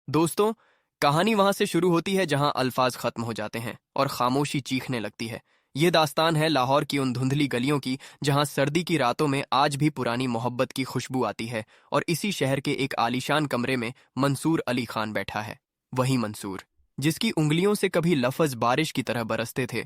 दोस्तों, कहानी वहां से शुरू होती है जहां अल्फाज खत्म हो जाते हैं और खामोशी चीखने लगती है। ये दास्तान है लाहौर की उन धुंधली गलियों की जहां सर्दी की रातों में आज भी पुरानी मोहब्बत की खुशबू आती है और इसी शहर के एक आलीशान कमरे में मंसूर अली खान बैठा है। वही मंसूर जिसकी उंगलियों से कभी लफ्ज बारिश की तरह बरसते थे,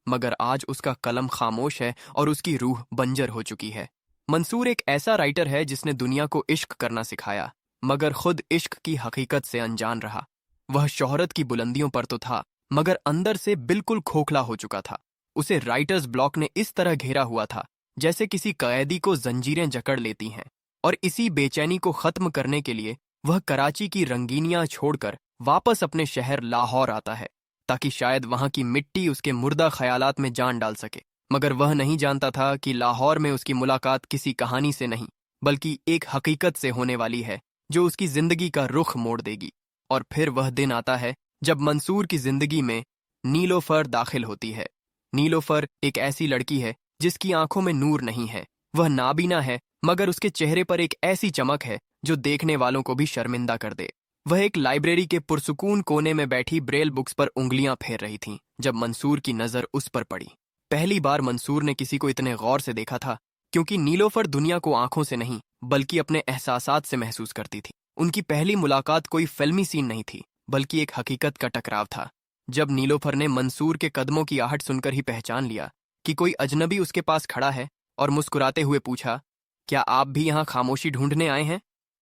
मगर आज उसका कलम खामोश है और उसकी रूह बंजर हो चुकी है। मंसूर एक ऐसा राइटर है जिसने दुनिया को इश्क करना सिखाया, मगर खुद इश्क की हकीकत से अनजान रहा। वह शोहरत की बुलंदियों पर तो था, मगर अंदर से बिल्कुल खोखला हो चुका था। उसे राइटर्स ब्लॉक ने इस तरह घेरा हुआ था जैसे किसी कैदी को जंजीरें जकड़ लेती हैं, और इसी बेचैनी को खत्म करने के लिए वह कराची की रंगीनियां छोड़कर वापस अपने शहर लाहौर आता है, ताकि शायद वहां की मिट्टी उसके मुर्दा ख्यालात में जान डाल सके। मगर वह नहीं जानता था कि लाहौर में उसकी मुलाकात किसी कहानी से नहीं, बल्कि एक हकीकत से होने वाली है जो उसकी जिंदगी का रुख मोड़ देगी। और फिर वह दिन आता है जब मंसूर की जिंदगी में नीलोफर दाखिल होती है। नीलोफर एक ऐसी लड़की है जिसकी आंखों में नूर नहीं है। वह नाबीना है, मगर उसके चेहरे पर एक ऐसी चमक है जो देखने वालों को भी शर्मिंदा कर दे। वह एक लाइब्रेरी के पुरसुकून कोने में बैठी ब्रेल बुक्स पर उंगलियां फेर रही थी जब मंसूर की नजर उस पर पड़ी। पहली बार मंसूर ने किसी को इतने गौर से देखा था, क्योंकि नीलोफर दुनिया को आंखों से नहीं बल्कि अपने एहसासात से महसूस करती थी। उनकी पहली मुलाकात कोई फिल्मी सीन नहीं थी, बल्कि एक हकीकत का टकराव था। जब नीलोफर ने मंसूर के कदमों की आहट सुनकर ही पहचान लिया कि कोई अजनबी उसके पास खड़ा है, और मुस्कुराते हुए पूछा, क्या आप भी यहाँ खामोशी ढूंढने आए हैं?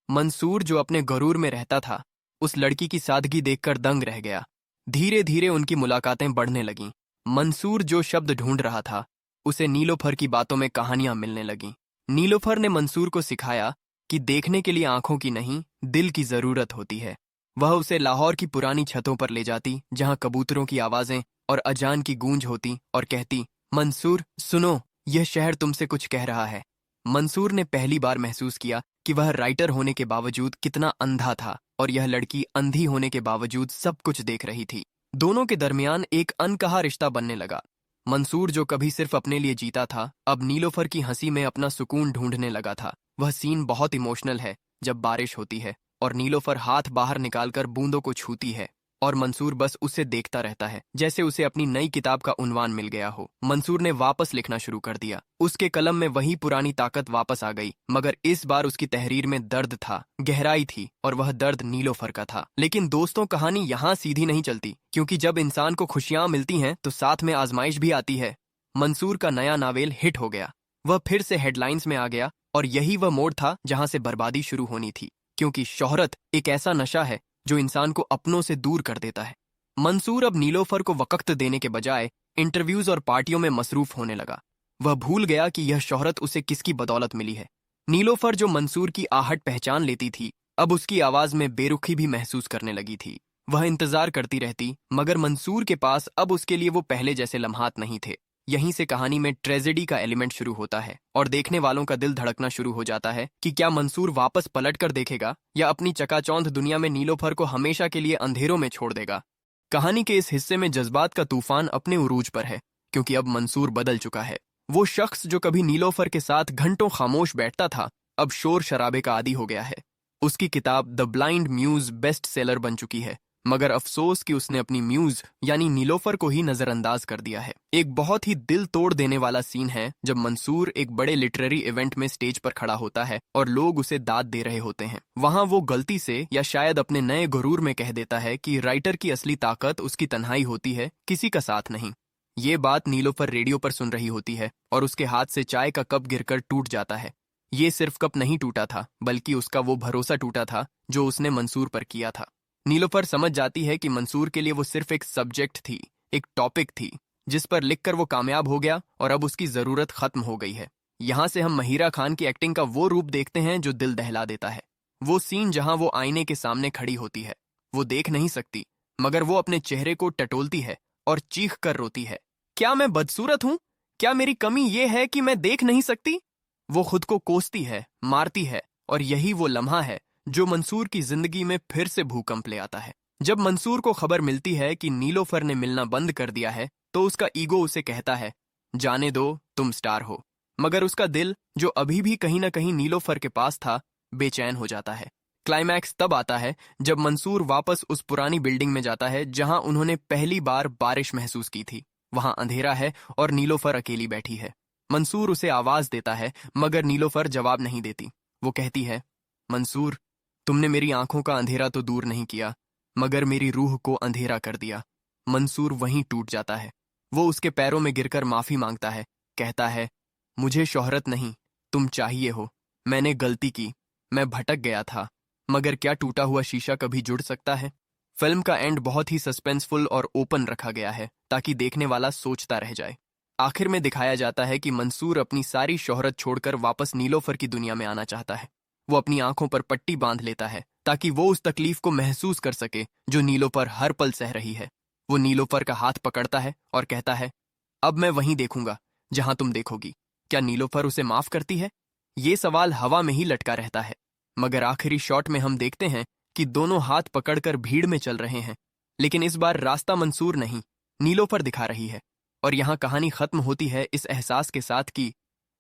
मंसूर, जो अपने गरूर में रहता था, उस लड़की की सादगी देखकर दंग रह गया। धीरे धीरे उनकी मुलाकातें बढ़ने लगीं। मंसूर जो शब्द ढूंढ रहा था, उसे नीलोफर की बातों में कहानियां मिलने लगीं। नीलोफर ने मंसूर को सिखाया कि देखने के लिए आंखों की नहीं, दिल की जरूरत होती है। वह उसे लाहौर की पुरानी छतों पर ले जाती जहां कबूतरों की आवाजें और अजान की गूंज होती, और कहती, मंसूर सुनो, यह शहर तुमसे कुछ कह रहा है। मंसूर ने पहली बार महसूस किया कि वह राइटर होने के बावजूद कितना अंधा था, और यह लड़की अंधी होने के बावजूद सब कुछ देख रही थी। दोनों के दरमियान एक अनकहा रिश्ता बनने लगा। मंसूर, जो कभी सिर्फ अपने लिए जीता था, अब नीलोफर की हंसी में अपना सुकून ढूंढने लगा था। वह सीन बहुत इमोशनल है जब बारिश होती है और नीलोफर हाथ बाहर निकालकर बूंदों को छूती है, और मंसूर बस उसे देखता रहता है, जैसे उसे अपनी नई किताब का उन्वान मिल गया हो। मंसूर ने वापस लिखना शुरू कर दिया। उसके कलम में वही पुरानी ताकत वापस आ गई, मगर इस बार उसकी तहरीर में दर्द था, गहराई थी, और वह दर्द नीलोफर का था। लेकिन दोस्तों, कहानी यहाँ सीधी नहीं चलती, क्योंकि जब इंसान को खुशियां मिलती हैं तो साथ में आजमाइश भी आती है। मंसूर का नया नावेल हिट हो गया। वह फिर से हेडलाइंस में आ गया, और यही वह मोड़ था जहां से बर्बादी शुरू होनी थी, क्योंकि शोहरत एक ऐसा नशा है जो इंसान को अपनों से दूर कर देता है। मंसूर अब नीलोफर को वक्त देने के बजाय इंटरव्यूज और पार्टियों में मसरूफ होने लगा। वह भूल गया कि यह शोहरत उसे किसकी बदौलत मिली है। नीलोफर, जो मंसूर की आहट पहचान लेती थी, अब उसकी आवाज में बेरुखी भी महसूस करने लगी थी। वह इंतजार करती रहती, मगर मंसूर के पास अब उसके लिए वो पहले जैसे लम्हात नहीं थे। यहीं से कहानी में ट्रेजेडी का एलिमेंट शुरू होता है, और देखने वालों का दिल धड़कना शुरू हो जाता है कि क्या मंसूर वापस पलट कर देखेगा, या अपनी चकाचौंध दुनिया में नीलोफर को हमेशा के लिए अंधेरों में छोड़ देगा। कहानी के इस हिस्से में जज्बात का तूफान अपने उरूज पर है, क्योंकि अब मंसूर बदल चुका है। वो शख्स जो कभी नीलोफर के साथ घंटों खामोश बैठता था, अब शोर शराबे का आदी हो गया है। उसकी किताब The Blind Muse best seller बन चुकी है, मगर अफसोस कि उसने अपनी म्यूज यानी नीलोफर को ही नजरअंदाज कर दिया है। एक बहुत ही दिल तोड़ देने वाला सीन है जब मंसूर एक बड़े लिटरेरी इवेंट में स्टेज पर खड़ा होता है और लोग उसे दाद दे रहे होते हैं। वहां वो गलती से, या शायद अपने नए गुरूर में, कह देता है कि राइटर की असली ताकत उसकी तन्हाई होती है, किसी का साथ नहीं। ये बात नीलोफर रेडियो पर सुन रही होती है, और उसके हाथ से चाय का कप गिरकर टूट जाता है। ये सिर्फ कप नहीं टूटा था, बल्कि उसका वो भरोसा टूटा था जो उसने मंसूर पर किया था। नीलोफर समझ जाती है कि मंसूर के लिए वो सिर्फ एक सब्जेक्ट थी, एक टॉपिक थी जिस पर लिखकर वो कामयाब हो गया, और अब उसकी जरूरत खत्म हो गई है। यहाँ से हम महिरा खान की एक्टिंग का वो रूप देखते हैं जो दिल दहला देता है। वो सीन जहां वो आईने के सामने खड़ी होती है, वो देख नहीं सकती, मगर वो अपने चेहरे को टटोलती है और चीख कर रोती है, क्या मैं बदसूरत हूं? क्या मेरी कमी ये है कि मैं देख नहीं सकती? वो खुद को कोसती है, मारती है, और यही वो लम्हा है जो मंसूर की जिंदगी में फिर से भूकंप ले आता है। जब मंसूर को खबर मिलती है कि नीलोफर ने मिलना बंद कर दिया है, तो उसका ईगो उसे कहता है, जाने दो, तुम स्टार हो। मगर उसका दिल, जो अभी भी कहीं ना कहीं नीलोफर के पास था, बेचैन हो जाता है, क्लाइमैक्स तब आता है जब मंसूर वापस उस पुरानी बिल्डिंग में जाता है जहां उन्होंने पहली बार बारिश महसूस की थी। वहां अंधेरा है और नीलोफर अकेली बैठी है। मंसूर उसे आवाज देता है मगर नीलोफर जवाब नहीं देती। वो कहती है, मंसूर, तुमने मेरी आंखों का अंधेरा तो दूर नहीं किया मगर मेरी रूह को अंधेरा कर दिया। मंसूर वहीं टूट जाता है। वो उसके पैरों में गिरकर माफी मांगता है, कहता है, मुझे शोहरत नहीं, तुम चाहिए हो। मैंने गलती की, मैं भटक गया था, मगर क्या टूटा हुआ शीशा कभी जुड़ सकता है? फिल्म का एंड बहुत ही सस्पेंसफुल और ओपन रखा गया है ताकि देखने वाला सोचता रह जाए। आखिर में दिखाया जाता है कि मंसूर अपनी सारी शोहरत छोड़कर वापस नीलोफर की दुनिया में आना चाहता है। वो अपनी आंखों पर पट्टी बांध लेता है ताकि वो उस तकलीफ को महसूस कर सके जो नीलोफर हर पल सह रही है। वो नीलोफर का हाथ पकड़ता है और कहता है, अब मैं वहीं देखूंगा जहां तुम देखोगी। क्या नीलोफर उसे माफ करती है? ये सवाल हवा में ही लटका रहता है, मगर आखिरी शॉट में हम देखते हैं कि दोनों हाथ पकड़कर भीड़ में चल रहे हैं। लेकिन इस बार रास्ता मंसूर नहीं, नीलोफर दिखा रही है। और यहां कहानी खत्म होती है इस एहसास के साथ कि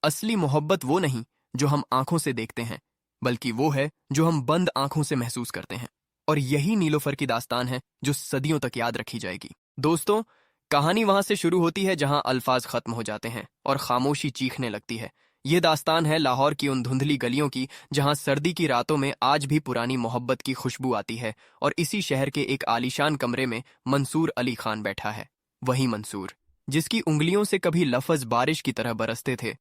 असली मोहब्बत वो नहीं जो हम आंखों से देखते हैं, बल्कि वो है जो हम बंद आंखों से महसूस करते हैं। और यही नीलोफर की दास्तान है जो सदियों तक याद रखी जाएगी। दोस्तों, कहानी वहां से शुरू होती है जहां अल्फाज खत्म हो जाते हैं और खामोशी चीखने लगती है। ये दास्तान है लाहौर की उन धुंधली गलियों की जहां सर्दी की रातों में आज भी पुरानी मोहब्बत की खुशबू आती है। और इसी शहर के एक आलीशान कमरे में मंसूर अली खान बैठा है। वही मंसूर जिसकी उंगलियों से कभी लफ्ज बारिश की तरह बरसते थे,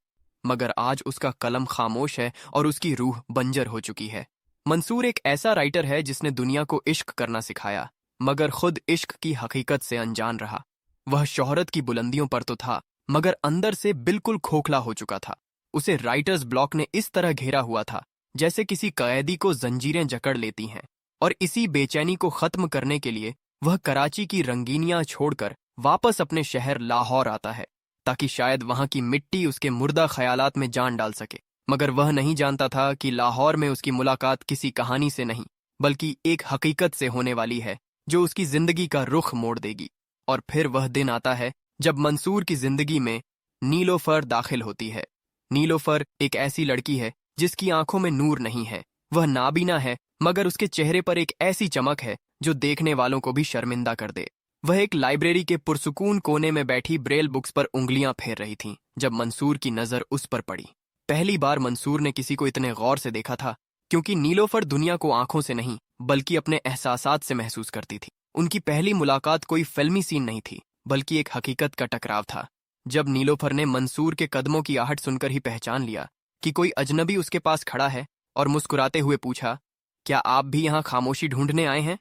मगर आज उसका कलम खामोश है और उसकी रूह बंजर हो चुकी है। मंसूर एक ऐसा राइटर है जिसने दुनिया को इश्क करना सिखाया, मगर खुद इश्क की हकीकत से अनजान रहा। वह शोहरत की बुलंदियों पर तो था, मगर अंदर से बिल्कुल खोखला हो चुका था। उसे राइटर्स ब्लॉक ने इस तरह घेरा हुआ था जैसे किसी कैदी को जंजीरें जकड़ लेती हैं। और इसी बेचैनी को खत्म करने के लिए वह कराची की रंगीनियां छोड़कर वापस अपने शहर लाहौर आता है, ताकि शायद वहां की मिट्टी उसके मुर्दा ख्यालात में जान डाल सके। मगर वह नहीं जानता था कि लाहौर में उसकी मुलाकात किसी कहानी से नहीं, बल्कि एक हकीकत से होने वाली है जो उसकी जिंदगी का रुख मोड़ देगी। और फिर वह दिन आता है जब मंसूर की जिंदगी में नीलोफर दाखिल होती है। नीलोफर एक ऐसी लड़की है जिसकी आंखों में नूर नहीं है। वह नाबीना है, मगर उसके चेहरे पर एक ऐसी चमक है जो देखने वालों को भी शर्मिंदा कर दे। वह एक लाइब्रेरी के पुरसुकून कोने में बैठी ब्रेल बुक्स पर उंगलियां फेर रही थी जब मंसूर की नजर उस पर पड़ी। पहली बार मंसूर ने किसी को इतने गौर से देखा था, क्योंकि नीलोफर दुनिया को आंखों से नहीं बल्कि अपने एहसासात से महसूस करती थी। उनकी पहली मुलाकात कोई फिल्मी सीन नहीं थी, बल्कि एक हकीकत का टकराव था। जब नीलोफर ने मंसूर के कदमों की आहट सुनकर ही पहचान लिया कि कोई अजनबी उसके पास खड़ा है, और मुस्कुराते हुए पूछा, क्या आप भी यहाँ खामोशी ढूंढने आए हैं?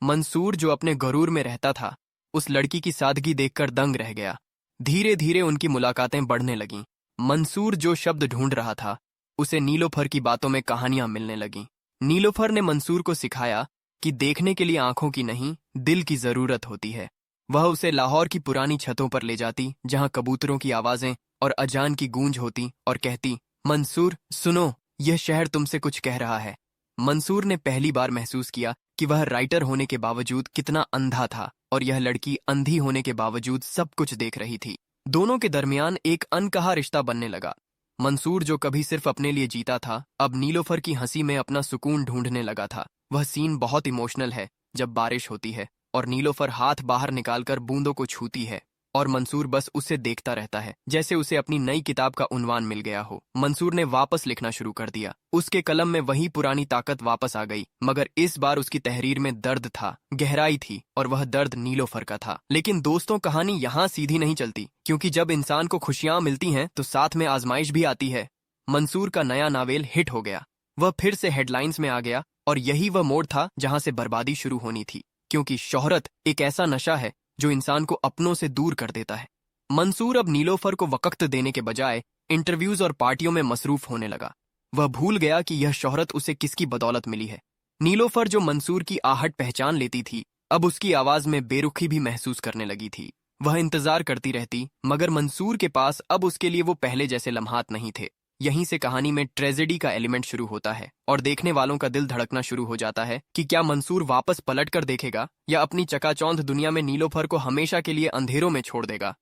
मंसूर, जो अपने गरूर में रहता था, उस लड़की की सादगी देखकर दंग रह गया। धीरे धीरे उनकी मुलाकातें बढ़ने लगीं। मंसूर जो शब्द ढूंढ रहा था, उसे नीलोफर की बातों में कहानियां मिलने लगीं। नीलोफर ने मंसूर को सिखाया कि देखने के लिए आंखों की नहीं, दिल की जरूरत होती है। वह उसे लाहौर की पुरानी छतों पर ले जाती जहां कबूतरों की आवाजें और अजान की गूंज होती, और कहती, मंसूर सुनो, यह शहर तुमसे कुछ कह रहा है। मंसूर ने पहली बार महसूस किया कि वह राइटर होने के बावजूद कितना अंधा था, और यह लड़की अंधी होने के बावजूद सब कुछ देख रही थी। दोनों के दरमियान एक अनकहा रिश्ता बनने लगा। मंसूर, जो कभी सिर्फ अपने लिए जीता था, अब नीलोफर की हंसी में अपना सुकून ढूंढने लगा था। वह सीन बहुत इमोशनल है जब बारिश होती है और नीलोफर हाथ बाहर निकालकर बूंदों को छूती है, और मंसूर बस उसे देखता रहता है, जैसे उसे अपनी नई किताब का उन्वान मिल गया हो। मंसूर ने वापस लिखना शुरू कर दिया। उसके कलम में वही पुरानी ताकत वापस आ गई, मगर इस बार उसकी तहरीर में दर्द था, गहराई थी, और वह दर्द नीलोफर का था। लेकिन दोस्तों, कहानी यहाँ सीधी नहीं चलती, क्योंकि जब इंसान को खुशियां मिलती हैं तो साथ में आजमाइश भी आती है। मंसूर का नया नावेल हिट हो गया। वह फिर से हेडलाइंस में आ गया, और यही वह मोड़ था जहां से बर्बादी शुरू होनी थी, क्योंकि शोहरत एक ऐसा नशा है जो इंसान को अपनों से दूर कर देता है। मंसूर अब नीलोफर को वक्त देने के बजाय इंटरव्यूज और पार्टियों में मसरूफ होने लगा। वह भूल गया कि यह शोहरत उसे किसकी बदौलत मिली है। नीलोफर, जो मंसूर की आहट पहचान लेती थी, अब उसकी आवाज में बेरुखी भी महसूस करने लगी थी। वह इंतजार करती रहती, मगर मंसूर के पास अब उसके लिए वो पहले जैसे लम्हात नहीं थे। यहीं से कहानी में ट्रेजेडी का एलिमेंट शुरू होता है, और देखने वालों का दिल धड़कना शुरू हो जाता है कि क्या मंसूर वापस पलट कर देखेगा, या अपनी चकाचौंध दुनिया में नीलोफर को हमेशा के लिए अंधेरों में छोड़ देगा।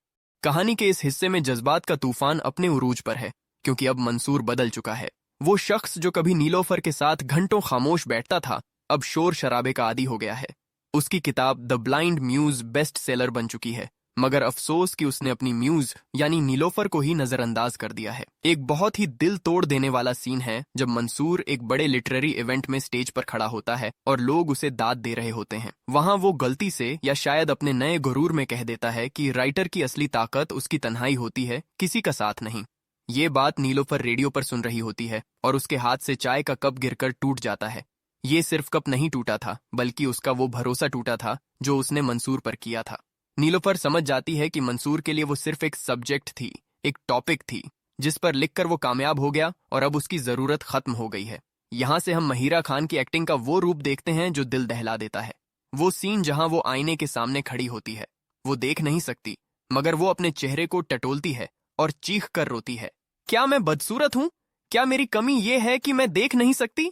कहानी के इस हिस्से में जज्बात का तूफान अपने उरूज पर है, क्योंकि अब मंसूर बदल चुका है। वो शख्स जो कभी नीलोफर के साथ घंटों खामोश बैठता था, अब शोर शराबे का आदी हो गया है। उसकी किताब The Blind Muse best seller बन चुकी है, मगर अफसोस कि उसने अपनी म्यूज यानी नीलोफर को ही नजरअंदाज कर दिया है। एक बहुत ही दिल तोड़ देने वाला सीन है जब मंसूर एक बड़े लिटरेरी इवेंट में स्टेज पर खड़ा होता है और लोग उसे दाद दे रहे होते हैं। वहां वो गलती से या शायद अपने नए गुरूर में कह देता है कि राइटर की असली ताकत उसकी तन्हाई होती है, किसी का साथ नहीं। ये बात नीलोफर रेडियो पर सुन रही होती है और उसके हाथ से चाय का कप गिरकर टूट जाता है। ये सिर्फ कप नहीं टूटा था, बल्कि उसका वो भरोसा टूटा था जो उसने मंसूर पर किया था। नीलोफर समझ जाती है कि मंसूर के लिए वो सिर्फ एक सब्जेक्ट थी, एक टॉपिक थी जिस पर लिखकर वो कामयाब हो गया और अब उसकी जरूरत खत्म हो गई है। यहाँ से हम महिरा खान की एक्टिंग का वो रूप देखते हैं जो दिल दहला देता है। वो सीन जहां वो आईने के सामने खड़ी होती है, वो देख नहीं सकती, मगर वो अपने चेहरे को टटोलती है और चीख कर रोती है, क्या मैं बदसूरत हूं? क्या मेरी कमी ये है कि मैं देख नहीं सकती?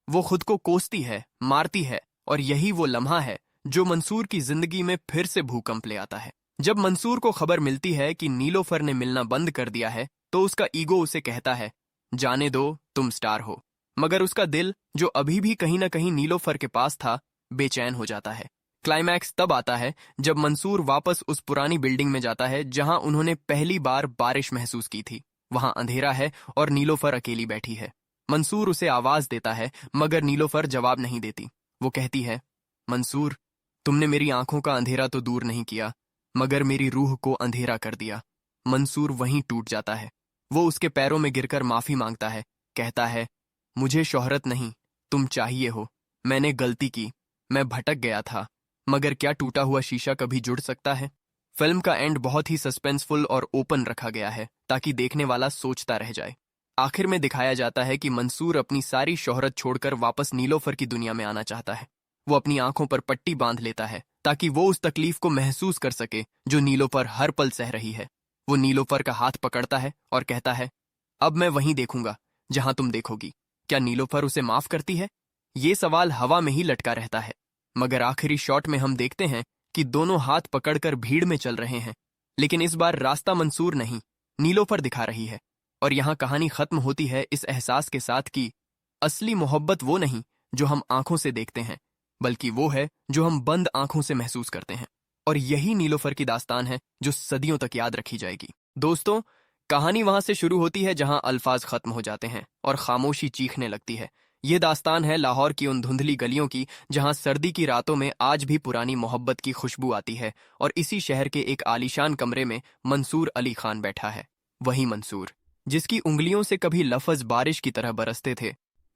वो खुद को कोसती है, मारती है, और यही वो लम्हा है जो मंसूर की जिंदगी में फिर से भूकंप ले आता है। जब मंसूर को खबर मिलती है कि नीलोफर ने मिलना बंद कर दिया है, तो उसका ईगो उसे कहता है, जाने दो, तुम स्टार हो। मगर उसका दिल, जो अभी भी कहीं ना कहीं नीलोफर के पास था, बेचैन हो जाता है। क्लाइमैक्स तब आता है जब मंसूर वापस उस पुरानी बिल्डिंग में जाता है जहां उन्होंने पहली बार बारिश महसूस की थी। वहां अंधेरा है और नीलोफर अकेली बैठी है। मंसूर उसे आवाज देता है, मगर नीलोफर जवाब नहीं देती। वो कहती है, मंसूर, तुमने मेरी आंखों का अंधेरा तो दूर नहीं किया, मगर मेरी रूह को अंधेरा कर दिया। मंसूर वहीं टूट जाता है। वो उसके पैरों में गिरकर माफी मांगता है, कहता है, मुझे शोहरत नहीं, तुम चाहिए हो। मैंने गलती की, मैं भटक गया था, मगर क्या टूटा हुआ शीशा कभी जुड़ सकता है? फिल्म का एंड बहुत ही सस्पेंसफुल और ओपन रखा गया है ताकि देखने वाला सोचता रह जाए। आखिर में दिखाया जाता है कि मंसूर अपनी सारी शोहरत छोड़कर वापस नीलोफर की दुनिया में आना चाहता है। वो अपनी आंखों पर पट्टी बांध लेता है ताकि वो उस तकलीफ को महसूस कर सके जो नीलोफर हर पल सह रही है। वो नीलोफर का हाथ पकड़ता है और कहता है, अब मैं वहीं देखूंगा जहां तुम देखोगी। क्या नीलोफर उसे माफ करती है? ये सवाल हवा में ही लटका रहता है, मगर आखिरी शॉट में हम देखते हैं कि दोनों हाथ पकड़कर भीड़ में चल रहे हैं। लेकिन इस बार रास्ता मंसूर नहीं, नीलोफर दिखा रही है। और यहाँ कहानी खत्म होती है इस एहसास के साथ कि असली मोहब्बत वो नहीं जो हम आंखों से देखते हैं, बल्कि वो है जो हम बंद आंखों से महसूस करते हैं। और यही नीलोफर की दास्तान है जो सदियों तक याद रखी जाएगी। दोस्तों, कहानी वहां से शुरू होती है जहां अल्फाज खत्म हो जाते हैं और खामोशी चीखने लगती है। ये दास्तान है लाहौर की उन धुंधली गलियों की जहां सर्दी की रातों में आज भी पुरानी मोहब्बत की खुशबू आती है। और इसी शहर के एक आलीशान कमरे में मंसूर अली खान बैठा है। वही मंसूर जिसकी उंगलियों से कभी लफ्ज बारिश की तरह बरसते थे,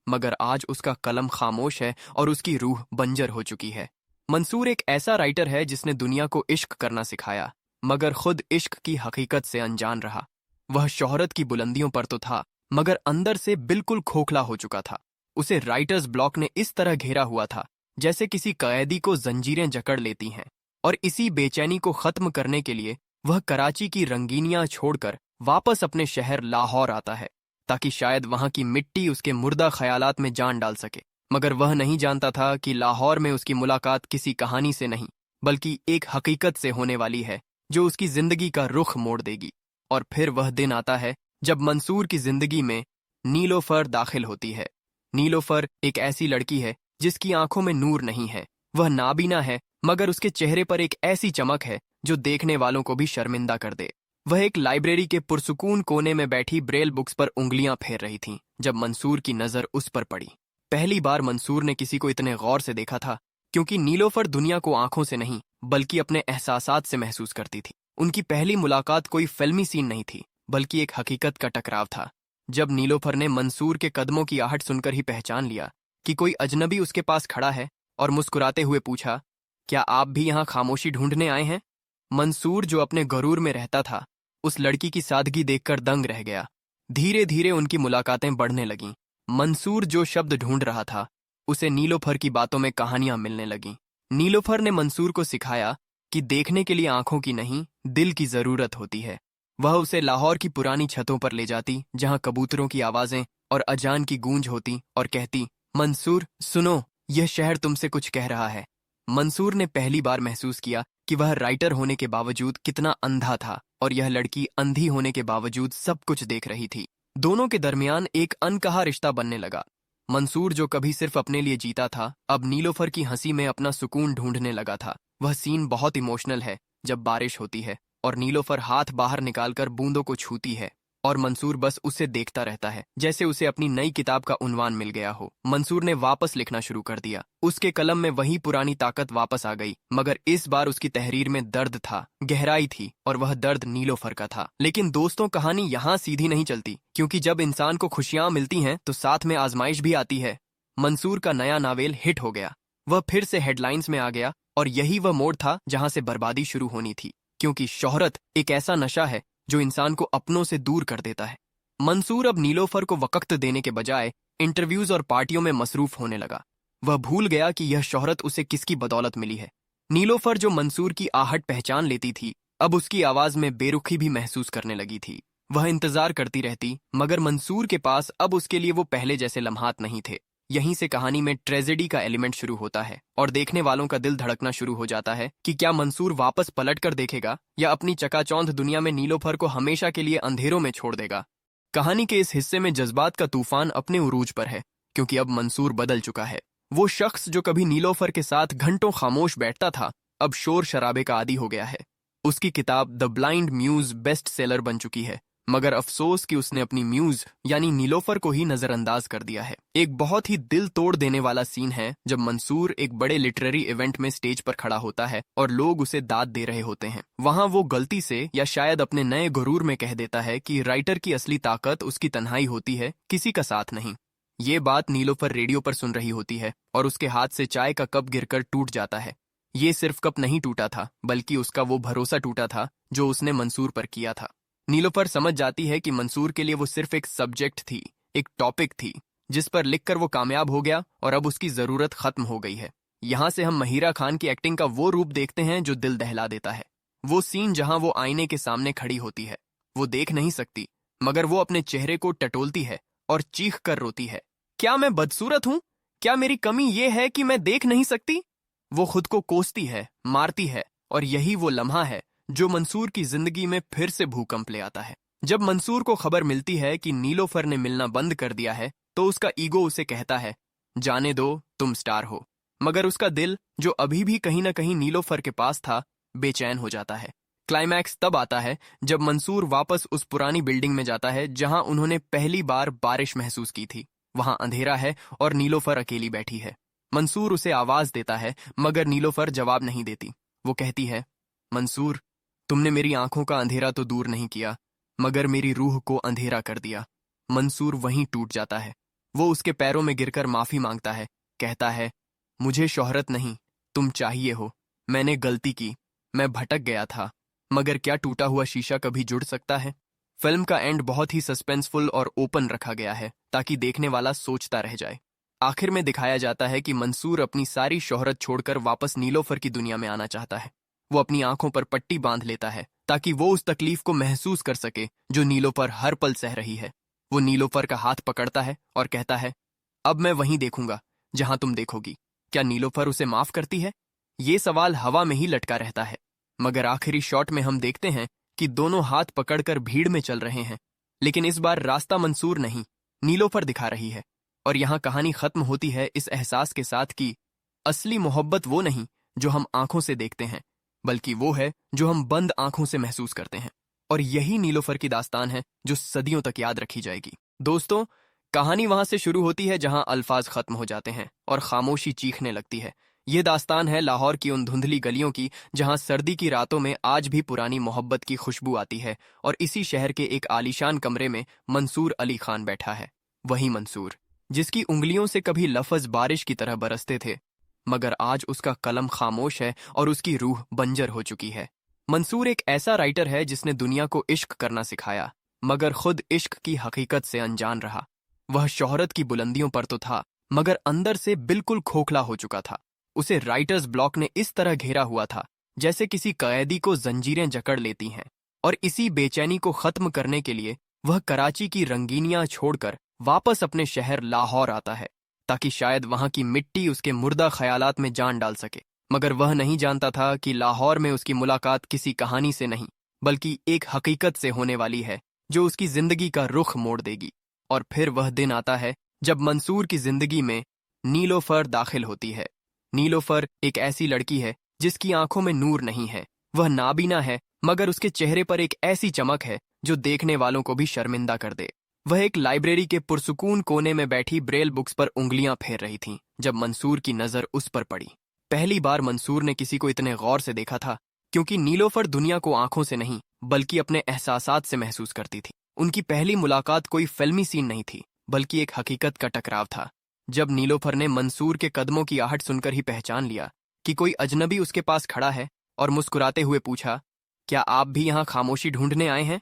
मगर आज उसका कलम खामोश है और उसकी रूह बंजर हो चुकी है। मंसूर एक ऐसा राइटर है जिसने दुनिया को इश्क करना सिखाया, मगर खुद इश्क की हकीकत से अनजान रहा। वह शोहरत की बुलंदियों पर तो था, मगर अंदर से बिल्कुल खोखला हो चुका था। उसे राइटर्स ब्लॉक ने इस तरह घेरा हुआ था जैसे किसी कैदी को जंजीरें जकड़ लेती हैं। और इसी बेचैनी को खत्म करने के लिए वह कराची की रंगीनियां छोड़कर वापस अपने शहर लाहौर आता है, ताकि शायद वहां की मिट्टी उसके मुर्दा ख्यालात में जान डाल सके। मगर वह नहीं जानता था कि लाहौर में उसकी मुलाकात किसी कहानी से नहीं, बल्कि एक हकीकत से होने वाली है जो उसकी जिंदगी का रुख मोड़ देगी। और फिर वह दिन आता है जब मंसूर की जिंदगी में नीलोफर दाखिल होती है। नीलोफर एक ऐसी लड़की है जिसकी आंखों में नूर नहीं है। वह नाबीना है, मगर उसके चेहरे पर एक ऐसी चमक है जो देखने वालों को भी शर्मिंदा कर दे। वह एक लाइब्रेरी के पुरसुकून कोने में बैठी ब्रेल बुक्स पर उंगलियां फेर रही थी जब मंसूर की नजर उस पर पड़ी। पहली बार मंसूर ने किसी को इतने गौर से देखा था, क्योंकि नीलोफर दुनिया को आंखों से नहीं बल्कि अपने एहसासात से महसूस करती थी। उनकी पहली मुलाकात कोई फिल्मी सीन नहीं थी, बल्कि एक हकीकत का टकराव था। जब नीलोफर ने मंसूर के कदमों की आहट सुनकर ही पहचान लिया कि कोई अजनबी उसके पास खड़ा है, और मुस्कुराते हुए पूछा, क्या आप भी यहाँ खामोशी ढूंढने आए हैं? मंसूर, जो अपने गरूर में रहता था, उस लड़की की सादगी देखकर दंग रह गया। धीरे धीरे उनकी मुलाकातें बढ़ने लगीं। मंसूर जो शब्द ढूंढ रहा था, उसे नीलोफर की बातों में कहानियां मिलने लगीं। नीलोफर ने मंसूर को सिखाया कि देखने के लिए आंखों की नहीं, दिल की जरूरत होती है। वह उसे लाहौर की पुरानी छतों पर ले जाती जहां कबूतरों की आवाजें और अजान की गूंज होती, और कहती, मंसूर सुनो, यह शहर तुमसे कुछ कह रहा है। मंसूर ने पहली बार महसूस किया कि वह राइटर होने के बावजूद कितना अंधा था, और यह लड़की अंधी होने के बावजूद सब कुछ देख रही थी। दोनों के दरमियान एक अनकहा रिश्ता बनने लगा। मंसूर जो कभी सिर्फ अपने लिए जीता था, अब नीलोफर की हंसी में अपना सुकून ढूंढने लगा था। वह सीन बहुत इमोशनल है जब बारिश होती है और नीलोफर हाथ बाहर निकालकर बूंदों को छूती है और मंसूर बस उसे देखता रहता है, जैसे उसे अपनी नई किताब का उन्वान मिल गया हो। मंसूर ने वापस लिखना शुरू कर दिया। उसके कलम में वही पुरानी ताकत वापस आ गई, मगर इस बार उसकी तहरीर में दर्द था, गहराई थी, और वह दर्द नीलोफर का था। लेकिन दोस्तों, कहानी यहाँ सीधी नहीं चलती, क्योंकि जब इंसान को खुशियां मिलती हैं तो साथ में आजमाइश भी आती है। मंसूर का नया नावेल हिट हो गया। वह फिर से हेडलाइंस में आ गया, और यही वह मोड़ था जहां से बर्बादी शुरू होनी थी, क्योंकि शोहरत एक ऐसा नशा है जो इंसान को अपनों से दूर कर देता है। मंसूर अब नीलोफर को वक्त देने के बजाय इंटरव्यूज और पार्टियों में मसरूफ होने लगा। वह भूल गया कि यह शोहरत उसे किसकी बदौलत मिली है। नीलोफर जो मंसूर की आहट पहचान लेती थी, अब उसकी आवाज में बेरुखी भी महसूस करने लगी थी। वह इंतजार करती रहती, मगर मंसूर के पास अब उसके लिए वो पहले जैसे लम्हात नहीं थे। यहीं से कहानी में ट्रेजेडी का एलिमेंट शुरू होता है और देखने वालों का दिल धड़कना शुरू हो जाता है कि क्या मंसूर वापस पलट कर देखेगा या अपनी चकाचौंध दुनिया में नीलोफर को हमेशा के लिए अंधेरों में छोड़ देगा। कहानी के इस हिस्से में जज्बात का तूफान अपने उरूज पर है, क्योंकि अब मंसूर बदल चुका है। वो शख्स जो कभी नीलोफर के साथ घंटों खामोश बैठता था, अब शोर शराबे का आदी हो गया है। उसकी किताब The Blind Muse best seller बन चुकी है, मगर अफसोस कि उसने अपनी म्यूज यानी नीलोफर को ही नजरअंदाज कर दिया है। एक बहुत ही दिल तोड़ देने वाला सीन है जब मंसूर एक बड़े लिटरेरी इवेंट में स्टेज पर खड़ा होता है और लोग उसे दाद दे रहे होते हैं। वहां वो गलती से या शायद अपने नए गुरूर में कह देता है कि राइटर की असली ताकत उसकी तन्हाई होती है, किसी का साथ नहीं। ये बात नीलोफर रेडियो पर सुन रही होती है और उसके हाथ से चाय का कप गिरकर टूट जाता है। ये सिर्फ कप नहीं टूटा था, बल्कि उसका वो भरोसा टूटा था जो उसने मंसूर पर किया था। नीलोफर समझ जाती है कि मंसूर के लिए वो सिर्फ एक सब्जेक्ट थी, एक टॉपिक थी जिस पर लिखकर वो कामयाब हो गया, और अब उसकी जरूरत खत्म हो गई है। यहाँ से हम महिरा खान की एक्टिंग का वो रूप देखते हैं जो दिल दहला देता है। वो सीन जहां वो आईने के सामने खड़ी होती है, वो देख नहीं सकती, मगर वो अपने चेहरे को टटोलती है और चीख कर रोती है, क्या मैं बदसूरत हूं? क्या मेरी कमी ये है कि मैं देख नहीं सकती? वो खुद को कोसती है, मारती है, और यही वो लम्हा है जो मंसूर की जिंदगी में फिर से भूकंप ले आता है। जब मंसूर को खबर मिलती है कि नीलोफर ने मिलना बंद कर दिया है, तो उसका ईगो उसे कहता है, जाने दो, तुम स्टार हो। मगर उसका दिल, जो अभी भी कहीं ना कहीं नीलोफर के पास था, बेचैन हो जाता है। क्लाइमैक्स तब आता है जब मंसूर वापस उस पुरानी बिल्डिंग में जाता है जहां उन्होंने पहली बार बारिश महसूस की थी। वहां अंधेरा है और नीलोफर अकेली बैठी है। मंसूर उसे आवाज देता है, मगर नीलोफर जवाब नहीं देती। वो कहती है, मंसूर, तुमने मेरी आंखों का अंधेरा तो दूर नहीं किया, मगर मेरी रूह को अंधेरा कर दिया। मंसूर वहीं टूट जाता है। वो उसके पैरों में गिरकर माफी मांगता है, कहता है, मुझे शोहरत नहीं, तुम चाहिए हो। मैंने गलती की, मैं भटक गया था, मगर क्या टूटा हुआ शीशा कभी जुड़ सकता है? फिल्म का एंड बहुत ही सस्पेंसफुल और ओपन रखा गया है ताकि देखने वाला सोचता रह जाए। आखिर में दिखाया जाता है कि मंसूर अपनी सारी शोहरत छोड़कर वापस नीलोफर की दुनिया में आना चाहता है। वो अपनी आंखों पर पट्टी बांध लेता है ताकि वो उस तकलीफ को महसूस कर सके जो नीलोफर हर पल सह रही है। वो नीलोफर का हाथ पकड़ता है और कहता है, अब मैं वहीं देखूंगा जहां तुम देखोगी। क्या नीलोफर उसे माफ करती है? ये सवाल हवा में ही लटका रहता है, मगर आखिरी शॉट में हम देखते हैं कि दोनों हाथ पकड़कर भीड़ में चल रहे हैं। लेकिन इस बार रास्ता मंसूर नहीं, नीलोफर दिखा रही है। और यहाँ कहानी खत्म होती है इस एहसास के साथ कि असली मोहब्बत वो नहीं जो हम आंखों से देखते हैं, बल्कि वो है जो हम बंद आंखों से महसूस करते हैं। और यही नीलोफर की दास्तान है जो सदियों तक याद रखी जाएगी। दोस्तों, कहानी वहां से शुरू होती है जहां अल्फाज खत्म हो जाते हैं और खामोशी चीखने लगती है। ये दास्तान है लाहौर की उन धुंधली गलियों की जहां सर्दी की रातों में आज भी पुरानी मोहब्बत की खुशबू आती है, और इसी शहर के एक आलीशान कमरे में मंसूर अली खान बैठा है। वही मंसूर जिसकी उंगलियों से कभी लफ्ज बारिश की तरह बरसते थे, मगर आज उसका कलम खामोश है और उसकी रूह बंजर हो चुकी है। मंसूर एक ऐसा राइटर है जिसने दुनिया को इश्क करना सिखाया, मगर खुद इश्क की हकीकत से अनजान रहा। वह शोहरत की बुलंदियों पर तो था, मगर अंदर से बिल्कुल खोखला हो चुका था। उसे राइटर्स ब्लॉक ने इस तरह घेरा हुआ था जैसे किसी कैदी को जंजीरें जकड़ लेती हैं, और इसी बेचैनी को खत्म करने के लिए वह कराची की रंगीनियां छोड़कर वापस अपने शहर लाहौर आता है, ताकि शायद वहां की मिट्टी उसके मुर्दा ख्यालात में जान डाल सके। मगर वह नहीं जानता था कि लाहौर में उसकी मुलाकात किसी कहानी से नहीं, बल्कि एक हकीकत से होने वाली है जो उसकी जिंदगी का रुख मोड़ देगी। और फिर वह दिन आता है जब मंसूर की जिंदगी में नीलोफर दाखिल होती है। नीलोफर एक ऐसी लड़की है जिसकी आंखों में नूर नहीं है। वह नाबीना है, मगर उसके चेहरे पर एक ऐसी चमक है जो देखने वालों को भी शर्मिंदा कर दे। वह एक लाइब्रेरी के पुरसुकून कोने में बैठी ब्रेल बुक्स पर उंगलियां फेर रही थी जब मंसूर की नजर उस पर पड़ी। पहली बार मंसूर ने किसी को इतने गौर से देखा था, क्योंकि नीलोफर दुनिया को आंखों से नहीं बल्कि अपने एहसासात से महसूस करती थी। उनकी पहली मुलाकात कोई फिल्मी सीन नहीं थी, बल्कि एक हकीकत का टकराव था। जब नीलोफर ने मंसूर के कदमों की आहट सुनकर ही पहचान लिया कि कोई अजनबी उसके पास खड़ा है, और मुस्कुराते हुए पूछा, क्या आप भी यहाँ खामोशी ढूंढने आए हैं?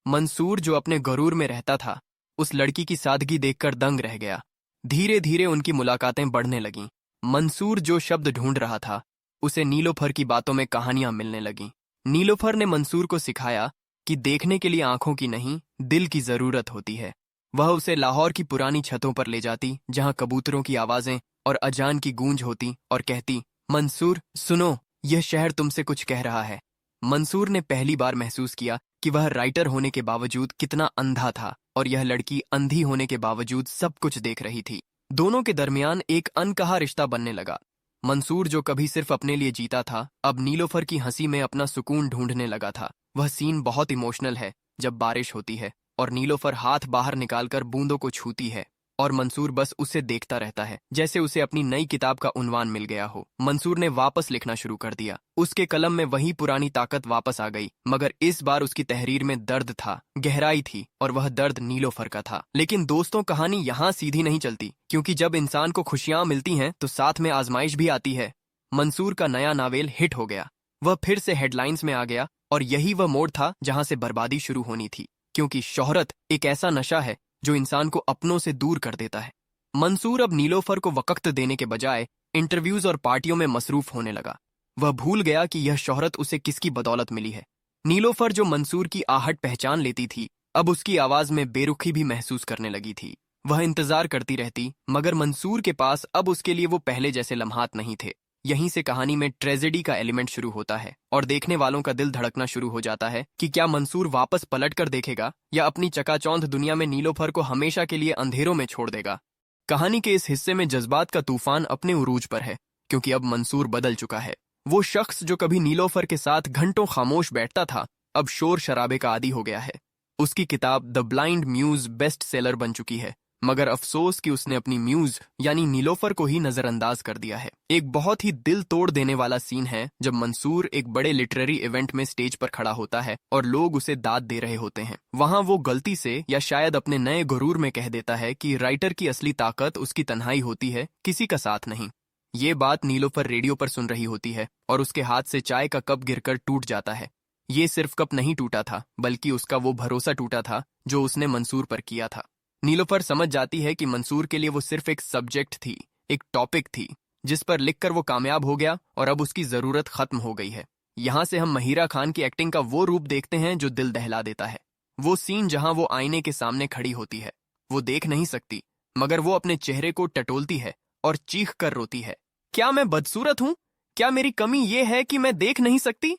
मंसूर, जो अपने गरूर में रहता था, उस लड़की की सादगी देखकर दंग रह गया। धीरे धीरे उनकी मुलाकातें बढ़ने लगीं। मंसूर जो शब्द ढूंढ रहा था, उसे नीलोफर की बातों में कहानियां मिलने लगीं। नीलोफर ने मंसूर को सिखाया कि देखने के लिए आंखों की नहीं, दिल की जरूरत होती है। वह उसे लाहौर की पुरानी छतों पर ले जाती, जहां कबूतरों की आवाजें और अजान की गूंज होती, और कहती, मंसूर सुनो, यह शहर तुमसे कुछ कह रहा है। मंसूर ने पहली बार महसूस किया कि वह राइटर होने के बावजूद कितना अंधा था, और यह लड़की अंधी होने के बावजूद सब कुछ देख रही थी। दोनों के दरमियान एक अनकहा रिश्ता बनने लगा। मंसूर, जो कभी सिर्फ अपने लिए जीता था, अब नीलोफर की हंसी में अपना सुकून ढूंढने लगा था। वह सीन बहुत इमोशनल है जब बारिश होती है और नीलोफर हाथ बाहर निकालकर बूंदों को छूती है, और मंसूर बस उसे देखता रहता है, जैसे उसे अपनी नई किताब का उन्वान मिल गया हो। मंसूर ने वापस लिखना शुरू कर दिया। उसके कलम में वही पुरानी ताकत वापस आ गई, मगर इस बार उसकी तहरीर में दर्द था, गहराई थी, और वह दर्द नीलोफर का था। लेकिन दोस्तों, कहानी यहाँ सीधी नहीं चलती, क्योंकि जब इंसान को खुशियां मिलती हैं तो साथ में आजमाइश भी आती है। मंसूर का नया नावेल हिट हो गया। वह फिर से हेडलाइंस में आ गया, और यही वह मोड़ था जहां से बर्बादी शुरू होनी थी, क्योंकि शोहरत एक ऐसा नशा है जो इंसान को अपनों से दूर कर देता है। मंसूर अब नीलोफर को वक्त देने के बजाय इंटरव्यूज और पार्टियों में मसरूफ होने लगा। वह भूल गया कि यह शोहरत उसे किसकी बदौलत मिली है। नीलोफर, जो मंसूर की आहट पहचान लेती थी, अब उसकी आवाज में बेरुखी भी महसूस करने लगी थी। वह इंतजार करती रहती, मगर मंसूर के पास अब उसके लिए वो पहले जैसे लम्हात नहीं थे। यहीं से कहानी में ट्रेजेडी का एलिमेंट शुरू होता है, और देखने वालों का दिल धड़कना शुरू हो जाता है कि क्या मंसूर वापस पलट कर देखेगा, या अपनी चकाचौंध दुनिया में नीलोफर को हमेशा के लिए अंधेरों में छोड़ देगा। कहानी के इस हिस्से में जज्बात का तूफान अपने उरूज पर है, क्योंकि अब मंसूर बदल चुका है। वो शख्स जो कभी नीलोफर के साथ घंटों खामोश बैठता था, अब शोर शराबे का आदी हो गया है। उसकी किताब The Blind Muse best seller बन चुकी है, मगर अफसोस कि उसने अपनी म्यूज यानी नीलोफर को ही नजरअंदाज कर दिया है। एक बहुत ही दिल तोड़ देने वाला सीन है जब मंसूर एक बड़े लिटरेरी इवेंट में स्टेज पर खड़ा होता है और लोग उसे दाद दे रहे होते हैं। वहां वो गलती से, या शायद अपने नए गुरूर में, कह देता है कि राइटर की असली ताकत उसकी तन्हाई होती है, किसी का साथ नहीं। ये बात नीलोफर रेडियो पर सुन रही होती है, और उसके हाथ से चाय का कप गिरकर टूट जाता है। ये सिर्फ कप नहीं टूटा था, बल्कि उसका वो भरोसा टूटा था जो उसने मंसूर पर किया था। नीलोफर समझ जाती है कि मंसूर के लिए वो सिर्फ एक सब्जेक्ट थी, एक टॉपिक थी, जिस पर लिखकर वो कामयाब हो गया, और अब उसकी जरूरत खत्म हो गई है। यहाँ से हम महिरा खान की एक्टिंग का वो रूप देखते हैं जो दिल दहला देता है। वो सीन जहाँ वो आईने के सामने खड़ी होती है, वो देख नहीं सकती, मगर वो अपने चेहरे को टटोलती है और चीख कर रोती है, क्या मैं बदसूरत हूँ? क्या मेरी कमी ये है कि मैं देख नहीं सकती?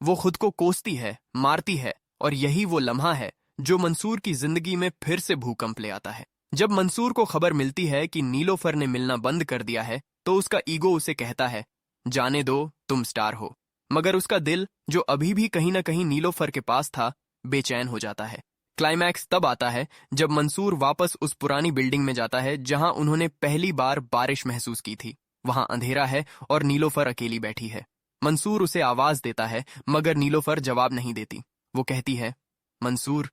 वो खुद को कोसती है, मारती है, और यही वो लम्हा है जो मंसूर की जिंदगी में फिर से भूकंप ले आता है। जब मंसूर को खबर मिलती है कि नीलोफर ने मिलना बंद कर दिया है, तो उसका ईगो उसे कहता है, जाने दो, तुम स्टार हो। मगर उसका दिल, जो अभी भी कहीं ना कहीं नीलोफर के पास था, बेचैन हो जाता है। क्लाइमैक्स तब आता है जब मंसूर वापस उस पुरानी बिल्डिंग में जाता है जहां उन्होंने पहली बार बारिश महसूस की थी। वहां अंधेरा है और नीलोफर अकेली बैठी है। मंसूर उसे आवाज देता है, मगर नीलोफर जवाब नहीं देती। वो कहती है, मंसूर,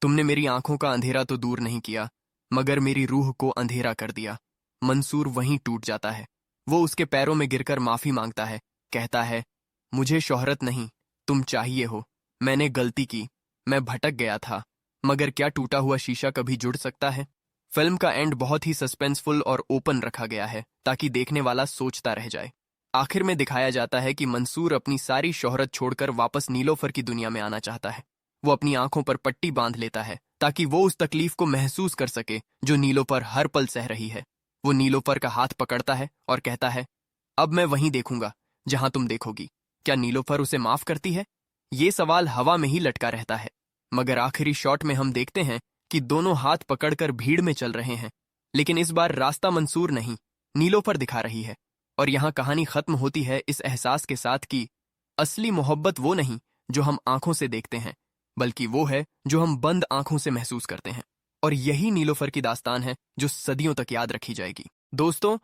तुमने मेरी आंखों का अंधेरा तो दूर नहीं किया, मगर मेरी रूह को अंधेरा कर दिया। मंसूर वहीं टूट जाता है। वो उसके पैरों में गिरकर माफी मांगता है, कहता है, मुझे शोहरत नहीं, तुम चाहिए हो। मैंने गलती की, मैं भटक गया था, मगर क्या टूटा हुआ शीशा कभी जुड़ सकता है? फिल्म का एंड बहुत ही सस्पेंसफुल और ओपन रखा गया है, ताकि देखने वाला सोचता रह जाए। आखिर में दिखाया जाता है कि मंसूर अपनी सारी शोहरत छोड़कर वापस नीलोफर की दुनिया में आना चाहता है। वो अपनी आंखों पर पट्टी बांध लेता है ताकि वो उस तकलीफ को महसूस कर सके जो नीलोफर हर पल सह रही है। वो नीलोफर का हाथ पकड़ता है और कहता है, अब मैं वहीं देखूंगा जहां तुम देखोगी। क्या नीलोफर उसे माफ करती है? ये सवाल हवा में ही लटका रहता है। मगर आखिरी शॉट में हम देखते हैं कि दोनों हाथ पकड़कर भीड़ में चल रहे हैं। लेकिन इस बार रास्ता मंसूर नहीं, नीलोफर दिखा रही है। और यहाँ कहानी खत्म होती है इस एहसास के साथ कि असली मोहब्बत वो नहीं जो हम आंखों से देखते हैं, बल्कि वो है जो हम बंद आंखों से महसूस करते हैं। और यही नीलोफर की दास्तान है जो सदियों तक याद रखी जाएगी। दोस्तों,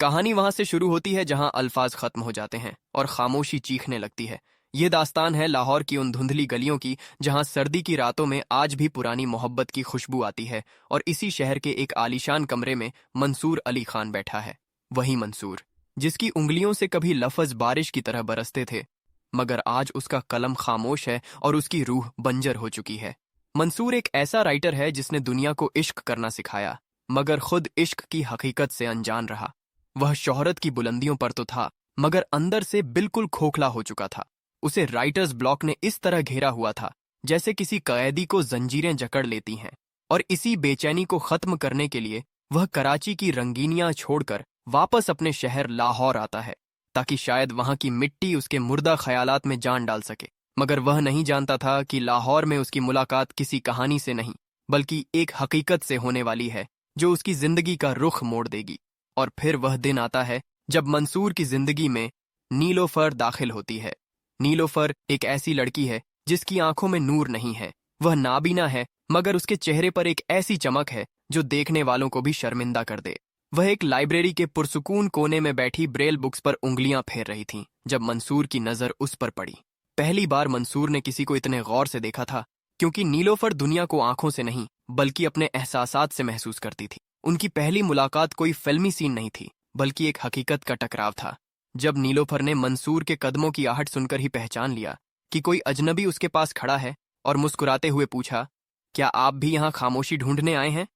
कहानी वहां से शुरू होती है जहां अल्फाज खत्म हो जाते हैं और खामोशी चीखने लगती है। ये दास्तान है लाहौर की उन धुंधली गलियों की जहां सर्दी की रातों में आज भी पुरानी मोहब्बत की खुशबू आती है। और इसी शहर के एक आलीशान कमरे में मंसूर अली खान बैठा है। वही मंसूर जिसकी उंगलियों से कभी लफ्ज बारिश की तरह बरसते थे, मगर आज उसका कलम खामोश है और उसकी रूह बंजर हो चुकी है। मंसूर एक ऐसा राइटर है जिसने दुनिया को इश्क करना सिखाया, मगर खुद इश्क की हकीकत से अनजान रहा। वह शोहरत की बुलंदियों पर तो था, मगर अंदर से बिल्कुल खोखला हो चुका था। उसे राइटर्स ब्लॉक ने इस तरह घेरा हुआ था जैसे किसी कैदी को जंजीरें जकड़ लेती हैं। और इसी बेचैनी को खत्म करने के लिए वह कराची की रंगीनियां छोड़कर वापस अपने शहर लाहौर आता है, ताकि शायद वहां की मिट्टी उसके मुर्दा ख्यालात में जान डाल सके। मगर वह नहीं जानता था कि लाहौर में उसकी मुलाकात किसी कहानी से नहीं, बल्कि एक हकीकत से होने वाली है जो उसकी जिंदगी का रुख मोड़ देगी। और फिर वह दिन आता है जब मंसूर की जिंदगी में नीलोफर दाखिल होती है। नीलोफर एक ऐसी लड़की है जिसकी आंखों में नूर नहीं है। वह नाबीना है, मगर उसके चेहरे पर एक ऐसी चमक है जो देखने वालों को भी शर्मिंदा कर दे। वह एक लाइब्रेरी के पुरसुकून कोने में बैठी ब्रेल बुक्स पर उंगलियां फेर रही थी जब मंसूर की नजर उस पर पड़ी। पहली बार मंसूर ने किसी को इतने गौर से देखा था, क्योंकि नीलोफर दुनिया को आंखों से नहीं बल्कि अपने एहसासात से महसूस करती थी। उनकी पहली मुलाकात कोई फिल्मी सीन नहीं थी, बल्कि एक हकीकत का टकराव था। जब नीलोफर ने मंसूर के कदमों की आहट सुनकर ही पहचान लिया कि कोई अजनबी उसके पास खड़ा है, और मुस्कुराते हुए पूछा, क्या आप भी यहाँ खामोशी ढूंढने आए हैं?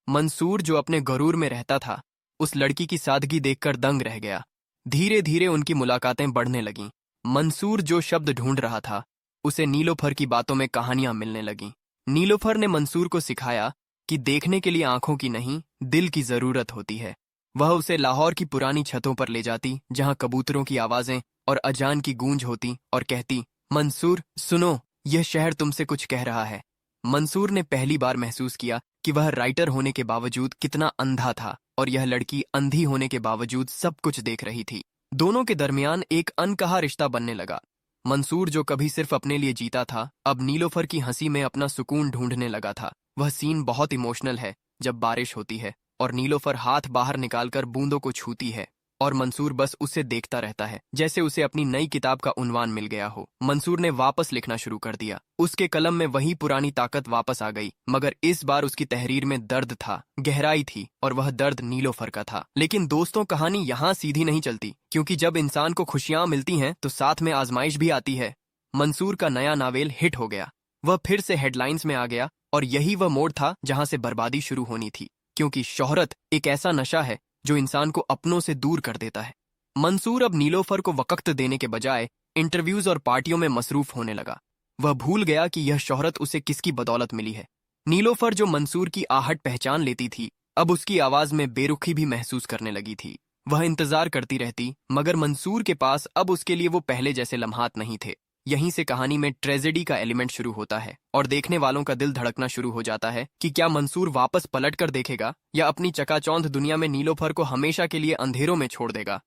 मंसूर, जो अपने गरूर में रहता था, उस लड़की की सादगी देखकर दंग रह गया। धीरे धीरे उनकी मुलाकातें बढ़ने लगीं। मंसूर जो शब्द ढूंढ रहा था, उसे नीलोफर की बातों में कहानियां मिलने लगीं। नीलोफर ने मंसूर को सिखाया कि देखने के लिए आंखों की नहीं, दिल की जरूरत होती है। वह उसे लाहौर की पुरानी छतों पर ले जाती, जहां कबूतरों की आवाजें और अजान की गूंज होती, और कहती, मंसूर सुनो, यह शहर तुमसे कुछ कह रहा है। मंसूर ने पहली बार महसूस किया कि वह राइटर होने के बावजूद कितना अंधा था, और यह लड़की अंधी होने के बावजूद सब कुछ देख रही थी। दोनों के दरमियान एक अनकहा रिश्ता बनने लगा। मंसूर, जो कभी सिर्फ अपने लिए जीता था, अब नीलोफर की हंसी में अपना सुकून ढूंढने लगा था। वह सीन बहुत इमोशनल है जब बारिश होती है और नीलोफर हाथ बाहर निकालकर बूंदों को छूती है, और मंसूर बस उसे देखता रहता है, जैसे उसे अपनी नई किताब का उन्वान मिल गया हो। मंसूर ने वापस लिखना शुरू कर दिया। उसके कलम में वही पुरानी ताकत वापस आ गई, मगर इस बार उसकी तहरीर में दर्द था, गहराई थी, और वह दर्द नीलोफर का था। लेकिन दोस्तों, कहानी यहाँ सीधी नहीं चलती, क्योंकि जब इंसान को खुशियां मिलती हैं तो साथ में आजमाइश भी आती है। मंसूर का नया नावेल हिट हो गया। वह फिर से हेडलाइंस में आ गया, और यही वह मोड़ था जहां से बर्बादी शुरू होनी थी, क्योंकि शोहरत एक ऐसा नशा है जो इंसान को अपनों से दूर कर देता है। मंसूर अब नीलोफर को वक्त देने के बजाय इंटरव्यूज और पार्टियों में मसरूफ होने लगा। वह भूल गया कि यह शोहरत उसे किसकी बदौलत मिली है। नीलोफर, जो मंसूर की आहट पहचान लेती थी, अब उसकी आवाज में बेरुखी भी महसूस करने लगी थी। वह इंतजार करती रहती, मगर मंसूर के पास अब उसके लिए वो पहले जैसे लम्हात नहीं थे। यहीं से कहानी में ट्रेजेडी का एलिमेंट शुरू होता है, और देखने वालों का दिल धड़कना शुरू हो जाता है कि क्या मंसूर वापस पलट कर देखेगा, या अपनी चकाचौंध दुनिया में नीलोफर को हमेशा के लिए अंधेरों में छोड़ देगा।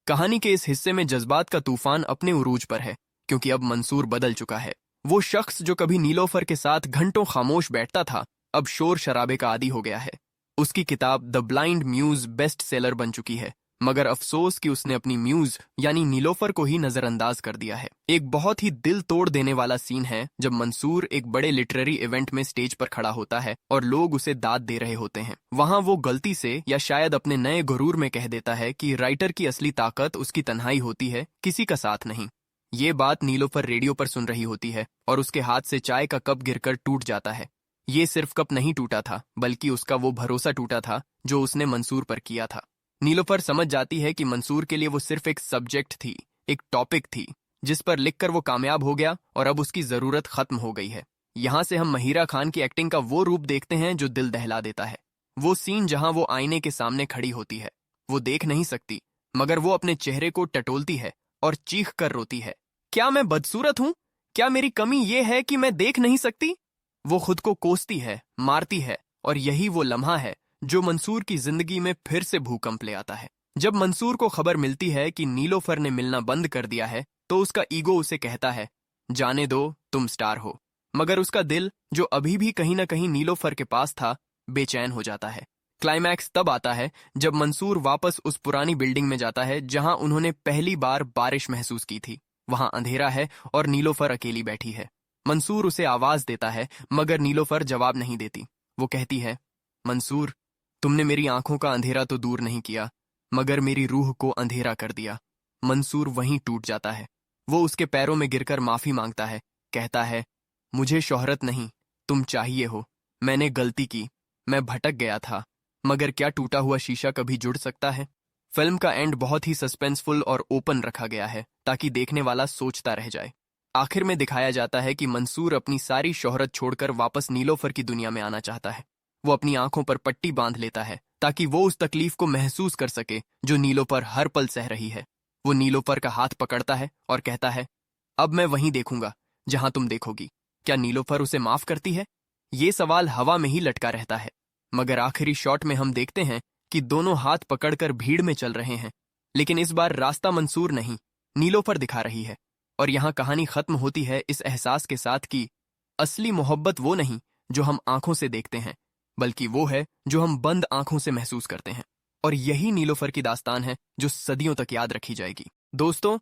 कहानी के इस हिस्से में जज्बात का तूफान अपने उरूज पर है, क्योंकि अब मंसूर बदल चुका है। वो शख्स जो कभी नीलोफर के साथ घंटों खामोश बैठता था, अब शोर शराबे का आदी हो गया है। उसकी किताब The Blind Muse best seller बन चुकी है, मगर अफसोस कि उसने अपनी म्यूज यानी नीलोफर को ही नजरअंदाज कर दिया है। एक बहुत ही दिल तोड़ देने वाला सीन है जब मंसूर एक बड़े लिटरेरी इवेंट में स्टेज पर खड़ा होता है और लोग उसे दाद दे रहे होते हैं। वहां वो गलती से, या शायद अपने नए गुरूर में, कह देता है कि राइटर की असली ताकत उसकी तन्हाई होती है, किसी का साथ नहीं। ये बात नीलोफर रेडियो पर सुन रही होती है, और उसके हाथ से चाय का कप गिरकर टूट जाता है। ये सिर्फ कप नहीं टूटा था, बल्कि उसका वो भरोसा टूटा था जो उसने मंसूर पर किया था। नीलोफर समझ जाती है कि मंसूर के लिए वो सिर्फ एक सब्जेक्ट थी, एक टॉपिक थी, जिस पर लिखकर वो कामयाब हो गया, और अब उसकी जरूरत खत्म हो गई है। यहाँ से हम महिरा खान की एक्टिंग का वो रूप देखते हैं जो दिल दहला देता है। वो सीन जहाँ वो आईने के सामने खड़ी होती है, वो देख नहीं सकती, मगर वो अपने चेहरे को टटोलती है और चीख कर रोती है, क्या मैं बदसूरत हूँ? क्या मेरी कमी ये है कि मैं देख नहीं सकती? वो खुद को कोसती है, मारती है, और यही वो लम्हा है जो मंसूर की जिंदगी में फिर से भूकंप ले आता है। जब मंसूर को खबर मिलती है कि नीलोफर ने मिलना बंद कर दिया है तो उसका ईगो उसे कहता है, जाने दो, तुम स्टार हो। मगर उसका दिल, जो अभी भी कहीं ना कहीं नीलोफर के पास था, बेचैन हो जाता है। क्लाइमैक्स तब आता है जब मंसूर वापस उस पुरानी बिल्डिंग में जाता है जहां उन्होंने पहली बार बारिश महसूस की थी। वहां अंधेरा है और नीलोफर अकेली बैठी है। मंसूर उसे आवाज देता है मगर नीलोफर जवाब नहीं देती। वो कहती है, मंसूर, तुमने मेरी आंखों का अंधेरा तो दूर नहीं किया, मगर मेरी रूह को अंधेरा कर दिया। मंसूर वहीं टूट जाता है। वो उसके पैरों में गिरकर माफी मांगता है, कहता है, मुझे शोहरत नहीं, तुम चाहिए हो। मैंने गलती की, मैं भटक गया था, मगर क्या टूटा हुआ शीशा कभी जुड़ सकता है? फिल्म का एंड बहुत ही सस्पेंसफुल और ओपन रखा गया है ताकि देखने वाला सोचता रह जाए। आखिर में दिखाया जाता है कि मंसूर अपनी सारी शोहरत छोड़कर वापस नीलोफर की दुनिया में आना चाहता है। वो अपनी आंखों पर पट्टी बांध लेता है ताकि वो उस तकलीफ को महसूस कर सके जो नीलोफर हर पल सह रही है। वो नीलोफर का हाथ पकड़ता है और कहता है, अब मैं वहीं देखूंगा जहां तुम देखोगी। क्या नीलोफर उसे माफ करती है? ये सवाल हवा में ही लटका रहता है। मगर आखिरी शॉट में हम देखते हैं कि दोनों हाथ पकड़कर भीड़ में चल रहे हैं। लेकिन इस बार रास्ता मंसूर नहीं, नीलोफर दिखा रही है। और यहां कहानी खत्म होती है इस एहसास के साथ कि असली मोहब्बत वो नहीं जो हम आंखों से देखते हैं, बल्कि वो है जो हम बंद आंखों से महसूस करते हैं। और यही नीलोफर की दास्तान है जो सदियों तक याद रखी जाएगी। दोस्तों,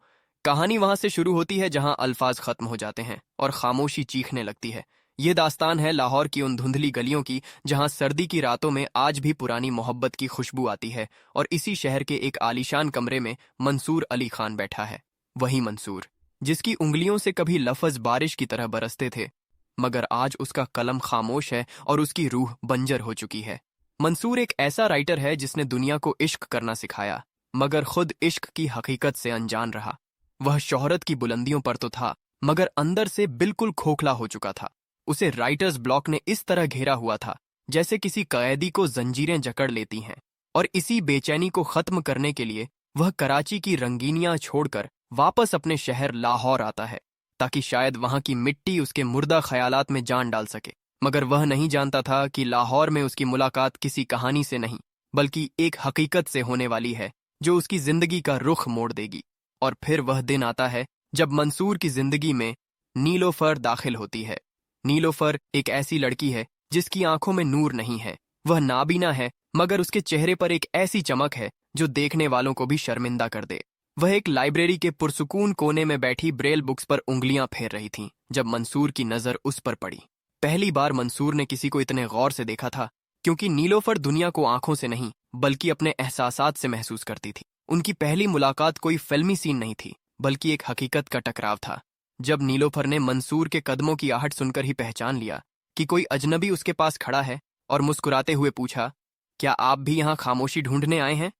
कहानी वहां से शुरू होती है जहां अल्फाज खत्म हो जाते हैं और खामोशी चीखने लगती है। ये दास्तान है लाहौर की उन धुंधली गलियों की जहां सर्दी की रातों में आज भी पुरानी मोहब्बत की खुशबू आती है। और इसी शहर के एक आलीशान कमरे में मंसूर अली खान बैठा है। वही मंसूर जिसकी उंगलियों से कभी लफ्ज बारिश की तरह बरसते थे, मगर आज उसका कलम खामोश है और उसकी रूह बंजर हो चुकी है। मंसूर एक ऐसा राइटर है जिसने दुनिया को इश्क करना सिखाया, मगर खुद इश्क की हकीकत से अनजान रहा। वह शोहरत की बुलंदियों पर तो था, मगर अंदर से बिल्कुल खोखला हो चुका था। उसे राइटर्स ब्लॉक ने इस तरह घेरा हुआ था जैसे किसी कैदी को जंजीरें जकड़ लेती हैं। और इसी बेचैनी को खत्म करने के लिए वह कराची की रंगीनियां छोड़कर वापस अपने शहर लाहौर आता है, ताकि शायद वहां की मिट्टी उसके मुर्दा ख्यालात में जान डाल सके। मगर वह नहीं जानता था कि लाहौर में उसकी मुलाकात किसी कहानी से नहीं, बल्कि एक हकीकत से होने वाली है जो उसकी जिंदगी का रुख मोड़ देगी। और फिर वह दिन आता है जब मंसूर की जिंदगी में नीलोफर दाखिल होती है। नीलोफर एक ऐसी लड़की है जिसकी आंखों में नूर नहीं है। वह नाबीना है, मगर उसके चेहरे पर एक ऐसी चमक है जो देखने वालों को भी शर्मिंदा कर दे। वह एक लाइब्रेरी के पुरसुकून कोने में बैठी ब्रेल बुक्स पर उंगलियां फेर रही थी जब मंसूर की नजर उस पर पड़ी। पहली बार मंसूर ने किसी को इतने गौर से देखा था, क्योंकि नीलोफर दुनिया को आंखों से नहीं बल्कि अपने एहसासात से महसूस करती थी। उनकी पहली मुलाकात कोई फिल्मी सीन नहीं थी, बल्कि एक हकीकत का टकराव था। जब नीलोफर ने मंसूर के कदमों की आहट सुनकर ही पहचान लिया कि कोई अजनबी उसके पास खड़ा है, और मुस्कुराते हुए पूछा, क्या आप भी यहाँ खामोशी ढूंढने आए हैं?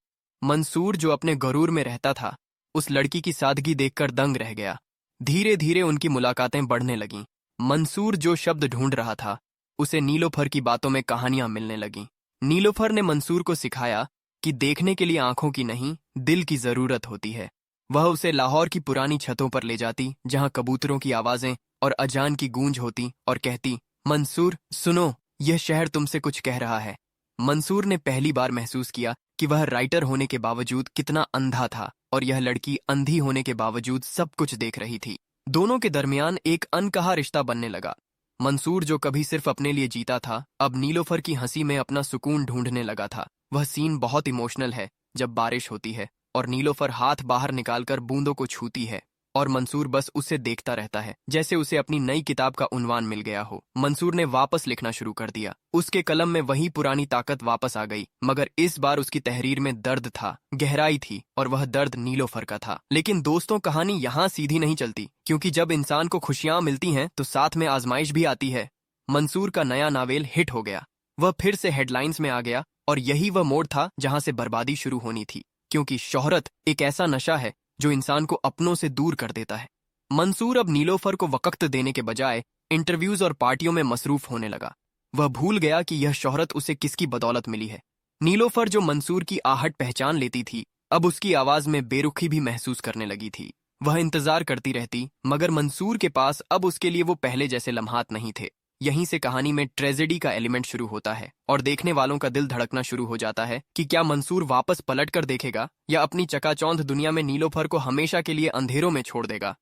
मंसूर, जो अपने गरूर में रहता था, उस लड़की की सादगी देखकर दंग रह गया। धीरे धीरे उनकी मुलाकातें बढ़ने लगीं। मंसूर जो शब्द ढूंढ रहा था, उसे नीलोफर की बातों में कहानियां मिलने लगीं। नीलोफर ने मंसूर को सिखाया कि देखने के लिए आंखों की नहीं, दिल की जरूरत होती है। वह उसे लाहौर की पुरानी छतों पर ले जाती जहां कबूतरों की आवाजें और अजान की गूंज होती, और कहती, मंसूर सुनो, यह शहर तुमसे कुछ कह रहा है। मंसूर ने पहली बार महसूस किया कि वह राइटर होने के बावजूद कितना अंधा था, और यह लड़की अंधी होने के बावजूद सब कुछ देख रही थी। दोनों के दरमियान एक अनकहा रिश्ता बनने लगा। मंसूर, जो कभी सिर्फ अपने लिए जीता था, अब नीलोफर की हंसी में अपना सुकून ढूंढने लगा था। वह सीन बहुत इमोशनल है जब बारिश होती है और नीलोफर हाथ बाहर निकालकर बूंदों को छूती है, और मंसूर बस उसे देखता रहता है, जैसे उसे अपनी नई किताब का उन्वान मिल गया हो। मंसूर ने वापस लिखना शुरू कर दिया। उसके कलम में वही पुरानी ताकत वापस आ गई, मगर इस बार उसकी तहरीर में दर्द था, गहराई थी, और वह दर्द नीलोफर का था। लेकिन दोस्तों, कहानी यहाँ सीधी नहीं चलती, क्योंकि जब इंसान को खुशियां मिलती हैं तो साथ में आजमाइश भी आती है। मंसूर का नया नावेल हिट हो गया। वह फिर से हेडलाइंस में आ गया, और यही वह मोड़ था जहां से बर्बादी शुरू होनी थी, क्योंकि शोहरत एक ऐसा नशा है जो इंसान को अपनों से दूर कर देता है। मंसूर अब नीलोफर को वक्त देने के बजाय इंटरव्यूज और पार्टियों में मसरूफ होने लगा। वह भूल गया कि यह शोहरत उसे किसकी बदौलत मिली है। नीलोफर, जो मंसूर की आहट पहचान लेती थी, अब उसकी आवाज में बेरुखी भी महसूस करने लगी थी। वह इंतजार करती रहती, मगर मंसूर के पास अब उसके लिए वो पहले जैसे लम्हात नहीं थे। यहीं से कहानी में ट्रेजेडी का एलिमेंट शुरू होता है और देखने वालों का दिल धड़कना शुरू हो जाता है कि क्या मंसूर वापस पलट कर देखेगा या अपनी चकाचौंध दुनिया में नीलोफर को हमेशा के लिए अंधेरों में छोड़ देगा।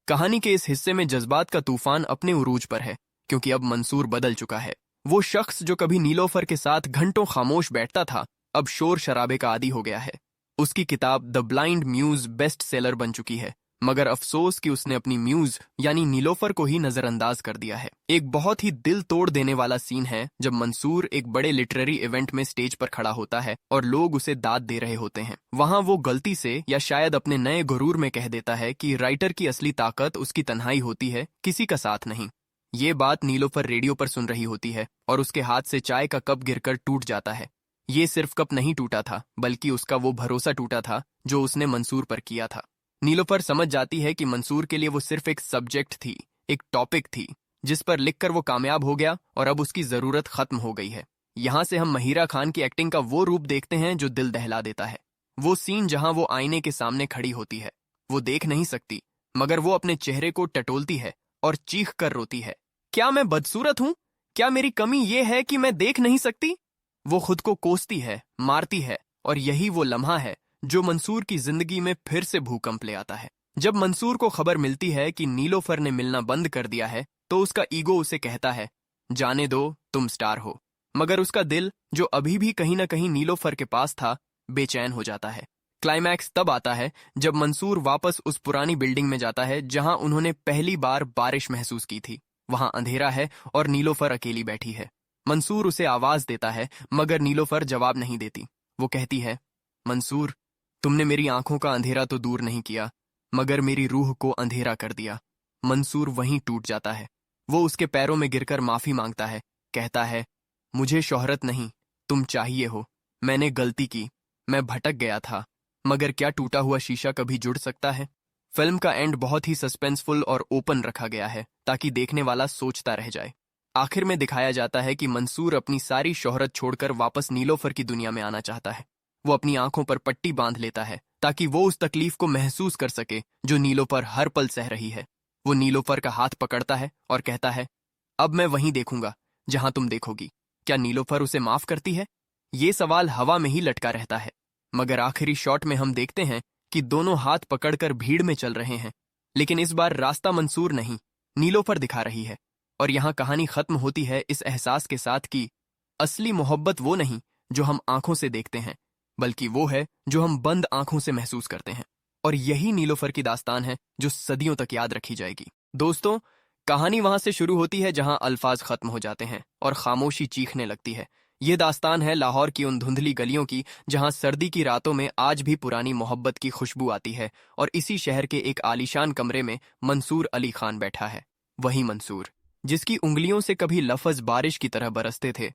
कहानी के इस हिस्से में जज्बात का तूफान अपने उरूज पर है, क्योंकि अब मंसूर बदल चुका है। वो शख्स जो कभी नीलोफर के साथ घंटों खामोश बैठता था, अब शोर शराबे का आदी हो गया है। उसकी किताब The Blind Muse best seller बन चुकी है, मगर अफसोस कि उसने अपनी म्यूज यानी नीलोफर को ही नजरअंदाज कर दिया है। एक बहुत ही दिल तोड़ देने वाला सीन है जब मंसूर एक बड़े लिटरेरी इवेंट में स्टेज पर खड़ा होता है और लोग उसे दाद दे रहे होते हैं। वहां वो गलती से या शायद अपने नए गुरूर में कह देता है कि राइटर की असली ताकत उसकी तन्हाई होती है, किसी का साथ नहीं। ये बात नीलोफर रेडियो पर सुन रही होती है और उसके हाथ से चाय का कप गिरकर टूट जाता है। ये सिर्फ कप नहीं टूटा था, बल्कि उसका वो भरोसा टूटा था जो उसने मंसूर पर किया था। नीलोफर समझ जाती है कि मंसूर के लिए वो सिर्फ एक सब्जेक्ट थी, एक टॉपिक थी जिस पर लिखकर वो कामयाब हो गया और अब उसकी जरूरत खत्म हो गई है। यहाँ से हम महिरा खान की एक्टिंग का वो रूप देखते हैं जो दिल दहला देता है। वो सीन जहाँ वो आईने के सामने खड़ी होती है, वो देख नहीं सकती, मगर वो अपने चेहरे को टटोलती है और चीख कर रोती है, क्या मैं बदसूरत हूं? क्या मेरी कमी ये है कि मैं देख नहीं सकती? वो खुद को कोसती है, मारती है, और यही वो लम्हा है जो मंसूर की जिंदगी में फिर से भूकंप ले आता है। जब मंसूर को खबर मिलती है कि नीलोफर ने मिलना बंद कर दिया है, तो उसका ईगो उसे कहता है, जाने दो, तुम स्टार हो। मगर उसका दिल, जो अभी भी कहीं ना कहीं नीलोफर के पास था, बेचैन हो जाता है। क्लाइमैक्स तब आता है जब मंसूर वापस उस पुरानी बिल्डिंग में जाता है जहां उन्होंने पहली बार बारिश महसूस की थी। वहां अंधेरा है और नीलोफर अकेली बैठी है। मंसूर उसे आवाज देता है, मगर नीलोफर जवाब नहीं देती। वो कहती है, मंसूर, तुमने मेरी आंखों का अंधेरा तो दूर नहीं किया, मगर मेरी रूह को अंधेरा कर दिया। मंसूर वहीं टूट जाता है। वो उसके पैरों में गिरकर माफी मांगता है, कहता है, मुझे शोहरत नहीं, तुम चाहिए हो। मैंने गलती की, मैं भटक गया था, मगर क्या टूटा हुआ शीशा कभी जुड़ सकता है? फिल्म का एंड बहुत ही सस्पेंसफुल और ओपन रखा गया है ताकि देखने वाला सोचता रह जाए। आखिर में दिखाया जाता है कि मंसूर अपनी सारी शोहरत छोड़कर वापस नीलोफर की दुनिया में आना चाहता है। वो अपनी आंखों पर पट्टी बांध लेता है ताकि वो उस तकलीफ को महसूस कर सके जो नीलोफर हर पल सह रही है। वो नीलोफर का हाथ पकड़ता है और कहता है, अब मैं वहीं देखूंगा जहां तुम देखोगी। क्या नीलोफर उसे माफ करती है? ये सवाल हवा में ही लटका रहता है, मगर आखिरी शॉट में हम देखते हैं कि दोनों हाथ पकड़कर भीड़ में चल रहे हैं। लेकिन इस बार रास्ता मंसूर नहीं, नीलोफर दिखा रही है। और यहाँ कहानी खत्म होती है इस एहसास के साथ कि असली मोहब्बत वो नहीं जो हम आंखों से देखते हैं, बल्कि वो है जो हम बंद आंखों से महसूस करते हैं। और यही नीलोफर की दास्तान है जो सदियों तक याद रखी जाएगी। दोस्तों, कहानी वहां से शुरू होती है जहां अल्फाज खत्म हो जाते हैं और खामोशी चीखने लगती है। ये दास्तान है लाहौर की उन धुंधली गलियों की जहां सर्दी की रातों में आज भी पुरानी मोहब्बत की खुशबू आती है और इसी शहर के एक आलीशान कमरे में मंसूर अली खान बैठा है। वही मंसूर जिसकी उंगलियों से कभी लफ्ज बारिश की तरह बरसते थे,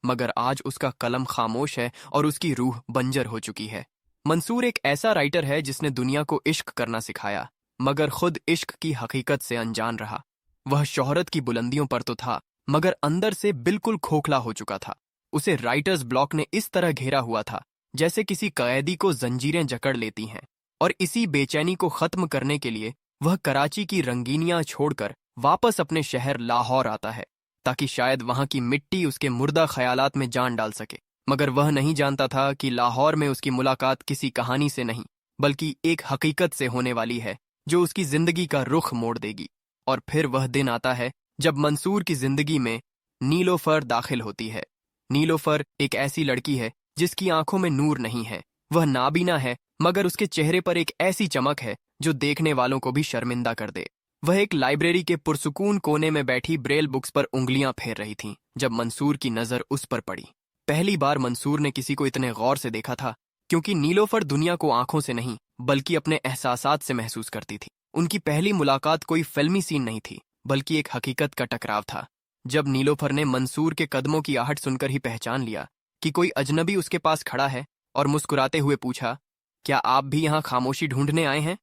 मगर आज उसका कलम खामोश है और उसकी रूह बंजर हो चुकी है। मंसूर एक ऐसा राइटर है जिसने दुनिया को इश्क करना सिखाया, मगर खुद इश्क की हकीकत से अनजान रहा। वह शोहरत की बुलंदियों पर तो था, मगर अंदर से बिल्कुल खोखला हो चुका था। उसे राइटर्स ब्लॉक ने इस तरह घेरा हुआ था जैसे किसी कैदी को जंजीरें जकड़ लेती हैं। और इसी बेचैनी को खत्म करने के लिए वह कराची की रंगीनियां छोड़कर वापस अपने शहर लाहौर आता है, ताकि शायद वहां की मिट्टी उसके मुर्दा ख्यालात में जान डाल सके। मगर वह नहीं जानता था कि लाहौर में उसकी मुलाकात किसी कहानी से नहीं, बल्कि एक हकीकत से होने वाली है जो उसकी जिंदगी का रुख मोड़ देगी। और फिर वह दिन आता है जब मंसूर की जिंदगी में नीलोफर दाखिल होती है। नीलोफर एक ऐसी लड़की है जिसकी आंखों में नूर नहीं है। वह नाबीना है, मगर उसके चेहरे पर एक ऐसी चमक है जो देखने वालों को भी शर्मिंदा कर दे। वह एक लाइब्रेरी के पुरसुकून कोने में बैठी ब्रेल बुक्स पर उंगलियां फेर रही थी जब मंसूर की नजर उस पर पड़ी। पहली बार मंसूर ने किसी को इतने गौर से देखा था, क्योंकि नीलोफर दुनिया को आंखों से नहीं बल्कि अपने एहसासात से महसूस करती थी। उनकी पहली मुलाकात कोई फिल्मी सीन नहीं थी, बल्कि एक हकीकत का टकराव था। जब नीलोफर ने मंसूर के कदमों की आहट सुनकर ही पहचान लिया कि कोई अजनबी उसके पास खड़ा है और मुस्कुराते हुए पूछा, क्या आप भी यहाँ खामोशी ढूंढने आए हैं?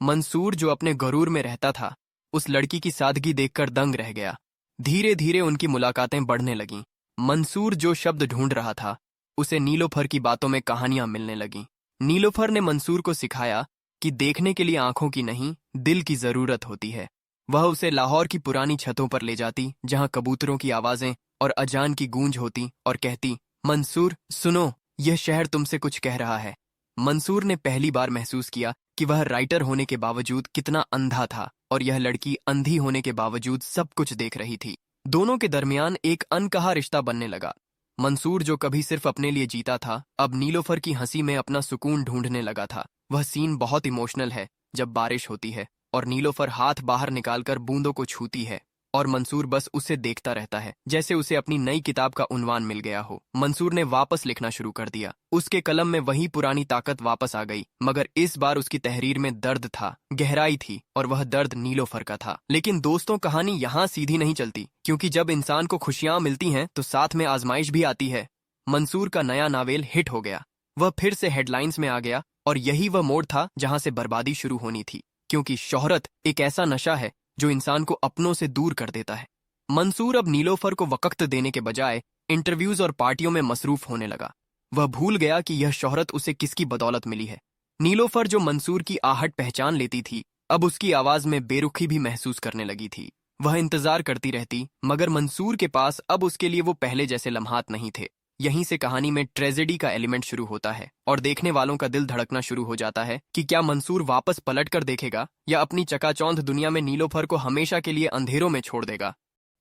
मंसूर, जो अपने गरूर में रहता था, उस लड़की की सादगी देखकर दंग रह गया। धीरे धीरे उनकी मुलाकातें बढ़ने लगीं। मंसूर जो शब्द ढूंढ रहा था, उसे नीलोफर की बातों में कहानियां मिलने लगीं। नीलोफर ने मंसूर को सिखाया कि देखने के लिए आंखों की नहीं, दिल की जरूरत होती है। वह उसे लाहौर की पुरानी छतों पर ले जाती जहां कबूतरों की आवाजें और अजान की गूंज होती और कहती, मंसूर सुनो, यह शहर तुमसे कुछ कह रहा है। मंसूर ने पहली बार महसूस किया कि वह राइटर होने के बावजूद कितना अंधा था और यह लड़की अंधी होने के बावजूद सब कुछ देख रही थी। दोनों के दरमियान एक अनकहा रिश्ता बनने लगा। मंसूर जो कभी सिर्फ अपने लिए जीता था, अब नीलोफर की हंसी में अपना सुकून ढूंढने लगा था। वह सीन बहुत इमोशनल है जब बारिश होती है और नीलोफर हाथ बाहर निकालकर बूंदों को छूती है और मंसूर बस उसे देखता रहता है, जैसे उसे अपनी नई किताब का उन्वान मिल गया हो। मंसूर ने वापस लिखना शुरू कर दिया। उसके कलम में वही पुरानी ताकत वापस आ गई, मगर इस बार उसकी तहरीर में दर्द था, गहराई थी, और वह दर्द नीलोफर का था। लेकिन दोस्तों, कहानी यहाँ सीधी नहीं चलती, क्योंकि जब इंसान को खुशियां मिलती हैं तो साथ में आजमाइश भी आती है। मंसूर का नया नावेल हिट हो गया। वह फिर से हेडलाइंस में आ गया और यही वह मोड़ था जहां से बर्बादी शुरू होनी थी, क्योंकि शोहरत एक ऐसा नशा है जो इंसान को अपनों से दूर कर देता है। मंसूर अब नीलोफर को वक्त देने के बजाय इंटरव्यूज और पार्टियों में मसरूफ होने लगा। वह भूल गया कि यह शोहरत उसे किसकी बदौलत मिली है। नीलोफर जो मंसूर की आहट पहचान लेती थी, अब उसकी आवाज में बेरुखी भी महसूस करने लगी थी। वह इंतजार करती रहती, मगर मंसूर के पास अब उसके लिए वो पहले जैसे लम्हात नहीं थे। यहीं से कहानी में ट्रेजेडी का एलिमेंट शुरू होता है और देखने वालों का दिल धड़कना शुरू हो जाता है कि क्या मंसूर वापस पलट कर देखेगा या अपनी चकाचौंध दुनिया में नीलोफर को हमेशा के लिए अंधेरों में छोड़ देगा।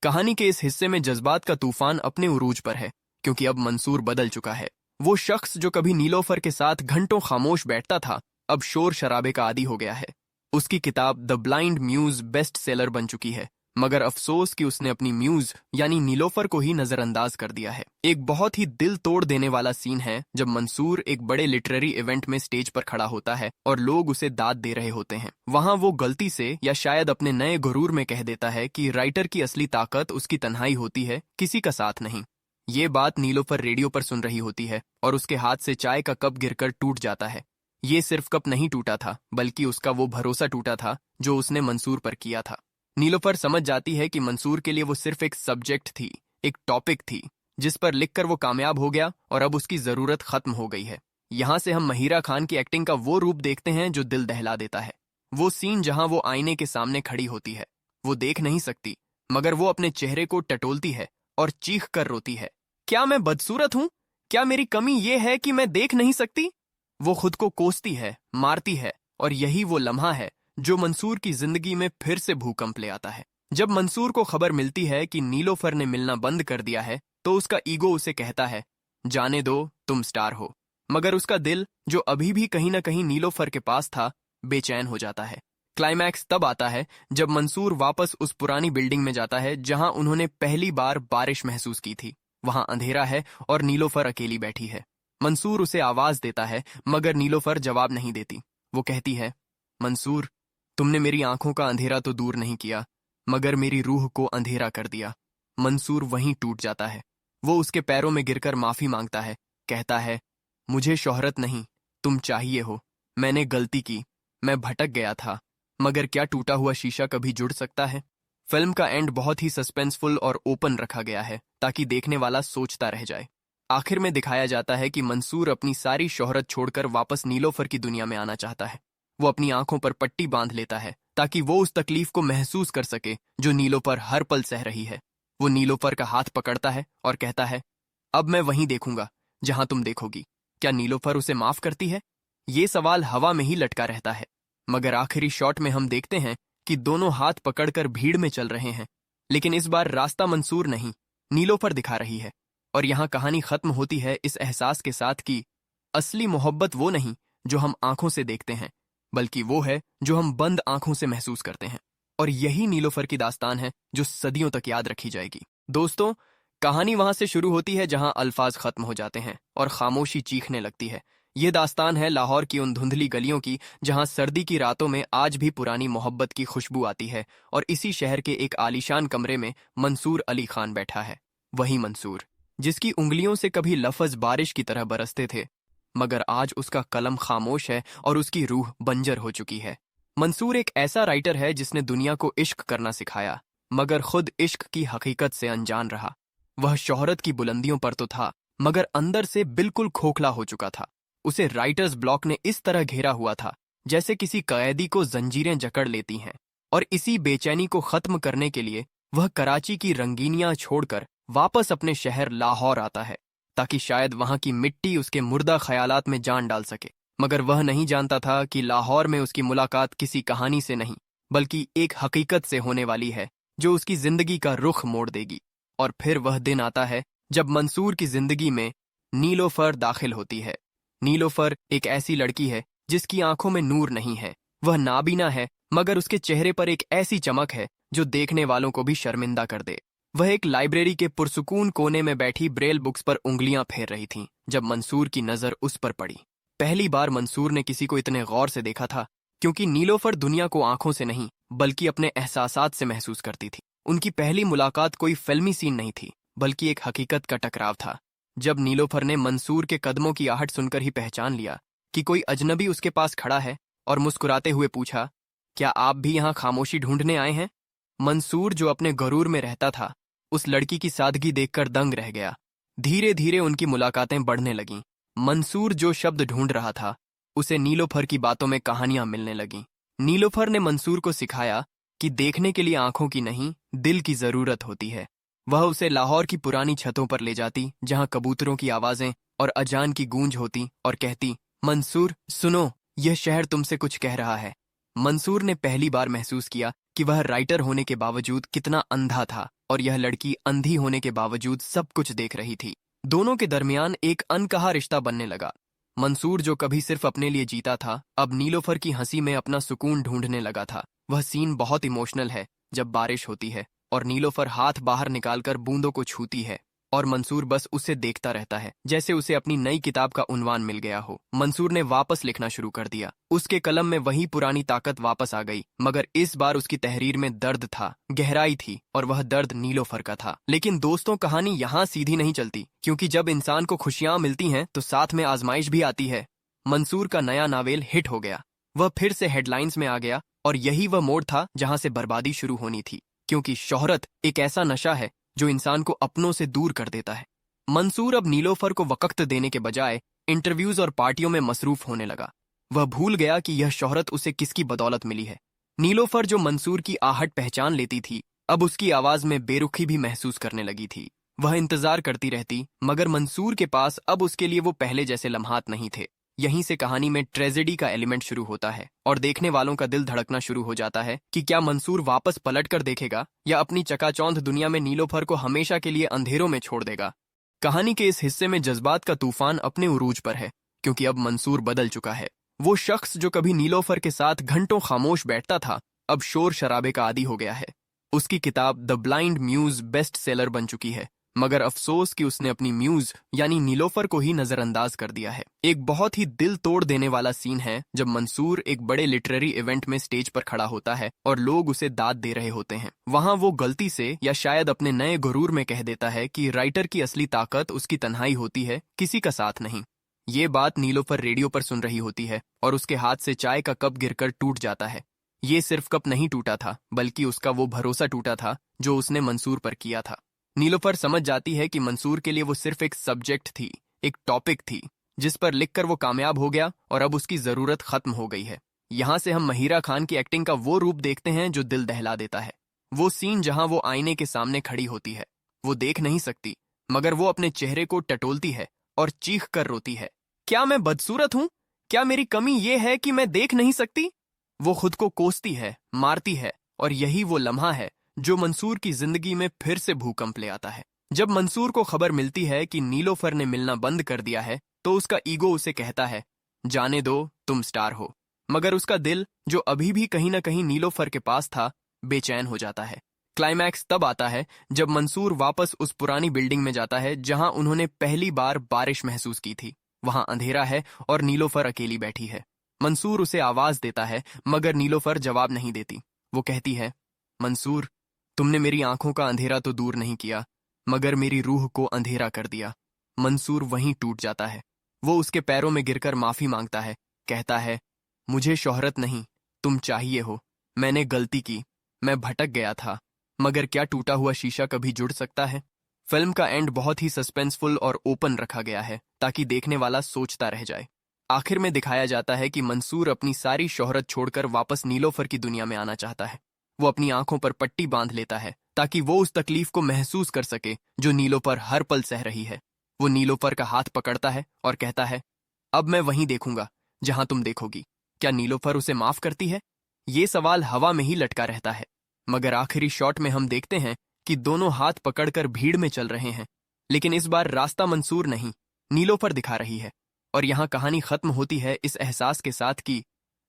कहानी के इस हिस्से में जज्बात का तूफान अपने उरूज पर है, क्योंकि अब मंसूर बदल चुका है। वो शख्स जो कभी नीलोफर के साथ घंटों खामोश बैठता था, अब शोर शराबे का आदी हो गया है। उसकी किताब The Blind Muse best seller बन चुकी है, मगर अफसोस कि उसने अपनी म्यूज यानी नीलोफर को ही नजरअंदाज कर दिया है। एक बहुत ही दिल तोड़ देने वाला सीन है जब मंसूर एक बड़े लिटरेरी इवेंट में स्टेज पर खड़ा होता है और लोग उसे दाद दे रहे होते हैं। वहां वो गलती से या शायद अपने नए गुरूर में कह देता है कि राइटर की असली ताकत उसकी तन्हाई होती है, किसी का साथ नहीं। ये बात नीलोफर रेडियो पर सुन रही होती है और उसके हाथ से चाय का कप गिरकर टूट जाता है। ये सिर्फ कप नहीं टूटा था, बल्कि उसका वो भरोसा टूटा था जो उसने मंसूर पर किया था। नीलोफर समझ जाती है कि मंसूर के लिए वो सिर्फ एक सब्जेक्ट थी, एक टॉपिक थी जिस पर लिखकर वो कामयाब हो गया और अब उसकी जरूरत खत्म हो गई है। यहाँ से हम महिरा खान की एक्टिंग का वो रूप देखते हैं जो दिल दहला देता है। वो सीन जहाँ वो आईने के सामने खड़ी होती है, वो देख नहीं सकती, मगर वो अपने चेहरे को टटोलती है और चीख कर रोती है, क्या मैं बदसूरत हूँ? क्या मेरी कमी ये है कि मैं देख नहीं सकती? वो खुद को कोसती है, मारती है, और यही वो लम्हा है जो मंसूर की जिंदगी में फिर से भूकंप ले आता है। जब मंसूर को खबर मिलती है कि नीलोफर ने मिलना बंद कर दिया है, तो उसका ईगो उसे कहता है, जाने दो, तुम स्टार हो। मगर उसका दिल, जो अभी भी कहीं ना कहीं नीलोफर के पास था, बेचैन हो जाता है। क्लाइमैक्स तब आता है जब मंसूर वापस उस पुरानी बिल्डिंग में जाता है जहां उन्होंने पहली बार बारिश महसूस की थी। वहां अंधेरा है और नीलोफर अकेली बैठी है। मंसूर उसे आवाज देता है, मगर नीलोफर जवाब नहीं देती। वो कहती है, मंसूर, तुमने मेरी आंखों का अंधेरा तो दूर नहीं किया, मगर मेरी रूह को अंधेरा कर दिया। मंसूर वहीं टूट जाता है। वो उसके पैरों में गिरकर माफी मांगता है, कहता है, मुझे शोहरत नहीं, तुम चाहिए हो। मैंने गलती की, मैं भटक गया था, मगर क्या टूटा हुआ शीशा कभी जुड़ सकता है? फिल्म का एंड बहुत ही सस्पेंसफुल और ओपन रखा गया है ताकि देखने वाला सोचता रह जाए। आखिर में दिखाया जाता है कि मंसूर अपनी सारी शोहरत छोड़कर वापस नीलोफर की दुनिया में आना चाहता है। वो अपनी आंखों पर पट्टी बांध लेता है ताकि वो उस तकलीफ को महसूस कर सके जो नीलोफर हर पल सह रही है। वो नीलोफर का हाथ पकड़ता है और कहता है, अब मैं वहीं देखूंगा जहां तुम देखोगी। क्या नीलोफर उसे माफ करती है? ये सवाल हवा में ही लटका रहता है, मगर आखिरी शॉट में हम देखते हैं कि दोनों हाथ पकड़कर भीड़ में चल रहे हैं। लेकिन इस बार रास्ता मंसूर नहीं, नीलोफर दिखा रही है। और यहाँ कहानी खत्म होती है इस एहसास के साथ कि असली मोहब्बत वो नहीं जो हम आंखों से देखते हैं, बल्कि वो है जो हम बंद आंखों से महसूस करते हैं। और यही नीलोफर की दास्तान है जो सदियों तक याद रखी जाएगी। दोस्तों, कहानी वहां से शुरू होती है जहां अल्फाज खत्म हो जाते हैं और खामोशी चीखने लगती है। ये दास्तान है लाहौर की उन धुंधली गलियों की जहां सर्दी की रातों में आज भी पुरानी मोहब्बत की खुशबू आती है। और इसी शहर के एक आलीशान कमरे में मंसूर अली खान बैठा है। वही मंसूर जिसकी उंगलियों से कभी लफ्ज बारिश की तरह बरसते थे, मगर आज उसका कलम खामोश है और उसकी रूह बंजर हो चुकी है। मंसूर एक ऐसा राइटर है जिसने दुनिया को इश्क करना सिखाया, मगर खुद इश्क की हकीकत से अनजान रहा। वह शोहरत की बुलंदियों पर तो था, मगर अंदर से बिल्कुल खोखला हो चुका था। उसे राइटर्स ब्लॉक ने इस तरह घेरा हुआ था जैसे किसी कैदी को जंजीरें जकड़ लेती हैं। और इसी बेचैनी को खत्म करने के लिए वह कराची की रंगीनियां छोड़कर वापस अपने शहर लाहौर आता है, ताकि शायद वहां की मिट्टी उसके मुर्दा ख्यालात में जान डाल सके। मगर वह नहीं जानता था कि लाहौर में उसकी मुलाकात किसी कहानी से नहीं, बल्कि एक हकीकत से होने वाली है, जो उसकी जिंदगी का रुख मोड़ देगी। और फिर वह दिन आता है जब मंसूर की जिंदगी में नीलोफर दाखिल होती है। नीलोफर एक ऐसी लड़की है जिसकी आंखों में नूर नहीं है। वह नाबीना है, मगर उसके चेहरे पर एक ऐसी चमक है जो देखने वालों को भी शर्मिंदा कर दे। वह एक लाइब्रेरी के पुरसुकून कोने में बैठी ब्रेल बुक्स पर उंगलियां फेर रही थी जब मंसूर की नजर उस पर पड़ी। पहली बार मंसूर ने किसी को इतने गौर से देखा था, क्योंकि नीलोफर दुनिया को आंखों से नहीं बल्कि अपने एहसासात से महसूस करती थी। उनकी पहली मुलाकात कोई फिल्मी सीन नहीं थी, बल्कि एक हकीकत का टकराव था। जब नीलोफर ने मंसूर के कदमों की आहट सुनकर ही पहचान लिया कि कोई अजनबी उसके पास खड़ा है, और मुस्कुराते हुए पूछा, क्या आप भी यहाँ खामोशी ढूंढने आए हैं? मंसूर, जो अपने गरूर में रहता था, उस लड़की की सादगी देखकर दंग रह गया। धीरे धीरे उनकी मुलाकातें बढ़ने लगीं। मंसूर जो शब्द ढूंढ रहा था, उसे नीलोफर की बातों में कहानियां मिलने लगीं। नीलोफर ने मंसूर को सिखाया कि देखने के लिए आंखों की नहीं, दिल की जरूरत होती है। वह उसे लाहौर की पुरानी छतों पर ले जाती, जहां कबूतरों की आवाजें और अजान की गूंज होती, और कहती, मंसूर सुनो, यह शहर तुमसे कुछ कह रहा है। मंसूर ने पहली बार महसूस किया कि वह राइटर होने के बावजूद कितना अंधा था, और यह लड़की अंधी होने के बावजूद सब कुछ देख रही थी। दोनों के दरमियान एक अनकहा रिश्ता बनने लगा। मंसूर, जो कभी सिर्फ अपने लिए जीता था, अब नीलोफर की हंसी में अपना सुकून ढूंढने लगा था। वह सीन बहुत इमोशनल है जब बारिश होती है और नीलोफर हाथ बाहर निकालकर बूंदों को छूती है, और मंसूर बस उसे देखता रहता है, जैसे उसे अपनी नई किताब का उन्वान मिल गया हो। मंसूर ने वापस लिखना शुरू कर दिया। उसके कलम में वही पुरानी ताकत वापस आ गई, मगर इस बार उसकी तहरीर में दर्द था, गहराई थी, और वह दर्द नीलोफर का था। लेकिन दोस्तों, कहानी यहाँ सीधी नहीं चलती, क्योंकि जब इंसान को खुशियां मिलती हैं तो साथ में आजमाइश भी आती है। मंसूर का नया नावेल हिट हो गया। वह फिर से हेडलाइंस में आ गया, और यही वह मोड़ था जहां से बर्बादी शुरू होनी थी, क्योंकि शोहरत एक ऐसा नशा है जो इंसान को अपनों से दूर कर देता है। मंसूर अब नीलोफर को वक्त देने के बजाय इंटरव्यूज और पार्टियों में मसरूफ होने लगा। वह भूल गया कि यह शोहरत उसे किसकी बदौलत मिली है। नीलोफर, जो मंसूर की आहट पहचान लेती थी, अब उसकी आवाज में बेरुखी भी महसूस करने लगी थी। वह इंतजार करती रहती, मगर मंसूर के पास अब उसके लिए वो पहले जैसे लम्हात नहीं थे। यहीं से कहानी में ट्रेजेडी का एलिमेंट शुरू होता है, और देखने वालों का दिल धड़कना शुरू हो जाता है कि क्या मंसूर वापस पलट कर देखेगा, या अपनी चकाचौंध दुनिया में नीलोफर को हमेशा के लिए अंधेरों में छोड़ देगा। कहानी के इस हिस्से में जज्बात का तूफान अपने उरूज पर है, क्योंकि अब मंसूर बदल चुका है। वो शख्स जो कभी नीलोफर के साथ घंटों खामोश बैठता था, अब शोर शराबे का आदी हो गया है। उसकी किताब The Blind Muse best seller बन चुकी है, मगर अफसोस कि उसने अपनी म्यूज यानी नीलोफर को ही नजरअंदाज कर दिया है। एक बहुत ही दिल तोड़ देने वाला सीन है जब मंसूर एक बड़े लिटरेरी इवेंट में स्टेज पर खड़ा होता है और लोग उसे दाद दे रहे होते हैं। वहां वो गलती से, या शायद अपने नए गुरूर में, कह देता है कि राइटर की असली ताकत उसकी तन्हाई होती है, किसी का साथ नहीं। ये बात नीलोफर रेडियो पर सुन रही होती है, और उसके हाथ से चाय का कप गिरकर टूट जाता है। ये सिर्फ कप नहीं टूटा था, बल्कि उसका वो भरोसा टूटा था जो उसने मंसूर पर किया था। नीलोफर समझ जाती है कि मंसूर के लिए वो सिर्फ एक सब्जेक्ट थी, एक टॉपिक थी, जिस पर लिखकर वो कामयाब हो गया, और अब उसकी जरूरत खत्म हो गई है। यहाँ से हम महिरा खान की एक्टिंग का वो रूप देखते हैं जो दिल दहला देता है। वो सीन जहाँ वो आईने के सामने खड़ी होती है, वो देख नहीं सकती, मगर वो अपने चेहरे को टटोलती है और चीख कर रोती है, क्या मैं बदसूरत हूँ? क्या मेरी कमी ये है कि मैं देख नहीं सकती? वो खुद को कोसती है, मारती है, और यही वो लम्हा है जो मंसूर की जिंदगी में फिर से भूकंप ले आता है। जब मंसूर को खबर मिलती है कि नीलोफर ने मिलना बंद कर दिया है, तो उसका ईगो उसे कहता है, जाने दो, तुम स्टार हो। मगर उसका दिल, जो अभी भी कहीं ना कहीं नीलोफर के पास था, बेचैन हो जाता है। क्लाइमैक्स तब आता है जब मंसूर वापस उस पुरानी बिल्डिंग में जाता है जहां उन्होंने पहली बार बारिश महसूस की थी। वहां अंधेरा है और नीलोफर अकेली बैठी है। मंसूर उसे आवाज देता है, मगर नीलोफर जवाब नहीं देती। वो कहती है, मंसूर, तुमने मेरी आंखों का अंधेरा तो दूर नहीं किया, मगर मेरी रूह को अंधेरा कर दिया। मंसूर वहीं टूट जाता है। वो उसके पैरों में गिरकर माफी मांगता है, कहता है, मुझे शोहरत नहीं, तुम चाहिए हो। मैंने गलती की, मैं भटक गया था, मगर क्या टूटा हुआ शीशा कभी जुड़ सकता है? फिल्म का एंड बहुत ही सस्पेंसफुल और ओपन रखा गया है, ताकि देखने वाला सोचता रह जाए। आखिर में दिखाया जाता है कि मंसूर अपनी सारी शोहरत छोड़कर वापस नीलोफर की दुनिया में आना चाहता है। वो अपनी आंखों पर पट्टी बांध लेता है ताकि वो उस तकलीफ को महसूस कर सके जो नीलोफर हर पल सह रही है। वो नीलोफर का हाथ पकड़ता है और कहता है, अब मैं वहीं देखूंगा जहां तुम देखोगी। क्या नीलोफर उसे माफ करती है? ये सवाल हवा में ही लटका रहता है, मगर आखिरी शॉट में हम देखते हैं कि दोनों हाथ पकड़कर भीड़ में चल रहे हैं। लेकिन इस बार रास्ता मंसूर नहीं, नीलोफर दिखा रही है। और यहां कहानी खत्म होती है इस एहसास के साथ कि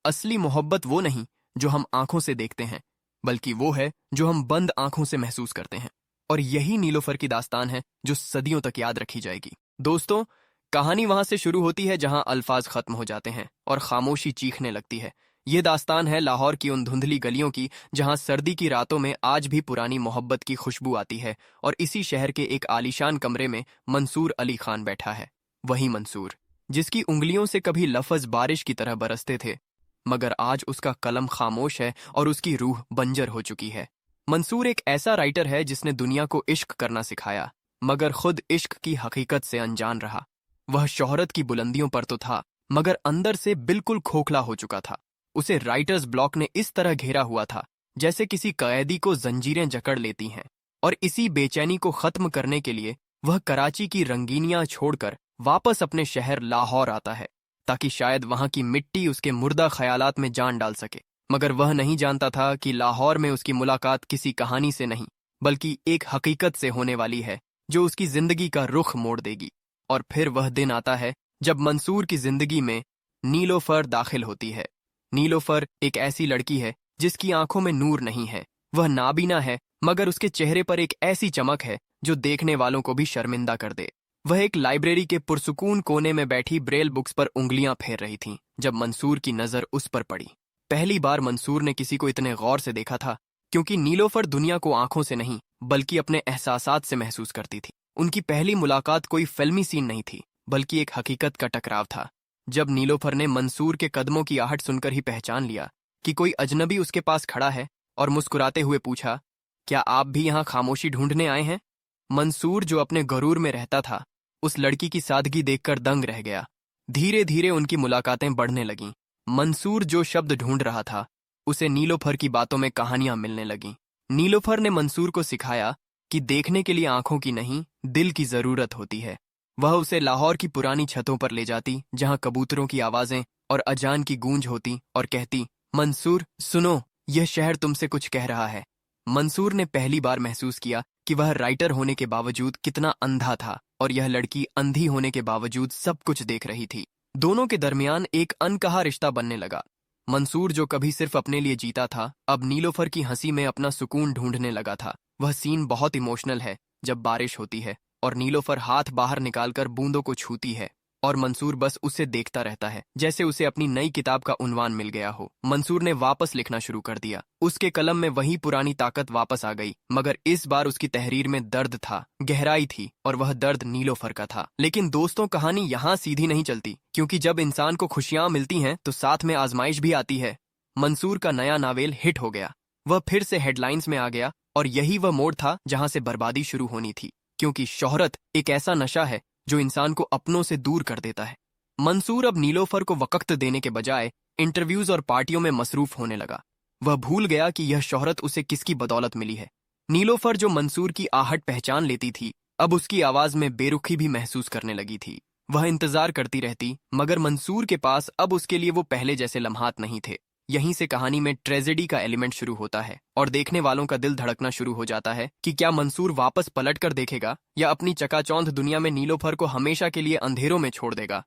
असली मोहब्बत वो नहीं जो हम आंखों से देखते हैं, बल्कि वो है जो हम बंद आंखों से महसूस करते हैं। और यही नीलोफर की दास्तान है जो सदियों तक याद रखी जाएगी। दोस्तों, कहानी वहां से शुरू होती है जहां अल्फाज खत्म हो जाते हैं और खामोशी चीखने लगती है। ये दास्तान है लाहौर की उन धुंधली गलियों की जहां सर्दी की रातों में आज भी पुरानी मोहब्बत की खुशबू आती है। और इसी शहर के एक आलीशान कमरे में मंसूर अली खान बैठा है। वही मंसूर जिसकी उंगलियों से कभी लफ्ज बारिश की तरह बरसते थे, मगर आज उसका कलम खामोश है और उसकी रूह बंजर हो चुकी है। मंसूर एक ऐसा राइटर है जिसने दुनिया को इश्क करना सिखाया, मगर खुद इश्क की हकीकत से अनजान रहा। वह शोहरत की बुलंदियों पर तो था, मगर अंदर से बिल्कुल खोखला हो चुका था। उसे राइटर्स ब्लॉक ने इस तरह घेरा हुआ था जैसे किसी कैदी को जंजीरें जकड़ लेती हैं। और इसी बेचैनी को खत्म करने के लिए वह कराची की रंगीनियां छोड़कर वापस अपने शहर लाहौर आता है, ताकि शायद वहां की मिट्टी उसके मुर्दा ख्यालात में जान डाल सके। मगर वह नहीं जानता था कि लाहौर में उसकी मुलाकात किसी कहानी से नहीं, बल्कि एक हकीकत से होने वाली है जो उसकी जिंदगी का रुख मोड़ देगी। और फिर वह दिन आता है जब मंसूर की जिंदगी में नीलोफर दाखिल होती है। नीलोफर एक ऐसी लड़की है जिसकी आंखों में नूर नहीं है। वह नाबीना है, मगर उसके चेहरे पर एक ऐसी चमक है जो देखने वालों को भी शर्मिंदा कर दे। वह एक लाइब्रेरी के पुरसुकून कोने में बैठी ब्रेल बुक्स पर उंगलियां फेर रही थी जब मंसूर की नजर उस पर पड़ी। पहली बार मंसूर ने किसी को इतने गौर से देखा था, क्योंकि नीलोफर दुनिया को आंखों से नहीं बल्कि अपने एहसासात से महसूस करती थी। उनकी पहली मुलाकात कोई फिल्मी सीन नहीं थी, बल्कि एक हकीकत का टकराव था। जब नीलोफर ने मंसूर के कदमों की आहट सुनकर ही पहचान लिया कि कोई अजनबी उसके पास खड़ा है, और मुस्कुराते हुए पूछा, क्या आप भी यहाँ खामोशी ढूंढने आए हैं? मंसूर, जो अपने गरूर में रहता था, उस लड़की की सादगी देखकर दंग रह गया। धीरे धीरे उनकी मुलाकातें बढ़ने लगीं। मंसूर जो शब्द ढूंढ रहा था, उसे नीलोफर की बातों में कहानियां मिलने लगीं। नीलोफर ने मंसूर को सिखाया कि देखने के लिए आंखों की नहीं, दिल की जरूरत होती है। वह उसे लाहौर की पुरानी छतों पर ले जाती जहां कबूतरों की आवाजें और अजान की गूंज होती, और कहती, मंसूर सुनो, यह शहर तुमसे कुछ कह रहा है। मंसूर ने पहली बार महसूस किया कि वह राइटर होने के बावजूद कितना अंधा था, और यह लड़की अंधी होने के बावजूद सब कुछ देख रही थी। दोनों के दरमियान एक अनकहा रिश्ता बनने लगा। मंसूर, जो कभी सिर्फ अपने लिए जीता था, अब नीलोफर की हंसी में अपना सुकून ढूंढने लगा था। वह सीन बहुत इमोशनल है जब बारिश होती है और नीलोफर हाथ बाहर निकालकर बूंदों को छूती है, और मंसूर बस उसे देखता रहता है, जैसे उसे अपनी नई किताब का उन्वान मिल गया हो। मंसूर ने वापस लिखना शुरू कर दिया। उसके कलम में वही पुरानी ताकत वापस आ गई, मगर इस बार उसकी तहरीर में दर्द था, गहराई थी, और वह दर्द नीलोफर का था। लेकिन दोस्तों, कहानी यहाँ सीधी नहीं चलती, क्योंकि जब इंसान को खुशियां मिलती हैं तो साथ में आजमाइश भी आती है। मंसूर का नया नावेल हिट हो गया। वह फिर से हेडलाइंस में आ गया, और यही वह मोड़ था जहां से बर्बादी शुरू होनी थी, क्योंकि शोहरत एक ऐसा नशा है जो इंसान को अपनों से दूर कर देता है। मंसूर अब नीलोफर को वक्त देने के बजाय इंटरव्यूज और पार्टियों में मसरूफ होने लगा। वह भूल गया कि यह शोहरत उसे किसकी बदौलत मिली है। नीलोफर, जो मंसूर की आहट पहचान लेती थी, अब उसकी आवाज में बेरुखी भी महसूस करने लगी थी। वह इंतजार करती रहती, मगर मंसूर के पास अब उसके लिए वो पहले जैसे लम्हात नहीं थे। यहीं से कहानी में ट्रेजेडी का एलिमेंट शुरू होता है, और देखने वालों का दिल धड़कना शुरू हो जाता है कि क्या मंसूर वापस पलट कर देखेगा, या अपनी चकाचौंध दुनिया में नीलोफर को हमेशा के लिए अंधेरों में छोड़ देगा।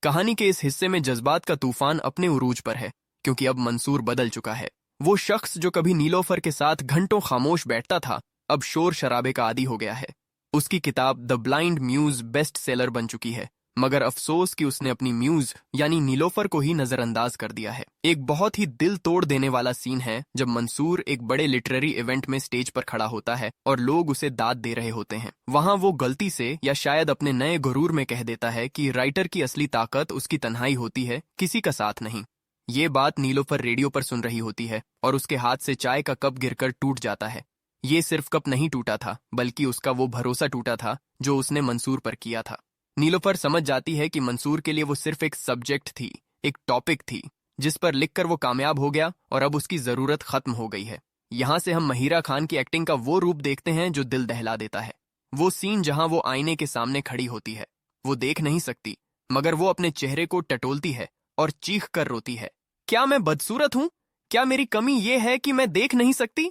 कहानी के इस हिस्से में जज्बात का तूफान अपने उरूज पर है, क्योंकि अब मंसूर बदल चुका है। वो शख्स जो कभी नीलोफर के साथ घंटों खामोश बैठता था, अब शोर शराबे का आदी हो गया है। उसकी किताब The Blind Muse best seller बन चुकी है, मगर अफसोस कि उसने अपनी म्यूज यानी नीलोफर को ही नजरअंदाज कर दिया है। एक बहुत ही दिल तोड़ देने वाला सीन है जब मंसूर एक बड़े लिटरेरी इवेंट में स्टेज पर खड़ा होता है और लोग उसे दाद दे रहे होते हैं। वहां वो गलती से या शायद अपने नए गुरूर में कह देता है कि राइटर की असली ताकत उसकी तन्हाई होती है, किसी का साथ नहीं। ये बात नीलोफर रेडियो पर सुन रही होती है और उसके हाथ से चाय का कप गिरकर टूट जाता है। ये सिर्फ कप नहीं टूटा था, बल्कि उसका वो भरोसा टूटा था जो उसने मंसूर पर किया था। नीलोफर समझ जाती है कि मंसूर के लिए वो सिर्फ एक सब्जेक्ट थी, एक टॉपिक थी जिस पर लिखकर वो कामयाब हो गया, और अब उसकी जरूरत खत्म हो गई है। यहाँ से हम महिरा खान की एक्टिंग का वो रूप देखते हैं जो दिल दहला देता है। वो सीन जहाँ वो आईने के सामने खड़ी होती है, वो देख नहीं सकती, मगर वो अपने चेहरे को टटोलती है और चीख कर रोती है, क्या मैं बदसूरत हूं? क्या मेरी कमी ये है कि मैं देख नहीं सकती?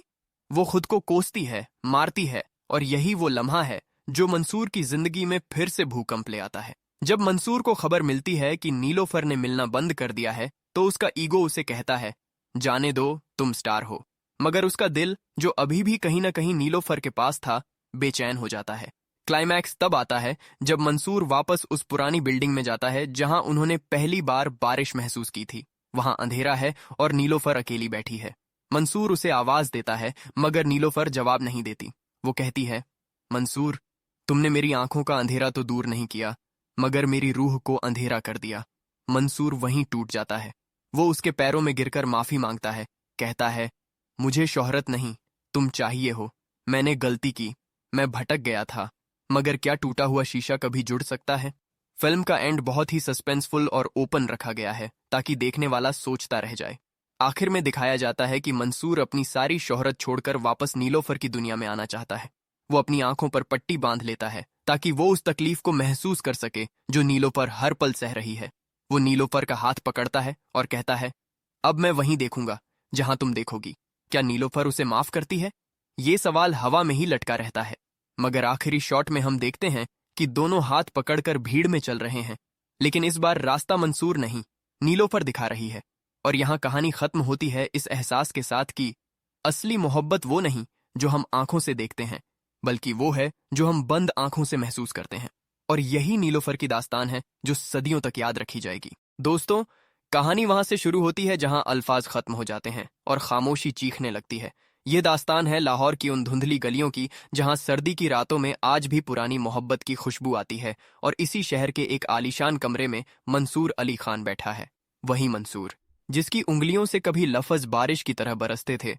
वो खुद को कोसती है, मारती है, और यही वो लम्हा है जो मंसूर की जिंदगी में फिर से भूकंप ले आता है। जब मंसूर को खबर मिलती है कि नीलोफर ने मिलना बंद कर दिया है, तो उसका ईगो उसे कहता है, जाने दो, तुम स्टार हो। मगर उसका दिल, जो अभी भी कहीं ना कहीं नीलोफर के पास था, बेचैन हो जाता है। क्लाइमैक्स तब आता है जब मंसूर वापस उस पुरानी बिल्डिंग में जाता है जहां उन्होंने पहली बार बारिश महसूस की थी। वहां अंधेरा है और नीलोफर अकेली बैठी है। मंसूर उसे आवाज देता है, मगर नीलोफर जवाब नहीं देती। वो कहती है, मंसूर, तुमने मेरी आंखों का अंधेरा तो दूर नहीं किया, मगर मेरी रूह को अंधेरा कर दिया। मंसूर वहीं टूट जाता है। वो उसके पैरों में गिरकर माफी मांगता है, कहता है, मुझे शोहरत नहीं, तुम चाहिए हो। मैंने गलती की, मैं भटक गया था, मगर क्या टूटा हुआ शीशा कभी जुड़ सकता है? फिल्म का एंड बहुत ही सस्पेंसफुल और ओपन रखा गया है ताकि देखने वाला सोचता रह जाए। आखिर में दिखाया जाता है कि मंसूर अपनी सारी शोहरत छोड़कर वापस नीलोफर की दुनिया में आना चाहता है। वो अपनी आंखों पर पट्टी बांध लेता है ताकि वो उस तकलीफ को महसूस कर सके जो नीलोफर हर पल सह रही है। वो नीलोफर का हाथ पकड़ता है और कहता है, अब मैं वहीं देखूंगा जहां तुम देखोगी। क्या नीलोफर उसे माफ करती है? ये सवाल हवा में ही लटका रहता है, मगर आखिरी शॉट में हम देखते हैं कि दोनों हाथ पकड़कर भीड़ में चल रहे हैं। लेकिन इस बार रास्ता मंसूर नहीं, नीलोफर दिखा रही है। और यहाँ कहानी खत्म होती है इस एहसास के साथ कि असली मोहब्बत वो नहीं जो हम आंखों से देखते हैं, बल्कि वो है जो हम बंद आंखों से महसूस करते हैं। और यही नीलोफर की दास्तान है जो सदियों तक याद रखी जाएगी। दोस्तों, कहानी वहां से शुरू होती है जहां अल्फाज खत्म हो जाते हैं और खामोशी चीखने लगती है। ये दास्तान है लाहौर की उन धुंधली गलियों की जहां सर्दी की रातों में आज भी पुरानी मोहब्बत की खुशबू आती है। और इसी शहर के एक आलीशान कमरे में मंसूर अली खान बैठा है। वही मंसूर जिसकी उंगलियों से कभी लफ्ज बारिश की तरह बरसते थे,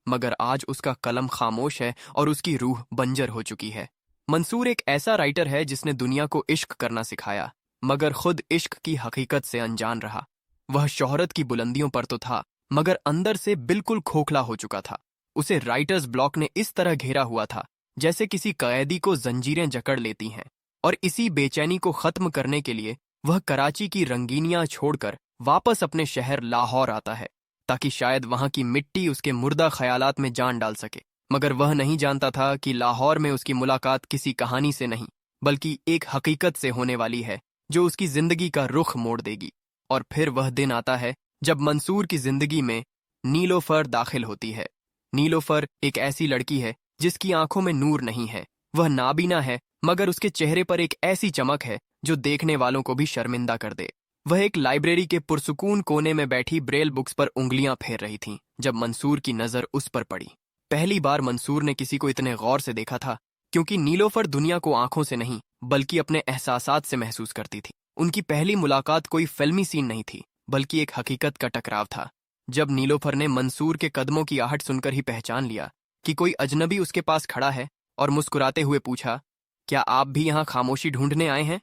मगर आज उसका कलम खामोश है और उसकी रूह बंजर हो चुकी है। मंसूर एक ऐसा राइटर है जिसने दुनिया को इश्क करना सिखाया, मगर खुद इश्क की हकीकत से अनजान रहा। वह शोहरत की बुलंदियों पर तो था, मगर अंदर से बिल्कुल खोखला हो चुका था। उसे राइटर्स ब्लॉक ने इस तरह घेरा हुआ था जैसे किसी कैदी को जंजीरें जकड़ लेती हैं। और इसी बेचैनी को खत्म करने के लिए वह कराची की रंगीनियां छोड़कर वापस अपने शहर लाहौर आता है, ताकि शायद वहां की मिट्टी उसके मुर्दा ख्यालात में जान डाल सके। मगर वह नहीं जानता था कि लाहौर में उसकी मुलाकात किसी कहानी से नहीं, बल्कि एक हकीकत से होने वाली है जो उसकी जिंदगी का रुख मोड़ देगी। और फिर वह दिन आता है जब मंसूर की जिंदगी में नीलोफर दाखिल होती है। नीलोफर एक ऐसी लड़की है जिसकी आंखों में नूर नहीं है। वह नाबीना है, मगर उसके चेहरे पर एक ऐसी चमक है जो देखने वालों को भी शर्मिंदा कर दे। वह एक लाइब्रेरी के पुरसुकून कोने में बैठी ब्रेल बुक्स पर उंगलियां फेर रही थी जब मंसूर की नजर उस पर पड़ी। पहली बार मंसूर ने किसी को इतने गौर से देखा था, क्योंकि नीलोफर दुनिया को आंखों से नहीं बल्कि अपने एहसासात से महसूस करती थी। उनकी पहली मुलाकात कोई फिल्मी सीन नहीं थी, बल्कि एक हकीकत का टकराव था। जब नीलोफर ने मंसूर के कदमों की आहट सुनकर ही पहचान लिया कि कोई अजनबी उसके पास खड़ा है, और मुस्कुराते हुए पूछा, क्या आप भी यहाँ खामोशी ढूंढने आए हैं?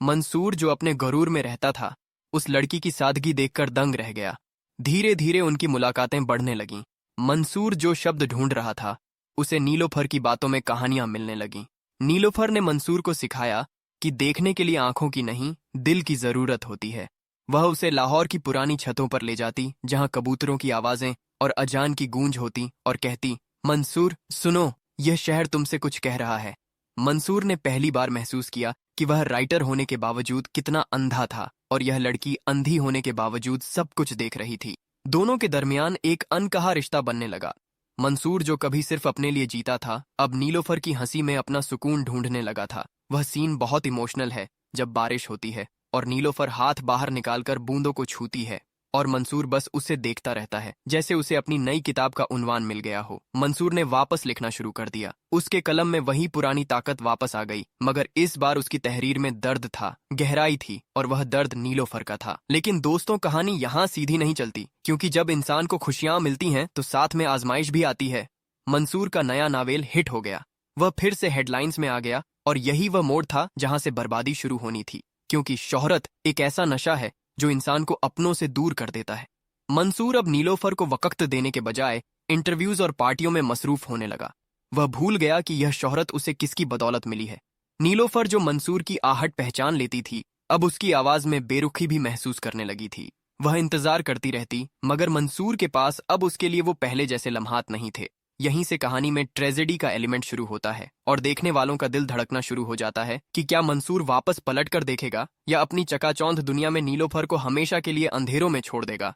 मंसूर, जो अपने गरूर में रहता था, उस लड़की की सादगी देखकर दंग रह गया। धीरे धीरे उनकी मुलाकातें बढ़ने लगीं। मंसूर जो शब्द ढूंढ रहा था, उसे नीलोफर की बातों में कहानियां मिलने लगीं। नीलोफर ने मंसूर को सिखाया कि देखने के लिए आंखों की नहीं, दिल की जरूरत होती है। वह उसे लाहौर की पुरानी छतों पर ले जाती जहां कबूतरों की आवाजें और अजान की गूंज होती, और कहती, मंसूर सुनो, यह शहर तुमसे कुछ कह रहा है। मंसूर ने पहली बार महसूस किया कि वह राइटर होने के बावजूद कितना अंधा था, और यह लड़की अंधी होने के बावजूद सब कुछ देख रही थी। दोनों के दरमियान एक अनकहा रिश्ता बनने लगा। मंसूर, जो कभी सिर्फ अपने लिए जीता था, अब नीलोफर की हंसी में अपना सुकून ढूंढने लगा था। वह सीन बहुत इमोशनल है जब बारिश होती है और नीलोफर हाथ बाहर निकालकर बूंदों को छूती है, और मंसूर बस उसे देखता रहता है, जैसे उसे अपनी नई किताब का उन्वान मिल गया हो। मंसूर ने वापस लिखना शुरू कर दिया। उसके कलम में वही पुरानी ताकत वापस आ गई, मगर इस बार उसकी तहरीर में दर्द था, गहराई थी, और वह दर्द नीलोफर का था। लेकिन दोस्तों, कहानी यहाँ सीधी नहीं चलती, क्योंकि जब इंसान को खुशियां मिलती हैं तो साथ में आजमाइश भी आती है। मंसूर का नया नावेल हिट हो गया। वह फिर से हेडलाइंस में आ गया, और यही वह मोड़ था जहां से बर्बादी शुरू होनी थी। क्योंकि शोहरत एक ऐसा नशा है जो इंसान को अपनों से दूर कर देता है। मंसूर अब नीलोफर को वक्त देने के बजाय इंटरव्यूज और पार्टियों में मसरूफ होने लगा। वह भूल गया कि यह शोहरत उसे किसकी बदौलत मिली है। नीलोफर जो मंसूर की आहट पहचान लेती थी, अब उसकी आवाज में बेरुखी भी महसूस करने लगी थी। वह इंतजार करती रहती, मगर मंसूर के पास अब उसके लिए वो पहले जैसे लम्हात नहीं थे। यहीं से कहानी में ट्रेजेडी का एलिमेंट शुरू होता है और देखने वालों का दिल धड़कना शुरू हो जाता है कि क्या मंसूर वापस पलटकर देखेगा या अपनी चकाचौंध दुनिया में नीलोफर को हमेशा के लिए अंधेरों में छोड़ देगा।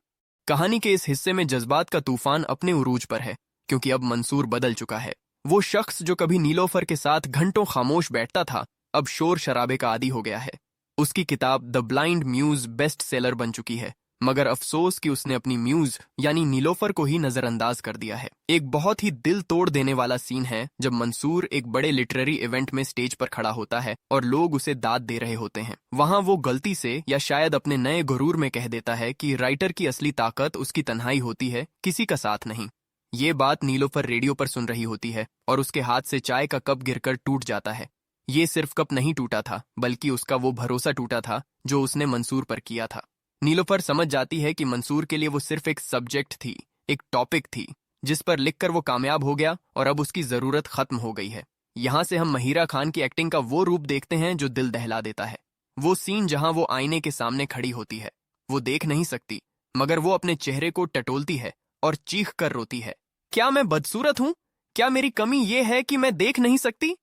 कहानी के इस हिस्से में जज्बात का तूफान अपने उरूज पर है, क्योंकि अब मंसूर बदल चुका है। वो शख्स जो कभी नीलोफर के साथ घंटों खामोश बैठता था, अब शोर शराबे का आदी हो गया है। उसकी किताब The Blind Muse best seller बन चुकी है, मगर अफसोस कि उसने अपनी म्यूज यानी नीलोफर को ही नजरअंदाज कर दिया है। एक बहुत ही दिल तोड़ देने वाला सीन है जब मंसूर एक बड़े लिटरेरी इवेंट में स्टेज पर खड़ा होता है और लोग उसे दाद दे रहे होते हैं। वहां वो गलती से या शायद अपने नए गुरूर में कह देता है कि राइटर की असली ताकत उसकी तन्हाई होती है, किसी का साथ नहीं। ये बात नीलोफर रेडियो पर सुन रही होती है और उसके हाथ से चाय का कप गिरकर टूट जाता है। ये सिर्फ कप नहीं टूटा था, बल्कि उसका वो भरोसा टूटा था जो उसने मंसूर पर किया था। नीलोफर समझ जाती है कि मंसूर के लिए वो सिर्फ एक सब्जेक्ट थी, एक टॉपिक थी जिस पर लिखकर वो कामयाब हो गया और अब उसकी जरूरत खत्म हो गई है। यहाँ से हम महिरा खान की एक्टिंग का वो रूप देखते हैं जो दिल दहला देता है। वो सीन जहां वो आईने के सामने खड़ी होती है, वो देख नहीं सकती, मगर वो अपने चेहरे को टटोलती है और चीख कर रोती है, क्या मैं बदसूरत हूं? क्या मेरी कमी ये है कि मैं देख नहीं सकती?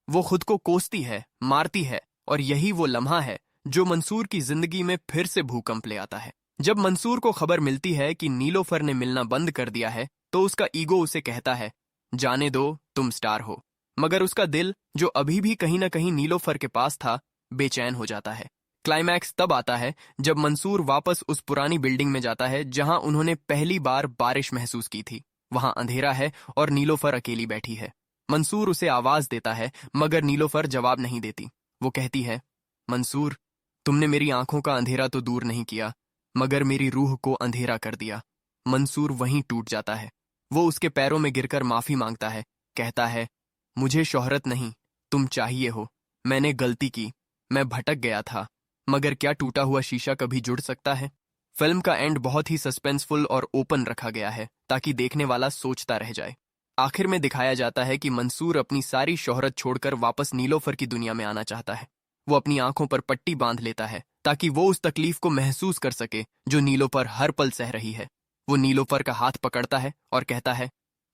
वो खुद को कोसती है, मारती है, और यही वो लम्हा है जो मंसूर की जिंदगी में फिर से भूकंप ले आता है। जब मंसूर को खबर मिलती है कि नीलोफर ने मिलना बंद कर दिया है, तो उसका ईगो उसे कहता है, जाने दो, तुम स्टार हो। मगर उसका दिल, जो अभी भी कहीं ना कहीं नीलोफर के पास था, बेचैन हो जाता है। क्लाइमैक्स तब आता है जब मंसूर वापस उस पुरानी बिल्डिंग में जाता है जहां उन्होंने पहली बार बारिश महसूस की थी। वहां अंधेरा है और नीलोफर अकेली बैठी है। मंसूर उसे आवाज देता है, मगर नीलोफर जवाब नहीं देती। वो कहती है, मंसूर, तुमने मेरी आंखों का अंधेरा तो दूर नहीं किया, मगर मेरी रूह को अंधेरा कर दिया। मंसूर वहीं टूट जाता है। वो उसके पैरों में गिरकर माफी मांगता है, कहता है, मुझे शोहरत नहीं, तुम चाहिए हो। मैंने गलती की, मैं भटक गया था, मगर क्या टूटा हुआ शीशा कभी जुड़ सकता है? फिल्म का एंड बहुत ही सस्पेंसफुल और ओपन रखा गया है ताकि देखने वाला सोचता रह जाए। आखिर में दिखाया जाता है कि मंसूर अपनी सारी शोहरत छोड़कर वापस नीलोफर की दुनिया में आना चाहता है। वो अपनी आंखों पर पट्टी बांध लेता है ताकि वो उस तकलीफ को महसूस कर सके जो नीलोफर हर पल सह रही है। वो नीलोफर का हाथ पकड़ता है और कहता है,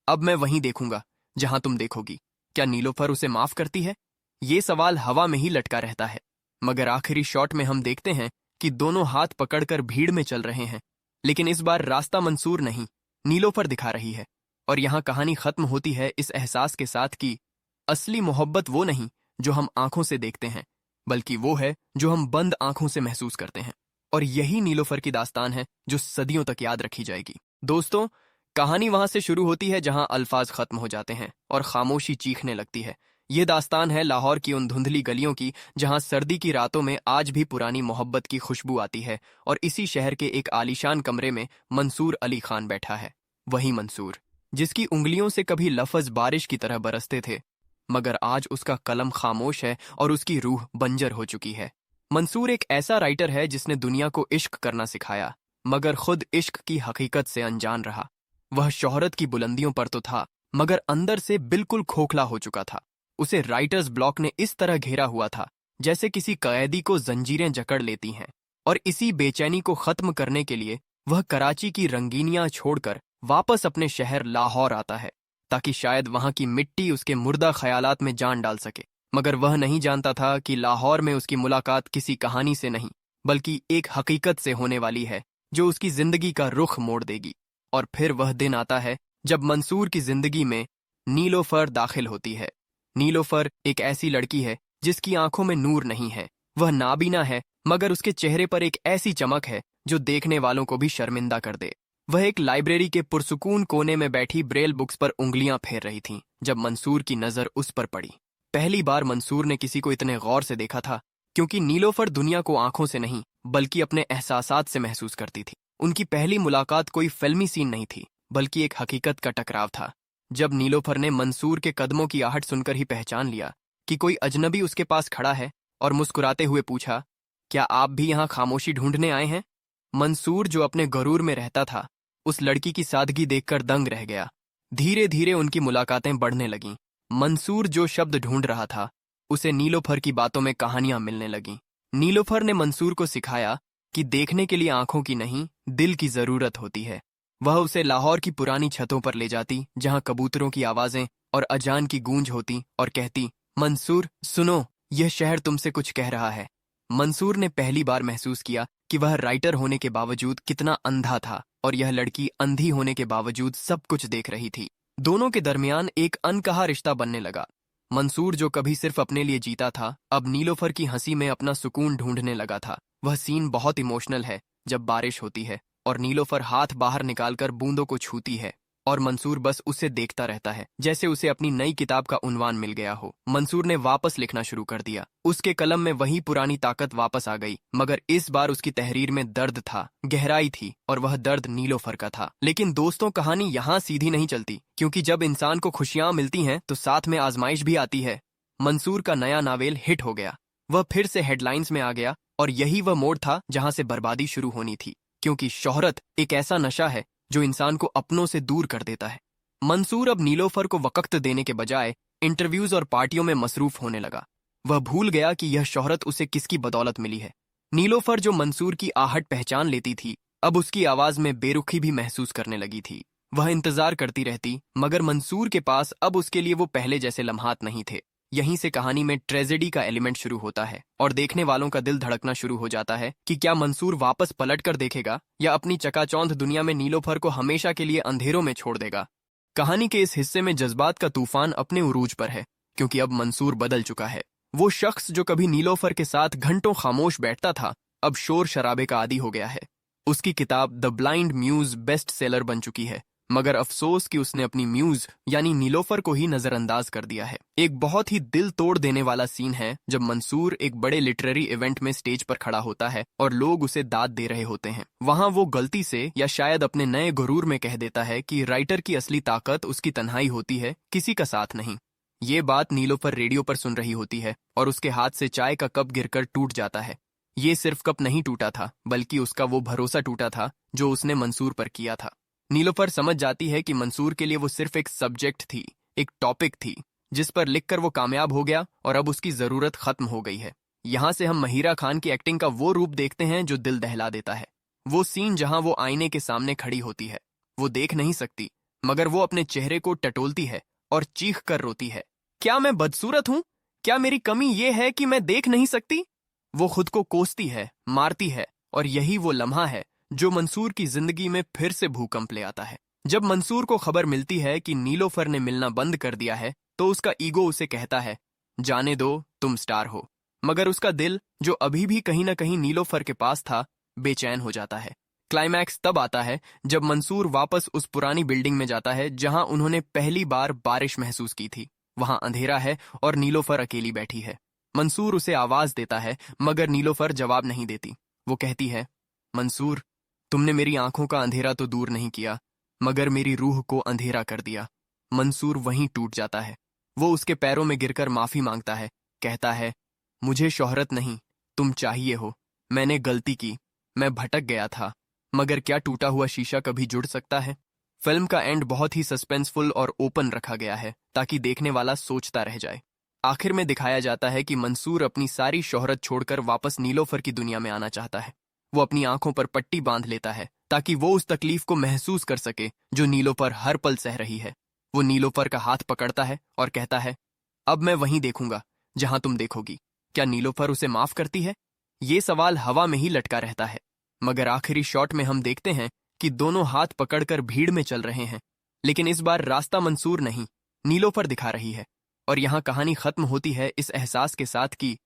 अब मैं वहीं देखूंगा जहां तुम देखोगी। क्या नीलोफर उसे माफ करती है? ये सवाल हवा में ही लटका रहता है, मगर आखिरी शॉट में हम देखते हैं कि दोनों हाथ पकड़कर भीड़ में चल रहे हैं। लेकिन इस बार रास्ता मंसूर नहीं, नीलोफर दिखा रही है। और यहाँ कहानी खत्म होती है इस एहसास के साथ कि असली मोहब्बत वो नहीं जो हम आंखों से देखते हैं, बल्कि वो है जो हम बंद आंखों से महसूस करते हैं। और यही नीलोफर की दास्तान है जो सदियों तक याद रखी जाएगी। दोस्तों, कहानी वहां से शुरू होती है जहां अल्फाज खत्म हो जाते हैं और खामोशी चीखने लगती है। ये दास्तान है लाहौर की उन धुंधली गलियों की जहां सर्दी की रातों में आज भी पुरानी मोहब्बत की खुशबू आती है। और इसी शहर के एक आलीशान कमरे में मंसूर अली खान बैठा है। वही मंसूर जिसकी उंगलियों से कभी लफ्ज बारिश की तरह बरसते थे, मगर आज उसका कलम खामोश है और उसकी रूह बंजर हो चुकी है। मंसूर एक ऐसा राइटर है जिसने दुनिया को इश्क करना सिखाया, मगर खुद इश्क की हकीकत से अनजान रहा। वह शोहरत की बुलंदियों पर तो था, मगर अंदर से बिल्कुल खोखला हो चुका था। उसे राइटर्स ब्लॉक ने इस तरह घेरा हुआ था जैसे किसी कैदी को जंजीरें जकड़ लेती हैं। और इसी बेचैनी को खत्म करने के लिए वह कराची की रंगीनियां छोड़कर वापस अपने शहर लाहौर आता है, ताकि शायद वहां की मिट्टी उसके मुर्दा ख्यालात में जान डाल सके। मगर वह नहीं जानता था कि लाहौर में उसकी मुलाकात किसी कहानी से नहीं, बल्कि एक हकीकत से होने वाली है जो उसकी जिंदगी का रुख मोड़ देगी। और फिर वह दिन आता है जब मंसूर की जिंदगी में नीलोफर दाखिल होती है। नीलोफर एक ऐसी लड़की है जिसकी आंखों में नूर नहीं है। वह नाबीना है, मगर उसके चेहरे पर एक ऐसी चमक है जो देखने वालों को भी शर्मिंदा कर दे। वह एक लाइब्रेरी के पुरसुकून कोने में बैठी ब्रेल बुक्स पर उंगलियां फेर रही थी जब मंसूर की नजर उस पर पड़ी। पहली बार मंसूर ने किसी को इतने गौर से देखा था, क्योंकि नीलोफर दुनिया को आंखों से नहीं बल्कि अपने एहसासात से महसूस करती थी। उनकी पहली मुलाकात कोई फिल्मी सीन नहीं थी, बल्कि एक हकीकत का टकराव था। जब नीलोफर ने मंसूर के कदमों की आहट सुनकर ही पहचान लिया कि कोई अजनबी उसके पास खड़ा है और मुस्कुराते हुए पूछा, क्या आप भी यहाँ खामोशी ढूंढने आए हैं? मंसूर जो अपने गरूर में रहता था, उस लड़की की सादगी देखकर दंग रह गया। धीरे धीरे उनकी मुलाकातें बढ़ने लगीं। मंसूर जो शब्द ढूंढ रहा था, उसे नीलोफर की बातों में कहानियां मिलने लगीं। नीलोफर ने मंसूर को सिखाया कि देखने के लिए आंखों की नहीं, दिल की जरूरत होती है। वह उसे लाहौर की पुरानी छतों पर ले जाती, जहां कबूतरों की आवाजें और अजान की गूंज होती, और कहती, मंसूर सुनो, यह शहर तुमसे कुछ कह रहा है। मंसूर ने पहली बार महसूस किया कि वह राइटर होने के बावजूद कितना अंधा था, और यह लड़की अंधी होने के बावजूद सब कुछ देख रही थी। दोनों के दरमियान एक अनकहा रिश्ता बनने लगा। मंसूर जो कभी सिर्फ अपने लिए जीता था, अब नीलोफर की हंसी में अपना सुकून ढूंढने लगा था। वह सीन बहुत इमोशनल है जब बारिश होती है और नीलोफर हाथ बाहर निकालकर बूंदों को छूती है, और मंसूर बस उसे देखता रहता है, जैसे उसे अपनी नई किताब का उन्वान मिल गया हो। मंसूर ने वापस लिखना शुरू कर दिया। उसके कलम में वही पुरानी ताकत वापस आ गई, मगर इस बार उसकी तहरीर में दर्द था, गहराई थी, और वह दर्द नीलोफर का था। लेकिन दोस्तों, कहानी यहाँ सीधी नहीं चलती, क्योंकि जब इंसान को खुशियां मिलती हैं तो साथ में आजमाइश भी आती है। मंसूर का नया नावेल हिट हो गया। वह फिर से हेडलाइंस में आ गया, और यही वह मोड़ था जहां से बर्बादी शुरू होनी थी, क्योंकि शोहरत एक ऐसा नशा है जो इंसान को अपनों से दूर कर देता है। मंसूर अब नीलोफर को वक्त देने के बजाय इंटरव्यूज और पार्टियों में मसरूफ होने लगा। वह भूल गया कि यह शोहरत उसे किसकी बदौलत मिली है। नीलोफर जो मंसूर की आहट पहचान लेती थी, अब उसकी आवाज में बेरुखी भी महसूस करने लगी थी। वह इंतजार करती रहती, मगर मंसूर के पास अब उसके लिए वो पहले जैसे लम्हात नहीं थे। यहीं से कहानी में ट्रेजेडी का एलिमेंट शुरू होता है, और देखने वालों का दिल धड़कना शुरू हो जाता है कि क्या मंसूर वापस पलट कर देखेगा, या अपनी चकाचौंध दुनिया में नीलोफर को हमेशा के लिए अंधेरों में छोड़ देगा। कहानी के इस हिस्से में जज्बात का तूफान अपने उरूज पर है, क्योंकि अब मंसूर बदल चुका है। वो शख्स जो कभी नीलोफर के साथ घंटों खामोश बैठता था, अब शोर शराबे का आदी हो गया है। उसकी किताब The Blind Muse best seller बन चुकी है, मगर अफसोस कि उसने अपनी म्यूज यानी नीलोफर को ही नजरअंदाज कर दिया है। एक बहुत ही दिल तोड़ देने वाला सीन है जब मंसूर एक बड़े लिटरेरी इवेंट में स्टेज पर खड़ा होता है और लोग उसे दाद दे रहे होते हैं। वहां वो गलती से या शायद अपने नए गुरूर में कह देता है कि राइटर की असली ताकत उसकी तन्हाई होती है, किसी का साथ नहीं। ये बात नीलोफर रेडियो पर सुन रही होती है, और उसके हाथ से चाय का कप गिरकर टूट जाता है। ये सिर्फ कप नहीं टूटा था, बल्कि उसका वो भरोसा टूटा था जो उसने मंसूर पर किया था। नीलोफर समझ जाती है कि मंसूर के लिए वो सिर्फ एक सब्जेक्ट थी, एक टॉपिक थी, जिस पर लिखकर वो कामयाब हो गया, और अब उसकी जरूरत खत्म हो गई है। यहाँ से हम महिरा खान की एक्टिंग का वो रूप देखते हैं जो दिल दहला देता है। वो सीन जहां वो आईने के सामने खड़ी होती है, वो देख नहीं सकती, मगर वो अपने चेहरे को टटोलती है और चीख कर रोती है, क्या मैं बदसूरत हूं? क्या मेरी कमी ये है कि मैं देख नहीं सकती? वो खुद को कोसती है, मारती है, और यही वो लम्हा है जो मंसूर की जिंदगी में फिर से भूकंप ले आता है। जब मंसूर को खबर मिलती है कि नीलोफर ने मिलना बंद कर दिया है, तो उसका ईगो उसे कहता है, जाने दो, तुम स्टार हो। मगर उसका दिल, जो अभी भी कहीं ना कहीं नीलोफर के पास था, बेचैन हो जाता है। क्लाइमैक्स तब आता है जब मंसूर वापस उस पुरानी बिल्डिंग में जाता है जहां उन्होंने पहली बार बारिश महसूस की थी। वहां अंधेरा है और नीलोफर अकेली बैठी है। मंसूर उसे आवाज देता है, मगर नीलोफर जवाब नहीं देती। वो कहती है, मंसूर, तुमने मेरी आंखों का अंधेरा तो दूर नहीं किया, मगर मेरी रूह को अंधेरा कर दिया। मंसूर वहीं टूट जाता है। वो उसके पैरों में गिरकर माफी मांगता है, कहता है, मुझे शोहरत नहीं, तुम चाहिए हो। मैंने गलती की, मैं भटक गया था, मगर क्या टूटा हुआ शीशा कभी जुड़ सकता है? फिल्म का एंड बहुत ही सस्पेंसफुल और ओपन रखा गया है, ताकि देखने वाला सोचता रह जाए। आखिर में दिखाया जाता है कि मंसूर अपनी सारी शोहरत छोड़कर वापस नीलोफर की दुनिया में आना चाहता है। वो अपनी आंखों पर पट्टी बांध लेता है ताकि वो उस तकलीफ को महसूस कर सके जो नीलोफर हर पल सह रही है। वो नीलोफर का हाथ पकड़ता है और कहता है, अब मैं वहीं देखूंगा जहां तुम देखोगी। क्या नीलोफर उसे माफ करती है? ये सवाल हवा में ही लटका रहता है, मगर आखिरी शॉट में हम देखते हैं कि दोनों हाथ पकड़कर भीड़ में चल रहे हैं। लेकिन इस बार रास्ता मंसूर नहीं, नीलोफर दिखा रही है। और यहाँ कहानी खत्म होती है इस एहसास के साथ कि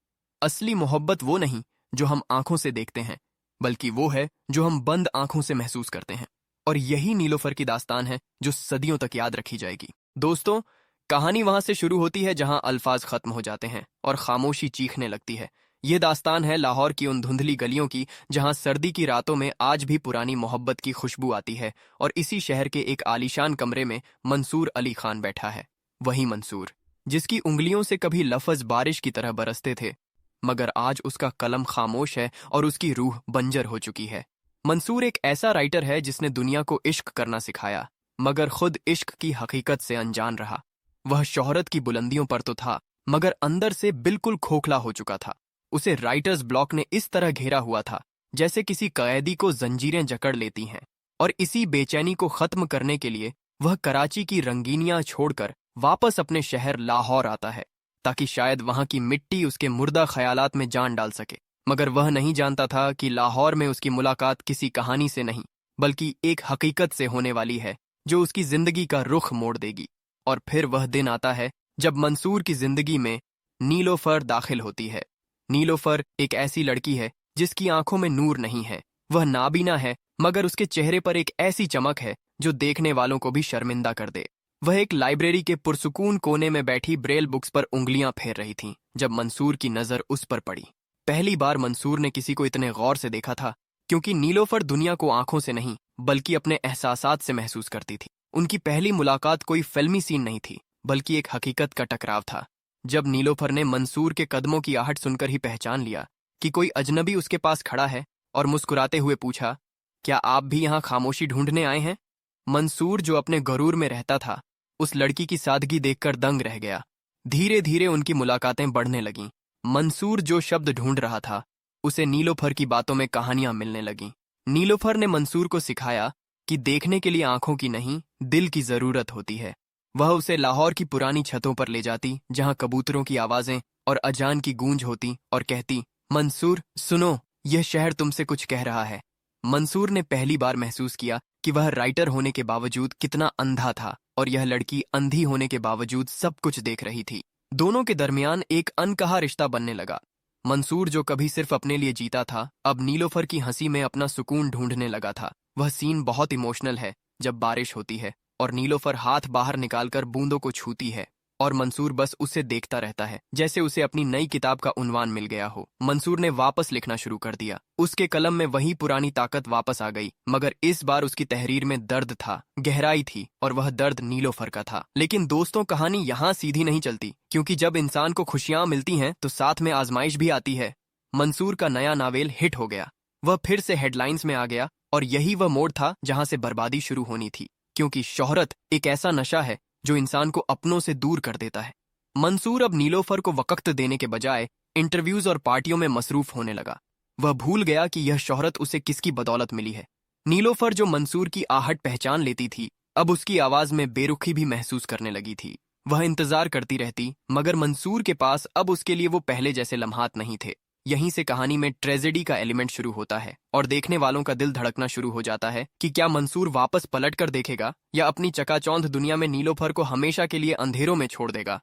असली मोहब्बत वो नहीं जो हम आंखों से देखते हैं, बल्कि वो है जो हम बंद आंखों से महसूस करते हैं। और यही नीलोफर की दास्तान है जो सदियों तक याद रखी जाएगी। दोस्तों, कहानी वहां से शुरू होती है जहां अल्फाज खत्म हो जाते हैं और खामोशी चीखने लगती है। ये दास्तान है लाहौर की उन धुंधली गलियों की जहां सर्दी की रातों में आज भी पुरानी मोहब्बत की खुशबू आती है। और इसी शहर के एक आलीशान कमरे में मंसूर अली खान बैठा है। वही मंसूर जिसकी उंगलियों से कभी लफ्ज बारिश की तरह बरसते थे, मगर आज उसका कलम खामोश है और उसकी रूह बंजर हो चुकी है। मंसूर एक ऐसा राइटर है जिसने दुनिया को इश्क करना सिखाया, मगर खुद इश्क की हकीकत से अनजान रहा। वह शोहरत की बुलंदियों पर तो था, मगर अंदर से बिल्कुल खोखला हो चुका था। उसे राइटर्स ब्लॉक ने इस तरह घेरा हुआ था जैसे किसी कैदी को जंजीरें जकड़ लेती हैं, और इसी बेचैनी को खत्म करने के लिए वह कराची की रंगीनियां छोड़कर वापस अपने शहर लाहौर आता है, ताकि शायद वहां की मिट्टी उसके मुर्दा ख्यालात में जान डाल सके। मगर वह नहीं जानता था कि लाहौर में उसकी मुलाकात किसी कहानी से नहीं, बल्कि एक हकीकत से होने वाली है जो उसकी जिंदगी का रुख मोड़ देगी। और फिर वह दिन आता है जब मंसूर की जिंदगी में नीलोफर दाखिल होती है। नीलोफर एक ऐसी लड़की है जिसकी आंखों में नूर नहीं है। वह नाबीना है, मगर उसके चेहरे पर एक ऐसी चमक है जो देखने वालों को भी शर्मिंदा कर दे। वह एक लाइब्रेरी के पुरसुकून कोने में बैठी ब्रेल बुक्स पर उंगलियां फेर रही थी जब मंसूर की नजर उस पर पड़ी। पहली बार मंसूर ने किसी को इतने गौर से देखा था, क्योंकि नीलोफर दुनिया को आंखों से नहीं बल्कि अपने एहसासात से महसूस करती थी। उनकी पहली मुलाकात कोई फिल्मी सीन नहीं थी, बल्कि एक हकीकत का टकराव था। जब नीलोफर ने मंसूर के कदमों की आहट सुनकर ही पहचान लिया कि कोई अजनबी उसके पास खड़ा है, और मुस्कुराते हुए पूछा, क्या आप भी यहाँ खामोशी ढूंढने आए हैं? मंसूर, जो अपने गरूर में रहता था, उस लड़की की सादगी देखकर दंग रह गया। धीरे धीरे उनकी मुलाकातें बढ़ने लगीं। मंसूर जो शब्द ढूंढ रहा था, उसे नीलोफर की बातों में कहानियां मिलने लगीं। नीलोफर ने मंसूर को सिखाया कि देखने के लिए आंखों की नहीं, दिल की जरूरत होती है। वह उसे लाहौर की पुरानी छतों पर ले जाती, जहां कबूतरों की आवाजें और अजान की गूंज होती, और कहती, मंसूर सुनो, यह शहर तुमसे कुछ कह रहा है। मंसूर ने पहली बार महसूस किया कि वह राइटर होने के बावजूद कितना अंधा था, और यह लड़की अंधी होने के बावजूद सब कुछ देख रही थी। दोनों के दरमियान एक अनकहा रिश्ता बनने लगा। मंसूर, जो कभी सिर्फ अपने लिए जीता था, अब नीलोफर की हंसी में अपना सुकून ढूंढने लगा था। वह सीन बहुत इमोशनल है जब बारिश होती है और नीलोफर हाथ बाहर निकालकर बूंदों को छूती है, और मंसूर बस उसे देखता रहता है, जैसे उसे अपनी नई किताब का उन्वान मिल गया हो। मंसूर ने वापस लिखना शुरू कर दिया। उसके कलम में वही पुरानी ताकत वापस आ गई, मगर इस बार उसकी तहरीर में दर्द था, गहराई थी, और वह दर्द नीलोफर का था। लेकिन दोस्तों, कहानी यहाँ सीधी नहीं चलती, क्योंकि जब इंसान को खुशियां मिलती हैं तो साथ में आजमाइश भी आती है। मंसूर का नया नावेल हिट हो गया। वह फिर से हेडलाइंस में आ गया, और यही वह मोड़ था जहां से बर्बादी शुरू होनी थी, क्योंकि शोहरत एक ऐसा नशा है जो इंसान को अपनों से दूर कर देता है। मंसूर अब नीलोफर को वक्त देने के बजाय इंटरव्यूज और पार्टियों में मसरूफ होने लगा। वह भूल गया कि यह शोहरत उसे किसकी बदौलत मिली है। नीलोफर, जो मंसूर की आहट पहचान लेती थी, अब उसकी आवाज में बेरुखी भी महसूस करने लगी थी। वह इंतजार करती रहती, मगर मंसूर के पास अब उसके लिए वो पहले जैसे लम्हात नहीं थे। यहीं से कहानी में ट्रेजेडी का एलिमेंट शुरू होता है, और देखने वालों का दिल धड़कना शुरू हो जाता है कि क्या मंसूर वापस पलट कर देखेगा, या अपनी चकाचौंध दुनिया में नीलोफर को हमेशा के लिए अंधेरों में छोड़ देगा।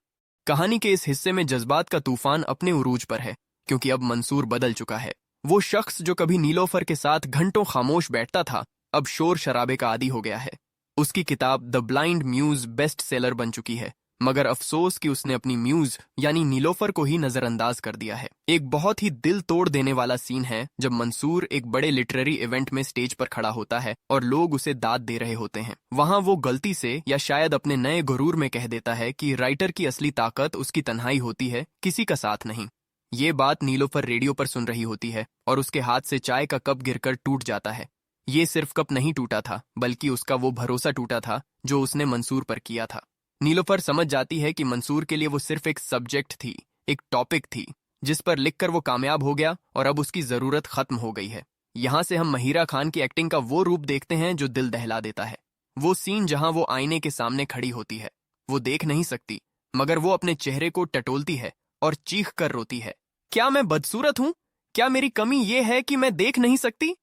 कहानी के इस हिस्से में जज्बात का तूफान अपने उरूज पर है, क्योंकि अब मंसूर बदल चुका है। वो शख्स जो कभी नीलोफर के साथ घंटों खामोश बैठता था, अब शोर शराबे का आदी हो गया है। उसकी किताब The Blind Muse best seller बन चुकी है, मगर अफसोस कि उसने अपनी म्यूज यानी नीलोफर को ही नजरअंदाज कर दिया है। एक बहुत ही दिल तोड़ देने वाला सीन है जब मंसूर एक बड़े लिटरेरी इवेंट में स्टेज पर खड़ा होता है और लोग उसे दाद दे रहे होते हैं। वहां वो गलती से, या शायद अपने नए गुरूर में, कह देता है कि राइटर की असली ताकत उसकी तन्हाई होती है, किसी का साथ नहीं। ये बात नीलोफर रेडियो पर सुन रही होती है, और उसके हाथ से चाय का कप गिरकर टूट जाता है। ये सिर्फ कप नहीं टूटा था, बल्कि उसका वो भरोसा टूटा था जो उसने मंसूर पर किया था। नीलोफर समझ जाती है कि मंसूर के लिए वो सिर्फ एक सब्जेक्ट थी, एक टॉपिक थी, जिस पर लिखकर वो कामयाब हो गया, और अब उसकी जरूरत खत्म हो गई है। यहाँ से हम महिरा खान की एक्टिंग का वो रूप देखते हैं जो दिल दहला देता है। वो सीन जहाँ वो आईने के सामने खड़ी होती है, वो देख नहीं सकती, मगर वो अपने चेहरे को टटोलती है और चीख कर रोती है, क्या मैं बदसूरत हूँ? क्या मेरी कमी ये है कि मैं देख नहीं सकती?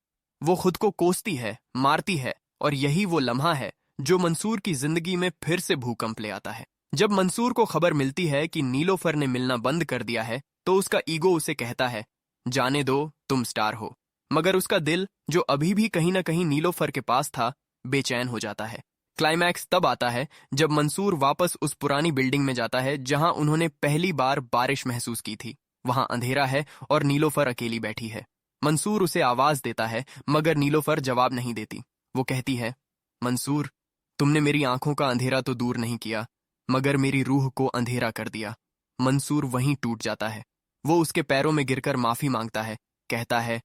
वो खुद को कोसती है, मारती है, और यही वो लम्हा है जो मंसूर की जिंदगी में फिर से भूकंप ले आता है। जब मंसूर को खबर मिलती है कि नीलोफर ने मिलना बंद कर दिया है, तो उसका ईगो उसे कहता है, जाने दो, तुम स्टार हो। मगर उसका दिल, जो अभी भी कहीं ना कहीं नीलोफर के पास था, बेचैन हो जाता है। क्लाइमैक्स तब आता है जब मंसूर वापस उस पुरानी बिल्डिंग में जाता है जहां उन्होंने पहली बार बारिश महसूस की थी। वहां अंधेरा है और नीलोफर अकेली बैठी है। मंसूर उसे आवाज देता है, मगर नीलोफर जवाब नहीं देती। वो कहती है, मंसूर, तुमने मेरी आंखों का अंधेरा तो दूर नहीं किया, मगर मेरी रूह को अंधेरा कर दिया। मंसूर वहीं टूट जाता है। वो उसके पैरों में गिरकर माफी मांगता है, कहता है,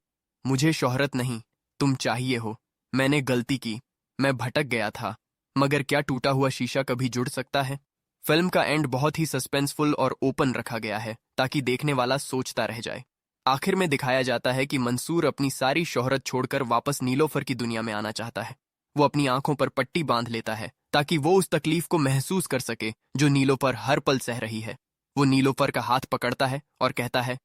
मुझे शोहरत नहीं, तुम चाहिए हो, मैंने गलती की, मैं भटक गया था, मगर क्या टूटा हुआ शीशा कभी जुड़ सकता है? फिल्म का एंड बहुत ही सस्पेंसफुल और ओपन रखा गया है ताकि देखने वाला सोचता रह जाए। आखिर में दिखाया जाता है कि मंसूर अपनी सारी शोहरत छोड़कर वापस नीलोफर की दुनिया में आना चाहता है। वो अपनी आंखों पर पट्टी बांध लेता है ताकि वो उस तकलीफ को महसूस कर सके जो नीलोफर हर पल सह रही है। वो नीलोफर का हाथ पकड़ता है और कहता है,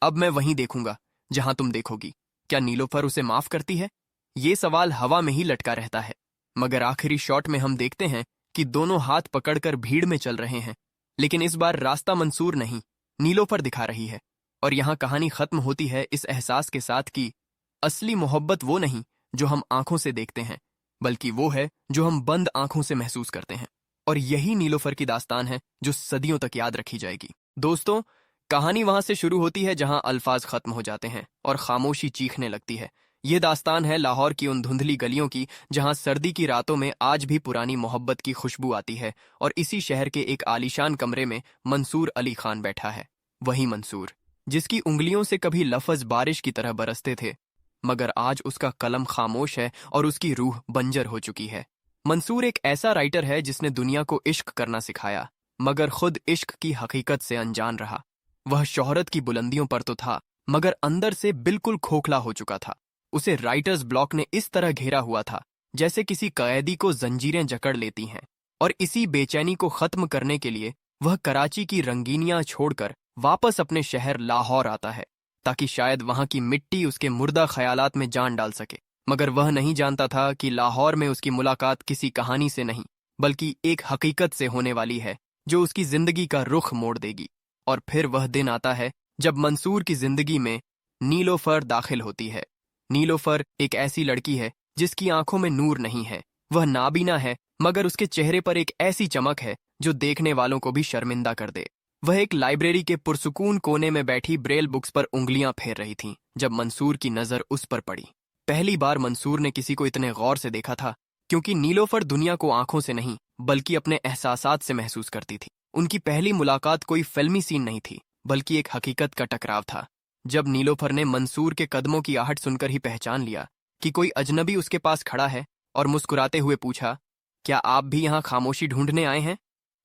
अब मैं वहीं देखूंगा जहां तुम देखोगी। क्या नीलोफर उसे माफ करती है? ये सवाल हवा में ही लटका रहता है, मगर आखिरी शॉट में हम देखते हैं कि दोनों हाथ पकड़कर भीड़ में चल रहे हैं। लेकिन इस बार रास्ता मंसूर नहीं, नीलोफर दिखा रही है। और यहां कहानी खत्म होती है इस एहसास के साथ कि असली मोहब्बत वो नहीं जो हम आंखों से देखते हैं, बल्कि वो है जो हम बंद आंखों से महसूस करते हैं। और यही नीलोफर की दास्तान है जो सदियों तक याद रखी जाएगी। दोस्तों, कहानी वहां से शुरू होती है जहां अल्फाज खत्म हो जाते हैं और खामोशी चीखने लगती है। ये दास्तान है लाहौर की उन धुंधली गलियों की जहां सर्दी की रातों में आज भी पुरानी मोहब्बत की खुशबू आती है। और इसी शहर के एक आलीशान कमरे में मंसूर अली खान बैठा है। वही मंसूर जिसकी उंगलियों से कभी लफ्ज बारिश की तरह बरसते थे, मगर आज उसका कलम खामोश है और उसकी रूह बंजर हो चुकी है। मंसूर एक ऐसा राइटर है जिसने दुनिया को इश्क करना सिखाया, मगर खुद इश्क की हकीकत से अनजान रहा। वह शोहरत की बुलंदियों पर तो था, मगर अंदर से बिल्कुल खोखला हो चुका था। उसे राइटर्स ब्लॉक ने इस तरह घेरा हुआ था जैसे किसी कैदी को जंजीरें जकड़ लेती हैं। और इसी बेचैनी को खत्म करने के लिए वह कराची की रंगीनियां छोड़कर वापस अपने शहर लाहौर आता है, ताकि शायद वहां की मिट्टी उसके मुर्दा ख्यालात में जान डाल सके। मगर वह नहीं जानता था कि लाहौर में उसकी मुलाकात किसी कहानी से नहीं, बल्कि एक हकीकत से होने वाली है जो उसकी जिंदगी का रुख मोड़ देगी। और फिर वह दिन आता है जब मंसूर की जिंदगी में नीलोफर दाखिल होती है। नीलोफर एक ऐसी लड़की है जिसकी आंखों में नूर नहीं है। वह नाबीना है, मगर उसके चेहरे पर एक ऐसी चमक है जो देखने वालों को भी शर्मिंदा कर दे। वह एक लाइब्रेरी के पुरसुकून कोने में बैठी ब्रेल बुक्स पर उंगलियां फेर रही थी जब मंसूर की नजर उस पर पड़ी। पहली बार मंसूर ने किसी को इतने गौर से देखा था, क्योंकि नीलोफर दुनिया को आंखों से नहीं बल्कि अपने एहसासात से महसूस करती थी। उनकी पहली मुलाकात कोई फिल्मी सीन नहीं थी, बल्कि एक हकीकत का टकराव था। जब नीलोफर ने मंसूर के कदमों की आहट सुनकर ही पहचान लिया कि कोई अजनबी उसके पास खड़ा है और मुस्कुराते हुए पूछा, क्या आप भी यहाँ खामोशी ढूंढने आए हैं?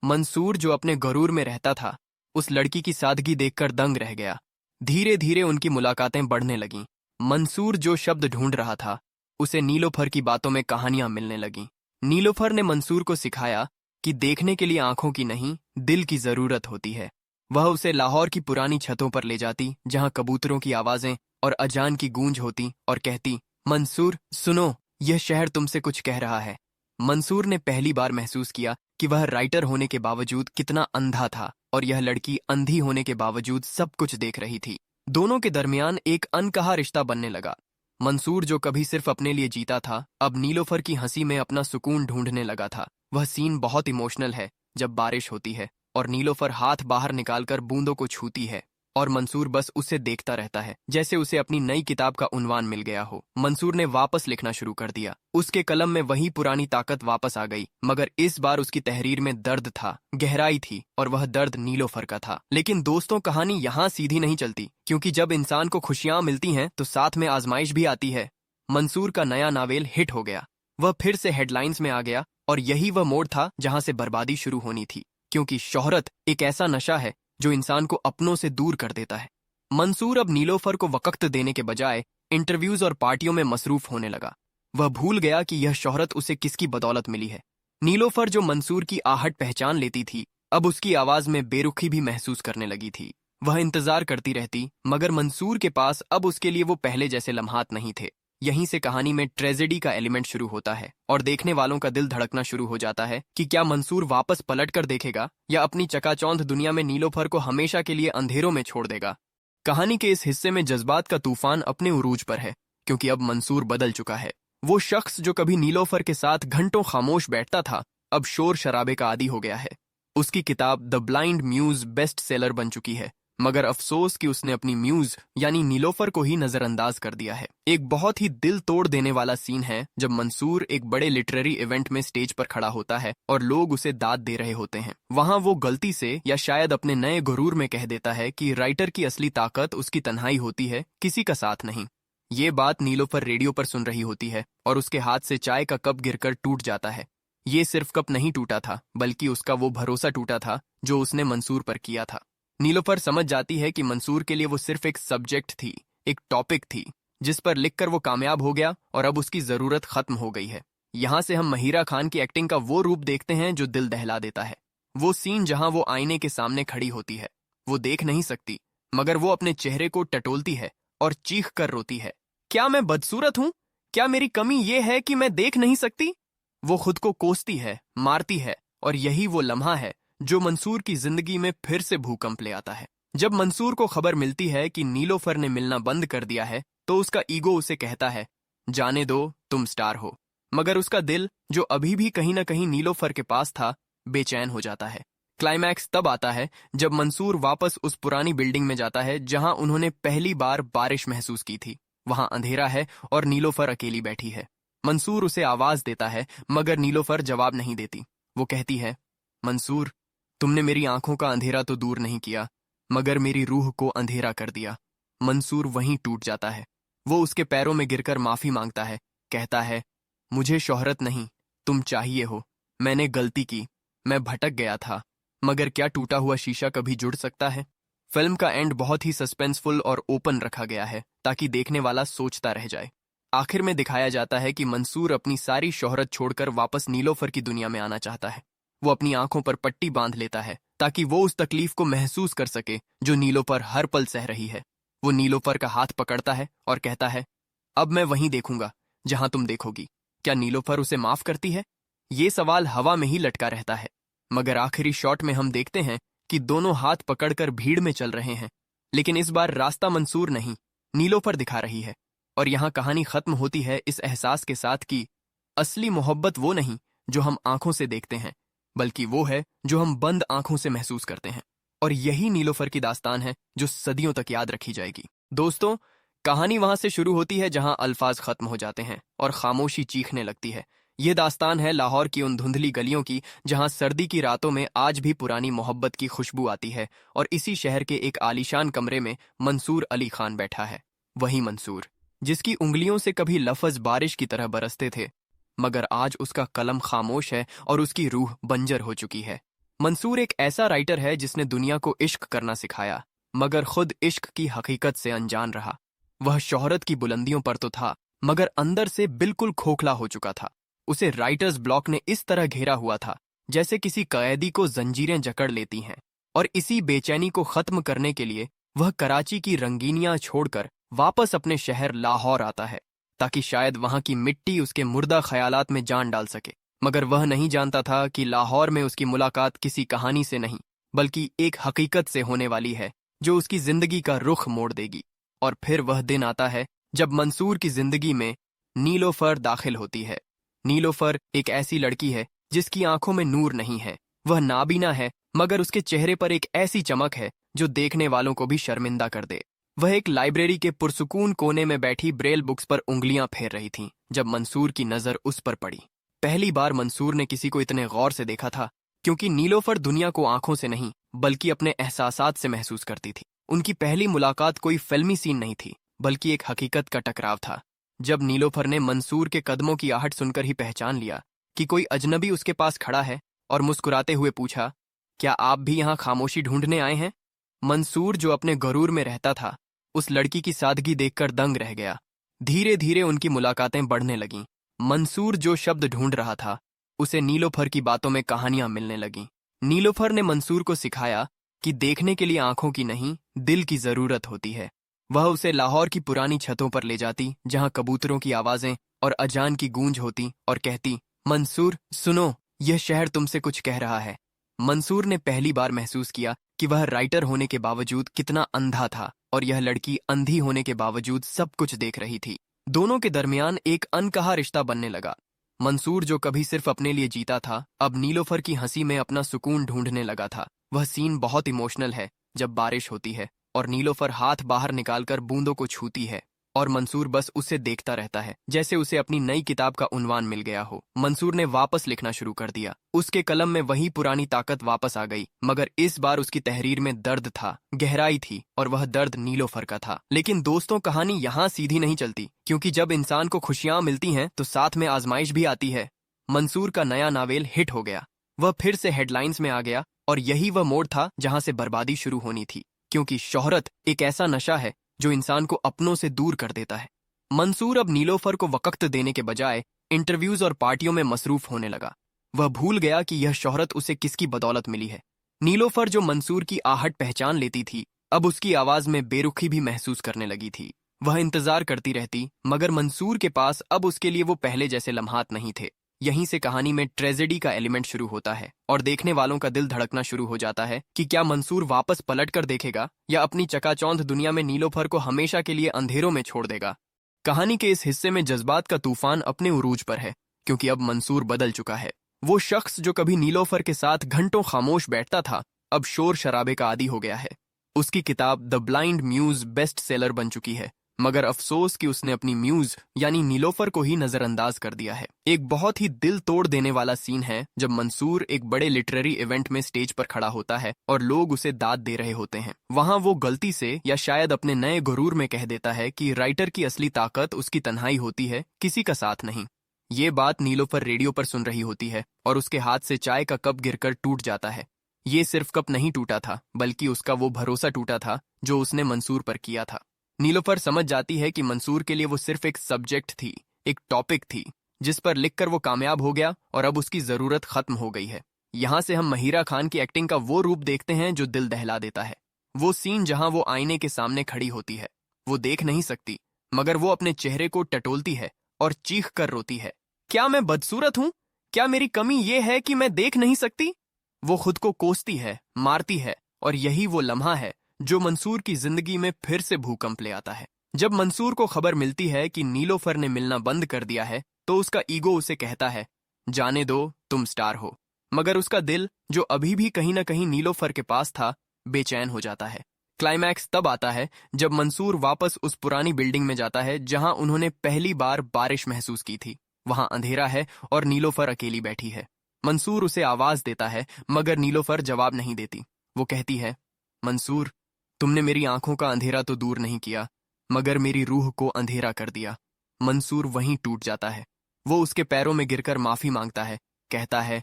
मंसूर, जो अपने गरूर में रहता था, उस लड़की की सादगी देखकर दंग रह गया। धीरे धीरे उनकी मुलाकातें बढ़ने लगीं। मंसूर जो शब्द ढूंढ रहा था, उसे नीलोफर की बातों में कहानियां मिलने लगीं। नीलोफर ने मंसूर को सिखाया कि देखने के लिए आंखों की नहीं, दिल की जरूरत होती है। वह उसे लाहौर की पुरानी छतों पर ले जाती जहां कबूतरों की आवाजें और अजान की गूंज होती और कहती, मंसूर सुनो, यह शहर तुमसे कुछ कह रहा है। मंसूर ने पहली बार महसूस किया कि वह राइटर होने के बावजूद कितना अंधा था और यह लड़की अंधी होने के बावजूद सब कुछ देख रही थी। दोनों के दरमियान एक अनकहा रिश्ता बनने लगा। मंसूर, जो कभी सिर्फ अपने लिए जीता था, अब नीलोफर की हंसी में अपना सुकून ढूंढने लगा था। वह सीन बहुत इमोशनल है जब बारिश होती है और नीलोफर हाथ बाहर निकालकर बूंदों को छूती है और मंसूर बस उसे देखता रहता है, जैसे उसे अपनी नई किताब का उन्वान मिल गया हो। मंसूर ने वापस लिखना शुरू कर दिया। उसके कलम में वही पुरानी ताकत वापस आ गई, मगर इस बार उसकी तहरीर में दर्द था, गहराई थी, और वह दर्द नीलोफर का था। लेकिन दोस्तों, कहानी यहाँ सीधी नहीं चलती, क्योंकि जब इंसान को खुशियां मिलती हैं तो साथ में आजमाइश भी आती है। मंसूर का नया नावेल हिट हो गया। वह फिर से हेडलाइंस में आ गया, और यही वह मोड़ था जहां से बर्बादी शुरू होनी थी, क्योंकि शोहरत एक ऐसा नशा है जो इंसान को अपनों से दूर कर देता है। मंसूर अब नीलोफर को वक्त देने के बजाय इंटरव्यूज और पार्टियों में मसरूफ होने लगा। वह भूल गया कि यह शोहरत उसे किसकी बदौलत मिली है। नीलोफर, जो मंसूर की आहट पहचान लेती थी, अब उसकी आवाज में बेरुखी भी महसूस करने लगी थी। वह इंतजार करती रहती, मगर मंसूर के पास अब उसके लिए वो पहले जैसे लम्हात नहीं थे। यहीं से कहानी में ट्रेजेडी का एलिमेंट शुरू होता है और देखने वालों का दिल धड़कना शुरू हो जाता है कि क्या मंसूर वापस पलट कर देखेगा या अपनी चकाचौंध दुनिया में नीलोफर को हमेशा के लिए अंधेरों में छोड़ देगा। कहानी के इस हिस्से में जज्बात का तूफान अपने उरूज पर है, क्योंकि अब मंसूर बदल चुका है। वो शख्स जो कभी नीलोफर के साथ घंटों खामोश बैठता था, अब शोर शराबे का आदी हो गया है। उसकी किताब The Blind Muse best seller बन चुकी है, मगर अफसोस कि उसने अपनी म्यूज यानी नीलोफर को ही नजरअंदाज कर दिया है। एक बहुत ही दिल तोड़ देने वाला सीन है जब मंसूर एक बड़े लिटरेरी इवेंट में स्टेज पर खड़ा होता है और लोग उसे दाद दे रहे होते हैं। वहां वो गलती से या शायद अपने नए गुरूर में कह देता है कि राइटर की असली ताकत उसकी तन्हाई होती है, किसी का साथ नहीं। ये बात नीलोफर रेडियो पर सुन रही होती है और उसके हाथ से चाय का कप गिरकर टूट जाता है। ये सिर्फ कप नहीं टूटा था, बल्कि उसका वो भरोसा टूटा था जो उसने मंसूर पर किया था। नीलोफर समझ जाती है कि मंसूर के लिए वो सिर्फ एक सब्जेक्ट थी, एक टॉपिक थी, जिस पर लिखकर वो कामयाब हो गया और अब उसकी जरूरत खत्म हो गई है। यहाँ से हम महिरा खान की एक्टिंग का वो रूप देखते हैं जो दिल दहला देता है। वो सीन जहां वो आईने के सामने खड़ी होती है, वो देख नहीं सकती, मगर वो अपने चेहरे को टटोलती है और चीख कर रोती है, क्या मैं बदसूरत हूं? क्या मेरी कमी ये है कि मैं देख नहीं सकती? वो खुद को कोसती है, मारती है, और यही वो लम्हा है जो मंसूर की जिंदगी में फिर से भूकंप ले आता है। जब मंसूर को खबर मिलती है कि नीलोफर ने मिलना बंद कर दिया है, तो उसका ईगो उसे कहता है, जाने दो, तुम स्टार हो। मगर उसका दिल, जो अभी भी कहीं ना कहीं नीलोफर के पास था, बेचैन हो जाता है। क्लाइमैक्स तब आता है जब मंसूर वापस उस पुरानी बिल्डिंग में जाता है जहां उन्होंने पहली बार बारिश महसूस की थी। वहां अंधेरा है और नीलोफर अकेली बैठी है। मंसूर उसे आवाज देता है, मगर नीलोफर जवाब नहीं देती। वो कहती है, मंसूर, तुमने मेरी आंखों का अंधेरा तो दूर नहीं किया, मगर मेरी रूह को अंधेरा कर दिया। मंसूर वहीं टूट जाता है। वो उसके पैरों में गिरकर माफी मांगता है, कहता है, मुझे शोहरत नहीं, तुम चाहिए हो। मैंने गलती की, मैं भटक गया था, मगर क्या टूटा हुआ शीशा कभी जुड़ सकता है? फिल्म का एंड बहुत ही सस्पेंसफुल और ओपन रखा गया है ताकि देखने वाला सोचता रह जाए। आखिर में दिखाया जाता है कि मंसूर अपनी सारी शोहरत छोड़कर वापस नीलोफर की दुनिया में आना चाहता है। वो अपनी आंखों पर पट्टी बांध लेता है ताकि वो उस तकलीफ को महसूस कर सके जो नीलोफर हर पल सह रही है। वो नीलोफर का हाथ पकड़ता है और कहता है, अब मैं वहीं देखूंगा जहां तुम देखोगी। क्या नीलोफर उसे माफ करती है? ये सवाल हवा में ही लटका रहता है, मगर आखिरी शॉट में हम देखते हैं कि दोनों हाथ पकड़कर भीड़ में चल रहे हैं। लेकिन इस बार रास्ता मंसूर नहीं, नीलोफर दिखा रही है। और यहाँ कहानी खत्म होती है इस एहसास के साथ कि असली मोहब्बत वो नहीं जो हम आंखों से देखते हैं, बल्कि वो है जो हम बंद आंखों से महसूस करते हैं। और यही नीलोफर की दास्तान है जो सदियों तक याद रखी जाएगी। दोस्तों, कहानी वहां से शुरू होती है जहां अल्फाज खत्म हो जाते हैं और खामोशी चीखने लगती है। ये दास्तान है लाहौर की उन धुंधली गलियों की जहां सर्दी की रातों में आज भी पुरानी मोहब्बत की खुशबू आती है। और इसी शहर के एक आलीशान कमरे में मंसूर अली खान बैठा है। वही मंसूर जिसकी उंगलियों से कभी लफ्ज बारिश की तरह बरसते थे, मगर आज उसका कलम खामोश है और उसकी रूह बंजर हो चुकी है। मंसूर एक ऐसा राइटर है जिसने दुनिया को इश्क करना सिखाया, मगर खुद इश्क की हकीकत से अनजान रहा। वह शोहरत की बुलंदियों पर तो था, मगर अंदर से बिल्कुल खोखला हो चुका था। उसे राइटर्स ब्लॉक ने इस तरह घेरा हुआ था जैसे किसी कैदी को जंजीरें जकड़ लेती हैं। और इसी बेचैनी को खत्म करने के लिए वह कराची की रंगीनियां छोड़कर वापस अपने शहर लाहौर आता है, ताकि शायद वहां की मिट्टी उसके मुर्दा ख्यालात में जान डाल सके। मगर वह नहीं जानता था कि लाहौर में उसकी मुलाकात किसी कहानी से नहीं, बल्कि एक हकीकत से होने वाली है जो उसकी जिंदगी का रुख मोड़ देगी। और फिर वह दिन आता है जब मंसूर की जिंदगी में नीलोफर दाखिल होती है। नीलोफर एक ऐसी लड़की है जिसकी आंखों में नूर नहीं है। वह नाबीना है, मगर उसके चेहरे पर एक ऐसी चमक है जो देखने वालों को भी शर्मिंदा कर दे। वह एक लाइब्रेरी के पुरसुकून कोने में बैठी ब्रेल बुक्स पर उंगलियां फेर रही थी जब मंसूर की नजर उस पर पड़ी। पहली बार मंसूर ने किसी को इतने गौर से देखा था, क्योंकि नीलोफर दुनिया को आंखों से नहीं बल्कि अपने एहसासात से महसूस करती थी। उनकी पहली मुलाकात कोई फिल्मी सीन नहीं थी, बल्कि एक हकीकत का टकराव था। जब नीलोफर ने मंसूर के कदमों की आहट सुनकर ही पहचान लिया कि कोई अजनबी उसके पास खड़ा है, और मुस्कुराते हुए पूछा, क्या आप भी यहाँ खामोशी ढूंढने आए हैं? मंसूर, जो अपने गरूर में रहता था, उस लड़की की सादगी देखकर दंग रह गया। धीरे धीरे उनकी मुलाकातें बढ़ने लगीं। मंसूर जो शब्द ढूंढ रहा था, उसे नीलोफर की बातों में कहानियां मिलने लगीं। नीलोफर ने मंसूर को सिखाया कि देखने के लिए आंखों की नहीं, दिल की जरूरत होती है। वह उसे लाहौर की पुरानी छतों पर ले जाती जहां कबूतरों की आवाजें और अजान की गूंज होती, और कहती, मंसूर सुनो, यह शहर तुमसे कुछ कह रहा है। मंसूर ने पहली बार महसूस किया कि वह राइटर होने के बावजूद कितना अंधा था, और यह लड़की अंधी होने के बावजूद सब कुछ देख रही थी। दोनों के दरमियान एक अनकहा रिश्ता बनने लगा। मंसूर, जो कभी सिर्फ अपने लिए जीता था, अब नीलोफर की हंसी में अपना सुकून ढूंढने लगा था। वह सीन बहुत इमोशनल है जब बारिश होती है और नीलोफर हाथ बाहर निकालकर बूंदों को छूती है। और मंसूर बस उसे देखता रहता है, जैसे उसे अपनी नई किताब का उन्वान मिल गया हो। मंसूर ने वापस लिखना शुरू कर दिया। उसके कलम में वही पुरानी ताकत वापस आ गई, मगर इस बार उसकी तहरीर में दर्द था, गहराई थी, और वह दर्द नीलोफर का था। लेकिन दोस्तों, कहानी यहाँ सीधी नहीं चलती, क्योंकि जब इंसान को खुशियां मिलती हैं तो साथ में आजमाइश भी आती है। मंसूर का नया नावेल हिट हो गया। वह फिर से हेडलाइंस में आ गया, और यही वह मोड़ था जहां से बर्बादी शुरू होनी थी, क्योंकि शोहरत एक ऐसा नशा है जो इंसान को अपनों से दूर कर देता है। मंसूर अब नीलोफर को वक्त देने के बजाय इंटरव्यूज और पार्टियों में मसरूफ होने लगा। वह भूल गया कि यह शोहरत उसे किसकी बदौलत मिली है। नीलोफर, जो मंसूर की आहट पहचान लेती थी, अब उसकी आवाज में बेरुखी भी महसूस करने लगी थी। वह इंतजार करती रहती, मगर मंसूर के पास अब उसके लिए वो पहले जैसे लम्हात नहीं थे। यहीं से कहानी में ट्रेजेडी का एलिमेंट शुरू होता है, और देखने वालों का दिल धड़कना शुरू हो जाता है कि क्या मंसूर वापस पलट कर देखेगा, या अपनी चकाचौंध दुनिया में नीलोफर को हमेशा के लिए अंधेरों में छोड़ देगा। कहानी के इस हिस्से में जज्बात का तूफान अपने उरूज पर है, क्योंकि अब मंसूर बदल चुका है। वो शख्स जो कभी नीलोफर के साथ घंटों खामोश बैठता था, अब शोर शराबे का आदी हो गया है। उसकी किताब The Blind Muse best seller बन चुकी है, मगर अफसोस कि उसने अपनी म्यूज यानी नीलोफर को ही नजरअंदाज कर दिया है। एक बहुत ही दिल तोड़ देने वाला सीन है जब मंसूर एक बड़े लिटरेरी इवेंट में स्टेज पर खड़ा होता है और लोग उसे दाद दे रहे होते हैं। वहां वो गलती से या शायद अपने नए गुरूर में कह देता है कि राइटर की असली ताकत उसकी तन्हाई होती है, किसी का साथ नहीं। ये बात नीलोफर रेडियो पर सुन रही होती है, और उसके हाथ से चाय का कप गिरकर टूट जाता है। ये सिर्फ कप नहीं टूटा था, बल्कि उसका वो भरोसा टूटा था जो उसने मंसूर पर किया था। नीलोफर समझ जाती है कि मंसूर के लिए वो सिर्फ एक सब्जेक्ट थी, एक टॉपिक थी, जिस पर लिखकर वो कामयाब हो गया, और अब उसकी जरूरत खत्म हो गई है। यहाँ से हम महिरा खान की एक्टिंग का वो रूप देखते हैं जो दिल दहला देता है। वो सीन जहाँ वो आईने के सामने खड़ी होती है, वो देख नहीं सकती, मगर वो अपने चेहरे को टटोलती है और चीख कर रोती है, क्या मैं बदसूरत हूँ? क्या मेरी कमी ये है कि मैं देख नहीं सकती? वो खुद को कोसती है, मारती है, और यही वो लम्हा है जो मंसूर की जिंदगी में फिर से भूकंप ले आता है। जब मंसूर को खबर मिलती है कि नीलोफर ने मिलना बंद कर दिया है, तो उसका ईगो उसे कहता है, जाने दो, तुम स्टार हो। मगर उसका दिल, जो अभी भी कहीं ना कहीं नीलोफर के पास था, बेचैन हो जाता है। क्लाइमैक्स तब आता है जब मंसूर वापस उस पुरानी बिल्डिंग में जाता है जहां उन्होंने पहली बार बारिश महसूस की थी। वहां अंधेरा है और नीलोफर अकेली बैठी है। मंसूर उसे आवाज देता है, मगर नीलोफर जवाब नहीं देती। वो कहती है, मंसूर, तुमने मेरी आंखों का अंधेरा तो दूर नहीं किया, मगर मेरी रूह को अंधेरा कर दिया। मंसूर वहीं टूट जाता है। वो उसके पैरों में गिरकर माफी मांगता है, कहता है,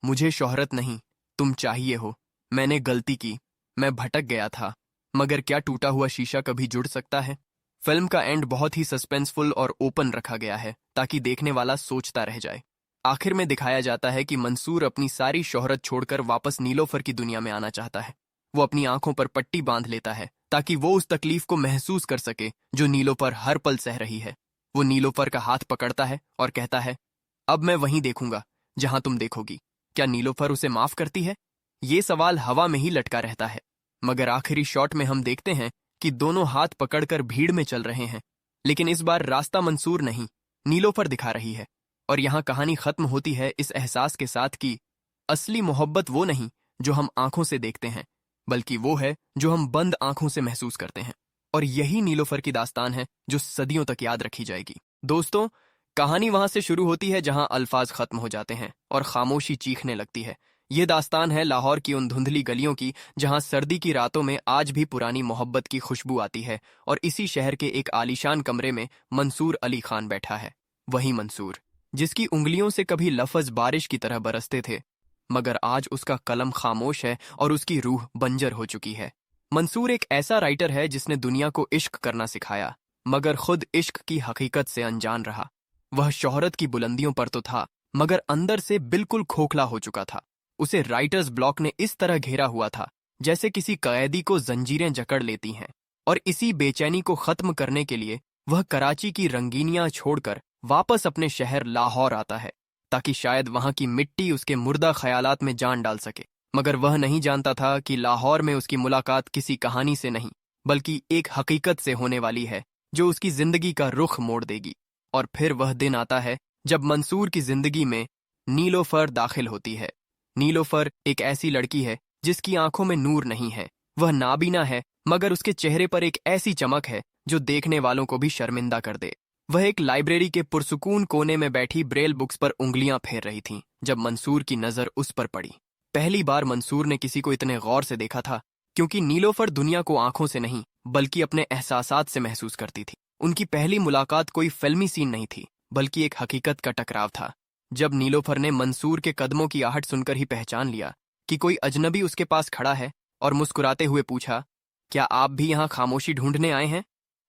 मुझे शोहरत नहीं, तुम चाहिए हो। मैंने गलती की, मैं भटक गया था, मगर क्या टूटा हुआ शीशा कभी जुड़ सकता है? फिल्म का एंड बहुत ही सस्पेंसफुल और ओपन रखा गया है, ताकि देखने वाला सोचता रह जाए। आखिर में दिखाया जाता है कि मंसूर अपनी सारी शोहरत छोड़कर वापस नीलोफर की दुनिया में आना चाहता है। वो अपनी आंखों पर पट्टी बांध लेता है ताकि वो उस तकलीफ को महसूस कर सके जो नीलोफर हर पल सह रही है। वो नीलोफर का हाथ पकड़ता है और कहता है, अब मैं वहीं देखूंगा जहां तुम देखोगी। क्या नीलोफर उसे माफ करती है? ये सवाल हवा में ही लटका रहता है, मगर आखिरी शॉट में हम देखते हैं कि दोनों हाथ पकड़कर भीड़ में चल रहे हैं। लेकिन इस बार रास्ता मंसूर नहीं, नीलोफर दिखा रही है। और यहाँ कहानी खत्म होती है इस एहसास के साथ कि असली मोहब्बत वो नहीं जो हम आंखों से देखते हैं, बल्कि वो है जो हम बंद आंखों से महसूस करते हैं। और यही नीलोफर की दास्तान है जो सदियों तक याद रखी जाएगी। दोस्तों, कहानी वहां से शुरू होती है जहां अल्फाज खत्म हो जाते हैं और खामोशी चीखने लगती है। ये दास्तान है लाहौर की उन धुंधली गलियों की जहां सर्दी की रातों में आज भी पुरानी मोहब्बत की खुशबू आती है। और इसी शहर के एक आलीशान कमरे में मंसूर अली खान बैठा है। वही मंसूर जिसकी उंगलियों से कभी लफ्ज बारिश की तरह बरसते थे, मगर आज उसका कलम खामोश है और उसकी रूह बंजर हो चुकी है। मंसूर एक ऐसा राइटर है जिसने दुनिया को इश्क करना सिखाया, मगर खुद इश्क की हकीकत से अनजान रहा। वह शोहरत की बुलंदियों पर तो था, मगर अंदर से बिल्कुल खोखला हो चुका था। उसे राइटर्स ब्लॉक ने इस तरह घेरा हुआ था जैसे किसी कैदी को जंजीरें जकड़ लेती हैं। और इसी बेचैनी को खत्म करने के लिए वह कराची की रंगीनियां छोड़कर वापस अपने शहर लाहौर आता है, ताकि शायद वहां की मिट्टी उसके मुर्दा ख्यालात में जान डाल सके। मगर वह नहीं जानता था कि लाहौर में उसकी मुलाकात किसी कहानी से नहीं, बल्कि एक हकीकत से होने वाली है जो उसकी जिंदगी का रुख मोड़ देगी। और फिर वह दिन आता है जब मंसूर की जिंदगी में नीलोफर दाखिल होती है। नीलोफर एक ऐसी लड़की है जिसकी आंखों में नूर नहीं है। वह नाबीना है, मगर उसके चेहरे पर एक ऐसी चमक है जो देखने वालों को भी शर्मिंदा कर दे। वह एक लाइब्रेरी के पुरसुकून कोने में बैठी ब्रेल बुक्स पर उंगलियां फेर रही थी जब मंसूर की नजर उस पर पड़ी। पहली बार मंसूर ने किसी को इतने गौर से देखा था, क्योंकि नीलोफर दुनिया को आंखों से नहीं बल्कि अपने एहसासात से महसूस करती थी। उनकी पहली मुलाकात कोई फिल्मी सीन नहीं थी, बल्कि एक हकीकत का टकराव था। जब नीलोफर ने मंसूर के कदमों की आहट सुनकर ही पहचान लिया कि कोई अजनबी उसके पास खड़ा है और मुस्कुराते हुए पूछा, क्या आप भी यहाँ खामोशी ढूंढने आए हैं?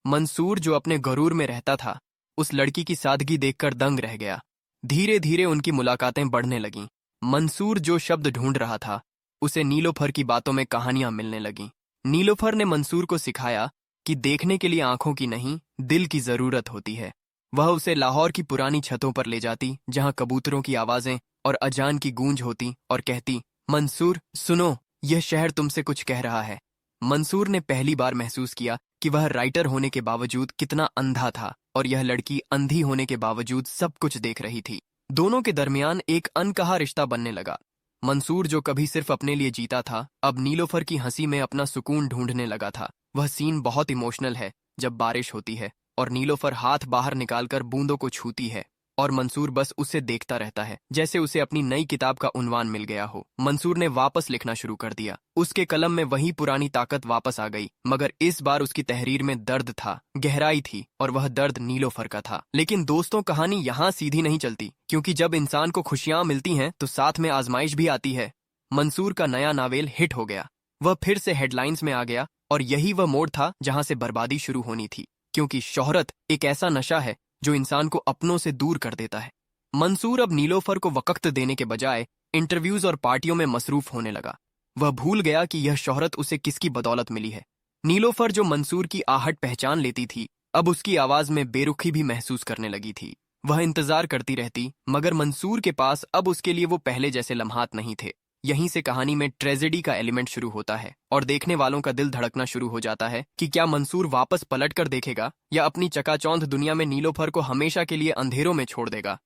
मंसूर, जो अपने गरूर में रहता था, उस लड़की की सादगी देखकर दंग रह गया। धीरे धीरे उनकी मुलाकातें बढ़ने लगीं। मंसूर जो शब्द ढूंढ रहा था, उसे नीलोफर की बातों में कहानियां मिलने लगीं। नीलोफर ने मंसूर को सिखाया कि देखने के लिए आंखों की नहीं, दिल की जरूरत होती है। वह उसे लाहौर की पुरानी छतों पर ले जाती, जहां कबूतरों की आवाजें और अजान की गूंज होती, और कहती, मंसूर सुनो, यह शहर तुमसे कुछ कह रहा है। मंसूर ने पहली बार महसूस किया कि वह राइटर होने के बावजूद कितना अंधा था, और यह लड़की अंधी होने के बावजूद सब कुछ देख रही थी। दोनों के दरमियान एक अनकहा रिश्ता बनने लगा। मंसूर, जो कभी सिर्फ अपने लिए जीता था, अब नीलोफर की हंसी में अपना सुकून ढूंढने लगा था। वह सीन बहुत इमोशनल है जब बारिश होती है और नीलोफर हाथ बाहर निकालकर बूंदों को छूती है और मंसूर बस उसे देखता रहता है, जैसे उसे अपनी नई किताब का उन्वान मिल गया हो। मंसूर ने वापस लिखना शुरू कर दिया। उसके कलम में वही पुरानी ताकत वापस आ गई, मगर इस बार उसकी तहरीर में दर्द था, गहराई थी, और वह दर्द नीलोफर का था। लेकिन दोस्तों, कहानी यहाँ सीधी नहीं चलती, क्योंकि जब इंसान को खुशियां मिलती हैं तो साथ में आजमाइश भी आती है। मंसूर का नया नावेल हिट हो गया। वह फिर से हेडलाइंस में आ गया, और यही वह मोड़ था जहां से बर्बादी शुरू होनी थी, क्योंकि शोहरत एक ऐसा नशा है जो इंसान को अपनों से दूर कर देता है। मंसूर अब नीलोफर को वक्त देने के बजाय इंटरव्यूज और पार्टियों में मसरूफ होने लगा। वह भूल गया कि यह शोहरत उसे किसकी बदौलत मिली है। नीलोफर, जो मंसूर की आहट पहचान लेती थी, अब उसकी आवाज में बेरुखी भी महसूस करने लगी थी। वह इंतजार करती रहती, मगर मंसूर के पास अब उसके लिए वो पहले जैसे लम्हात नहीं थे। यहीं से कहानी में ट्रेजेडी का एलिमेंट शुरू होता है, और देखने वालों का दिल धड़कना शुरू हो जाता है कि क्या मंसूर वापस पलट कर देखेगा, या अपनी चकाचौंध दुनिया में नीलोफर को हमेशा के लिए अंधेरों में छोड़ देगा।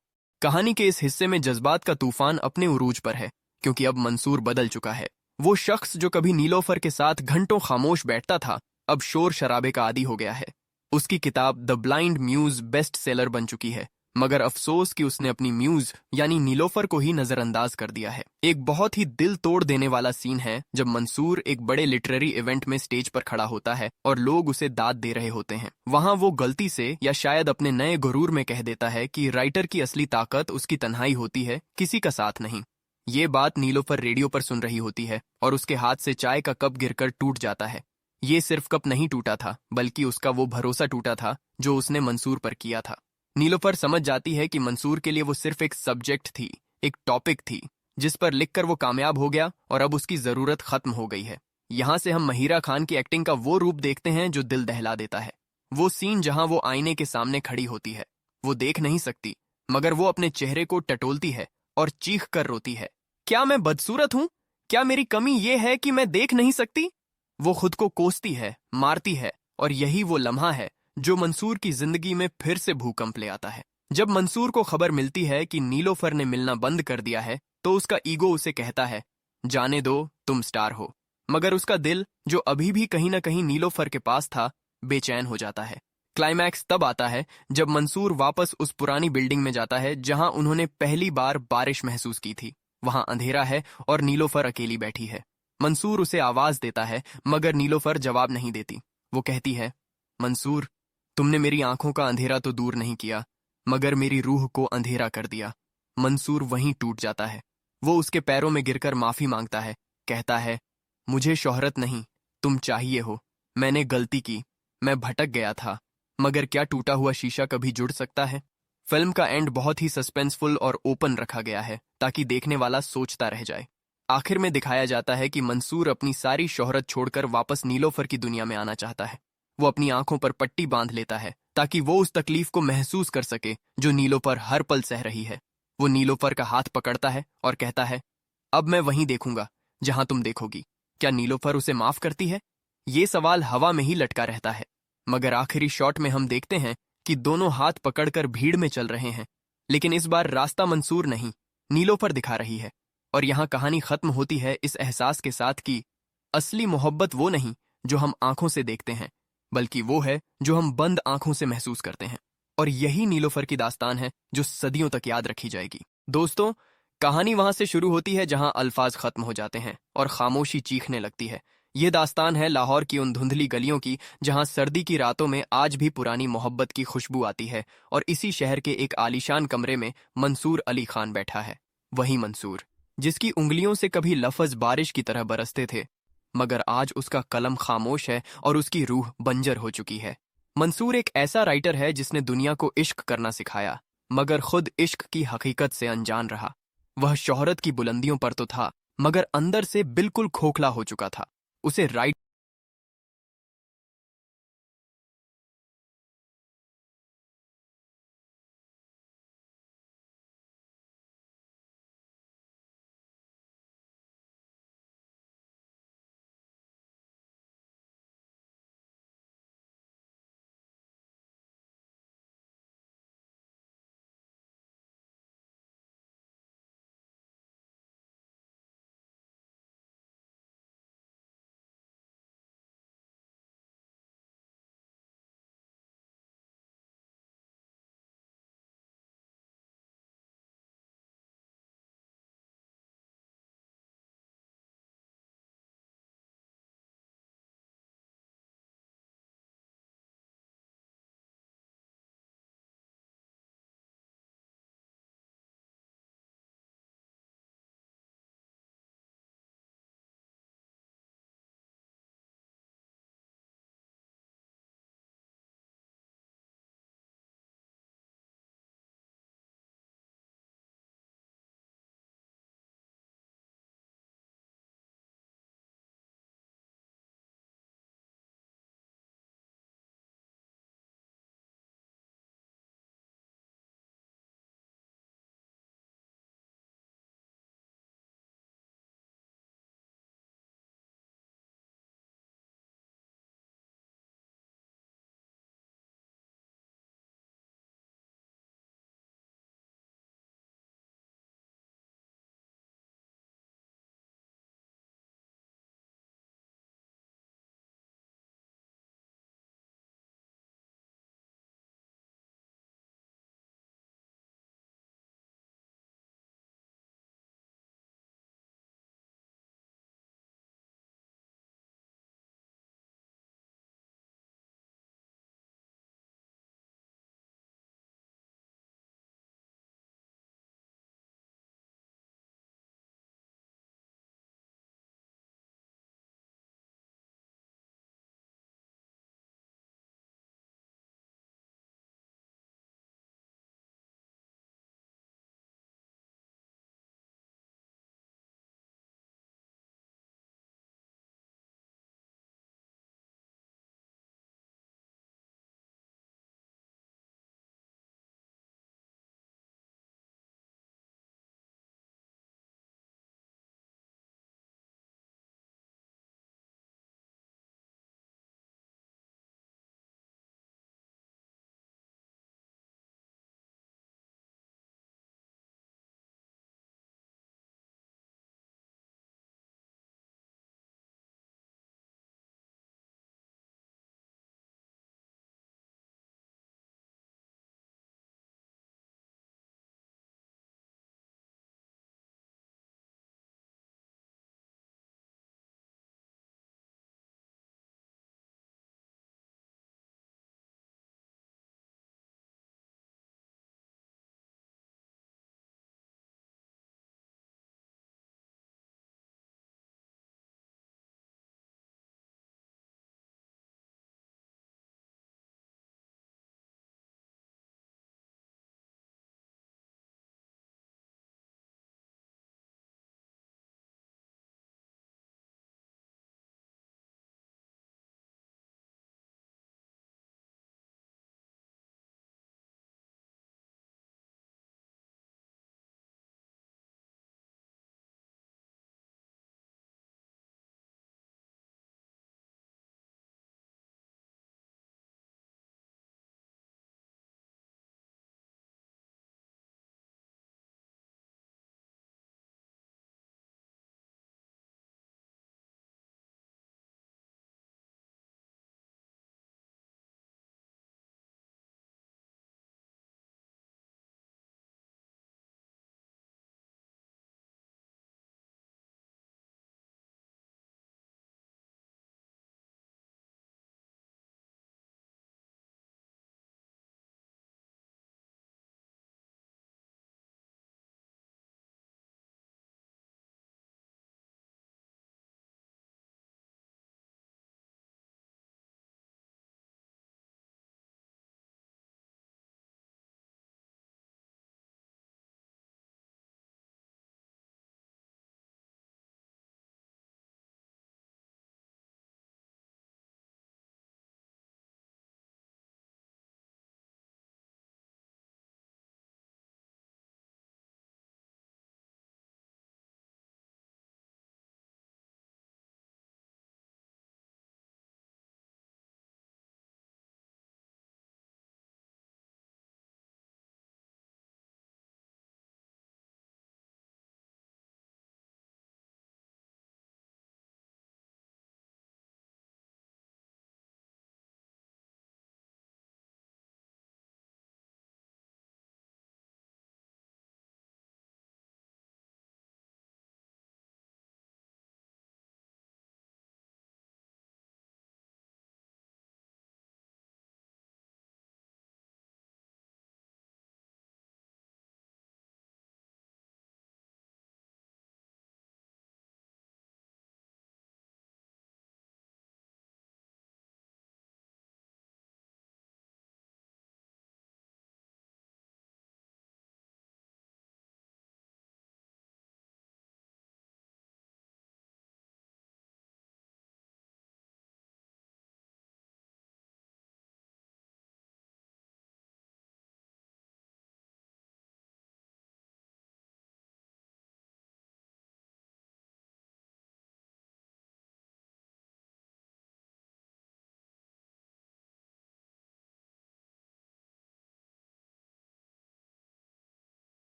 कहानी के इस हिस्से में जज्बात का तूफान अपने उरूज पर है, क्योंकि अब मंसूर बदल चुका है। वो शख्स जो कभी नीलोफर के साथ घंटों खामोश बैठता था, अब शोर शराबे का आदी हो गया है। उसकी किताब The Blind Muse best seller बन चुकी है, मगर अफसोस कि उसने अपनी म्यूज यानी नीलोफर को ही नजरअंदाज कर दिया है। एक बहुत ही दिल तोड़ देने वाला सीन है जब मंसूर एक बड़े लिटरेरी इवेंट में स्टेज पर खड़ा होता है और लोग उसे दाद दे रहे होते हैं। वहां वो गलती से, या शायद अपने नए गुरूर में, कह देता है कि राइटर की असली ताकत उसकी तन्हाई होती है, किसी का साथ नहीं। ये बात नीलोफर रेडियो पर सुन रही होती है, और उसके हाथ से चाय का कप गिरकर टूट जाता है। ये सिर्फ कप नहीं टूटा था, बल्कि उसका वो भरोसा टूटा था जो उसने मंसूर पर किया था। नीलोफर समझ जाती है कि मंसूर के लिए वो सिर्फ एक सब्जेक्ट थी, एक टॉपिक थी, जिस पर लिखकर वो कामयाब हो गया, और अब उसकी जरूरत खत्म हो गई है। यहाँ से हम महिरा खान की एक्टिंग का वो रूप देखते हैं जो दिल दहला देता है। वो सीन जहाँ वो आईने के सामने खड़ी होती है, वो देख नहीं सकती, मगर वो अपने चेहरे को टटोलती है और चीख कर रोती है, क्या मैं बदसूरत हूँ? क्या मेरी कमी ये है कि मैं देख नहीं सकती? वो खुद को कोसती है, मारती है, और यही वो लम्हा है जो मंसूर की जिंदगी में फिर से भूकंप ले आता है। जब मंसूर को खबर मिलती है कि नीलोफर ने मिलना बंद कर दिया है, तो उसका ईगो उसे कहता है, जाने दो, तुम स्टार हो। मगर उसका दिल, जो अभी भी कहीं ना कहीं नीलोफर के पास था, बेचैन हो जाता है। क्लाइमैक्स तब आता है जब मंसूर वापस उस पुरानी बिल्डिंग में जाता है जहां उन्होंने पहली बार बारिश महसूस की थी। वहां अंधेरा है और नीलोफर अकेली बैठी है। मंसूर उसे आवाज देता है, मगर नीलोफर जवाब नहीं देती। वो कहती है, मंसूर, तुमने मेरी आंखों का अंधेरा तो दूर नहीं किया, मगर मेरी रूह को अंधेरा कर दिया। मंसूर वहीं टूट जाता है। वो उसके पैरों में गिरकर माफी मांगता है, कहता है, मुझे शोहरत नहीं, तुम चाहिए हो। मैंने गलती की, मैं भटक गया था, मगर क्या टूटा हुआ शीशा कभी जुड़ सकता है? फिल्म का एंड बहुत ही सस्पेंसफुल और ओपन रखा गया है, ताकि देखने वाला सोचता रह जाए। आखिर में दिखाया जाता है कि मंसूर अपनी सारी शोहरत छोड़कर वापस नीलोफर की दुनिया में आना चाहता है। वो अपनी आंखों पर पट्टी बांध लेता है ताकि वो उस तकलीफ को महसूस कर सके जो नीलोफर हर पल सह रही है। वो नीलोफर का हाथ पकड़ता है और कहता है, अब मैं वहीं देखूंगा जहां तुम देखोगी। क्या नीलोफर उसे माफ करती है? ये सवाल हवा में ही लटका रहता है, मगर आखिरी शॉट में हम देखते हैं कि दोनों हाथ पकड़कर भीड़ में चल रहे हैं। लेकिन इस बार रास्ता मंसूर नहीं, नीलोफर दिखा रही है। और यहाँ कहानी खत्म होती है इस एहसास के साथ कि असली मोहब्बत वो नहीं जो हम आंखों से देखते हैं, बल्कि वो है जो हम बंद आंखों से महसूस करते हैं। और यही नीलोफर की दास्तान है जो सदियों तक याद रखी जाएगी। दोस्तों, कहानी वहां से शुरू होती है जहां अल्फाज खत्म हो जाते हैं और खामोशी चीखने लगती है। ये दास्तान है लाहौर की उन धुंधली गलियों की जहां सर्दी की रातों में आज भी पुरानी मोहब्बत की खुशबू आती है। और इसी शहर के एक आलीशान कमरे में मंसूर अली खान बैठा है। वही मंसूर जिसकी उंगलियों से कभी लफ्ज बारिश की तरह बरसते थे, मगर आज उसका कलम खामोश है और उसकी रूह बंजर हो चुकी है। मंसूर एक ऐसा राइटर है जिसने दुनिया को इश्क करना सिखाया, मगर खुद इश्क की हकीकत से अनजान रहा। वह शोहरत की बुलंदियों पर तो था, मगर अंदर से बिल्कुल खोखला हो चुका था। उसे राइट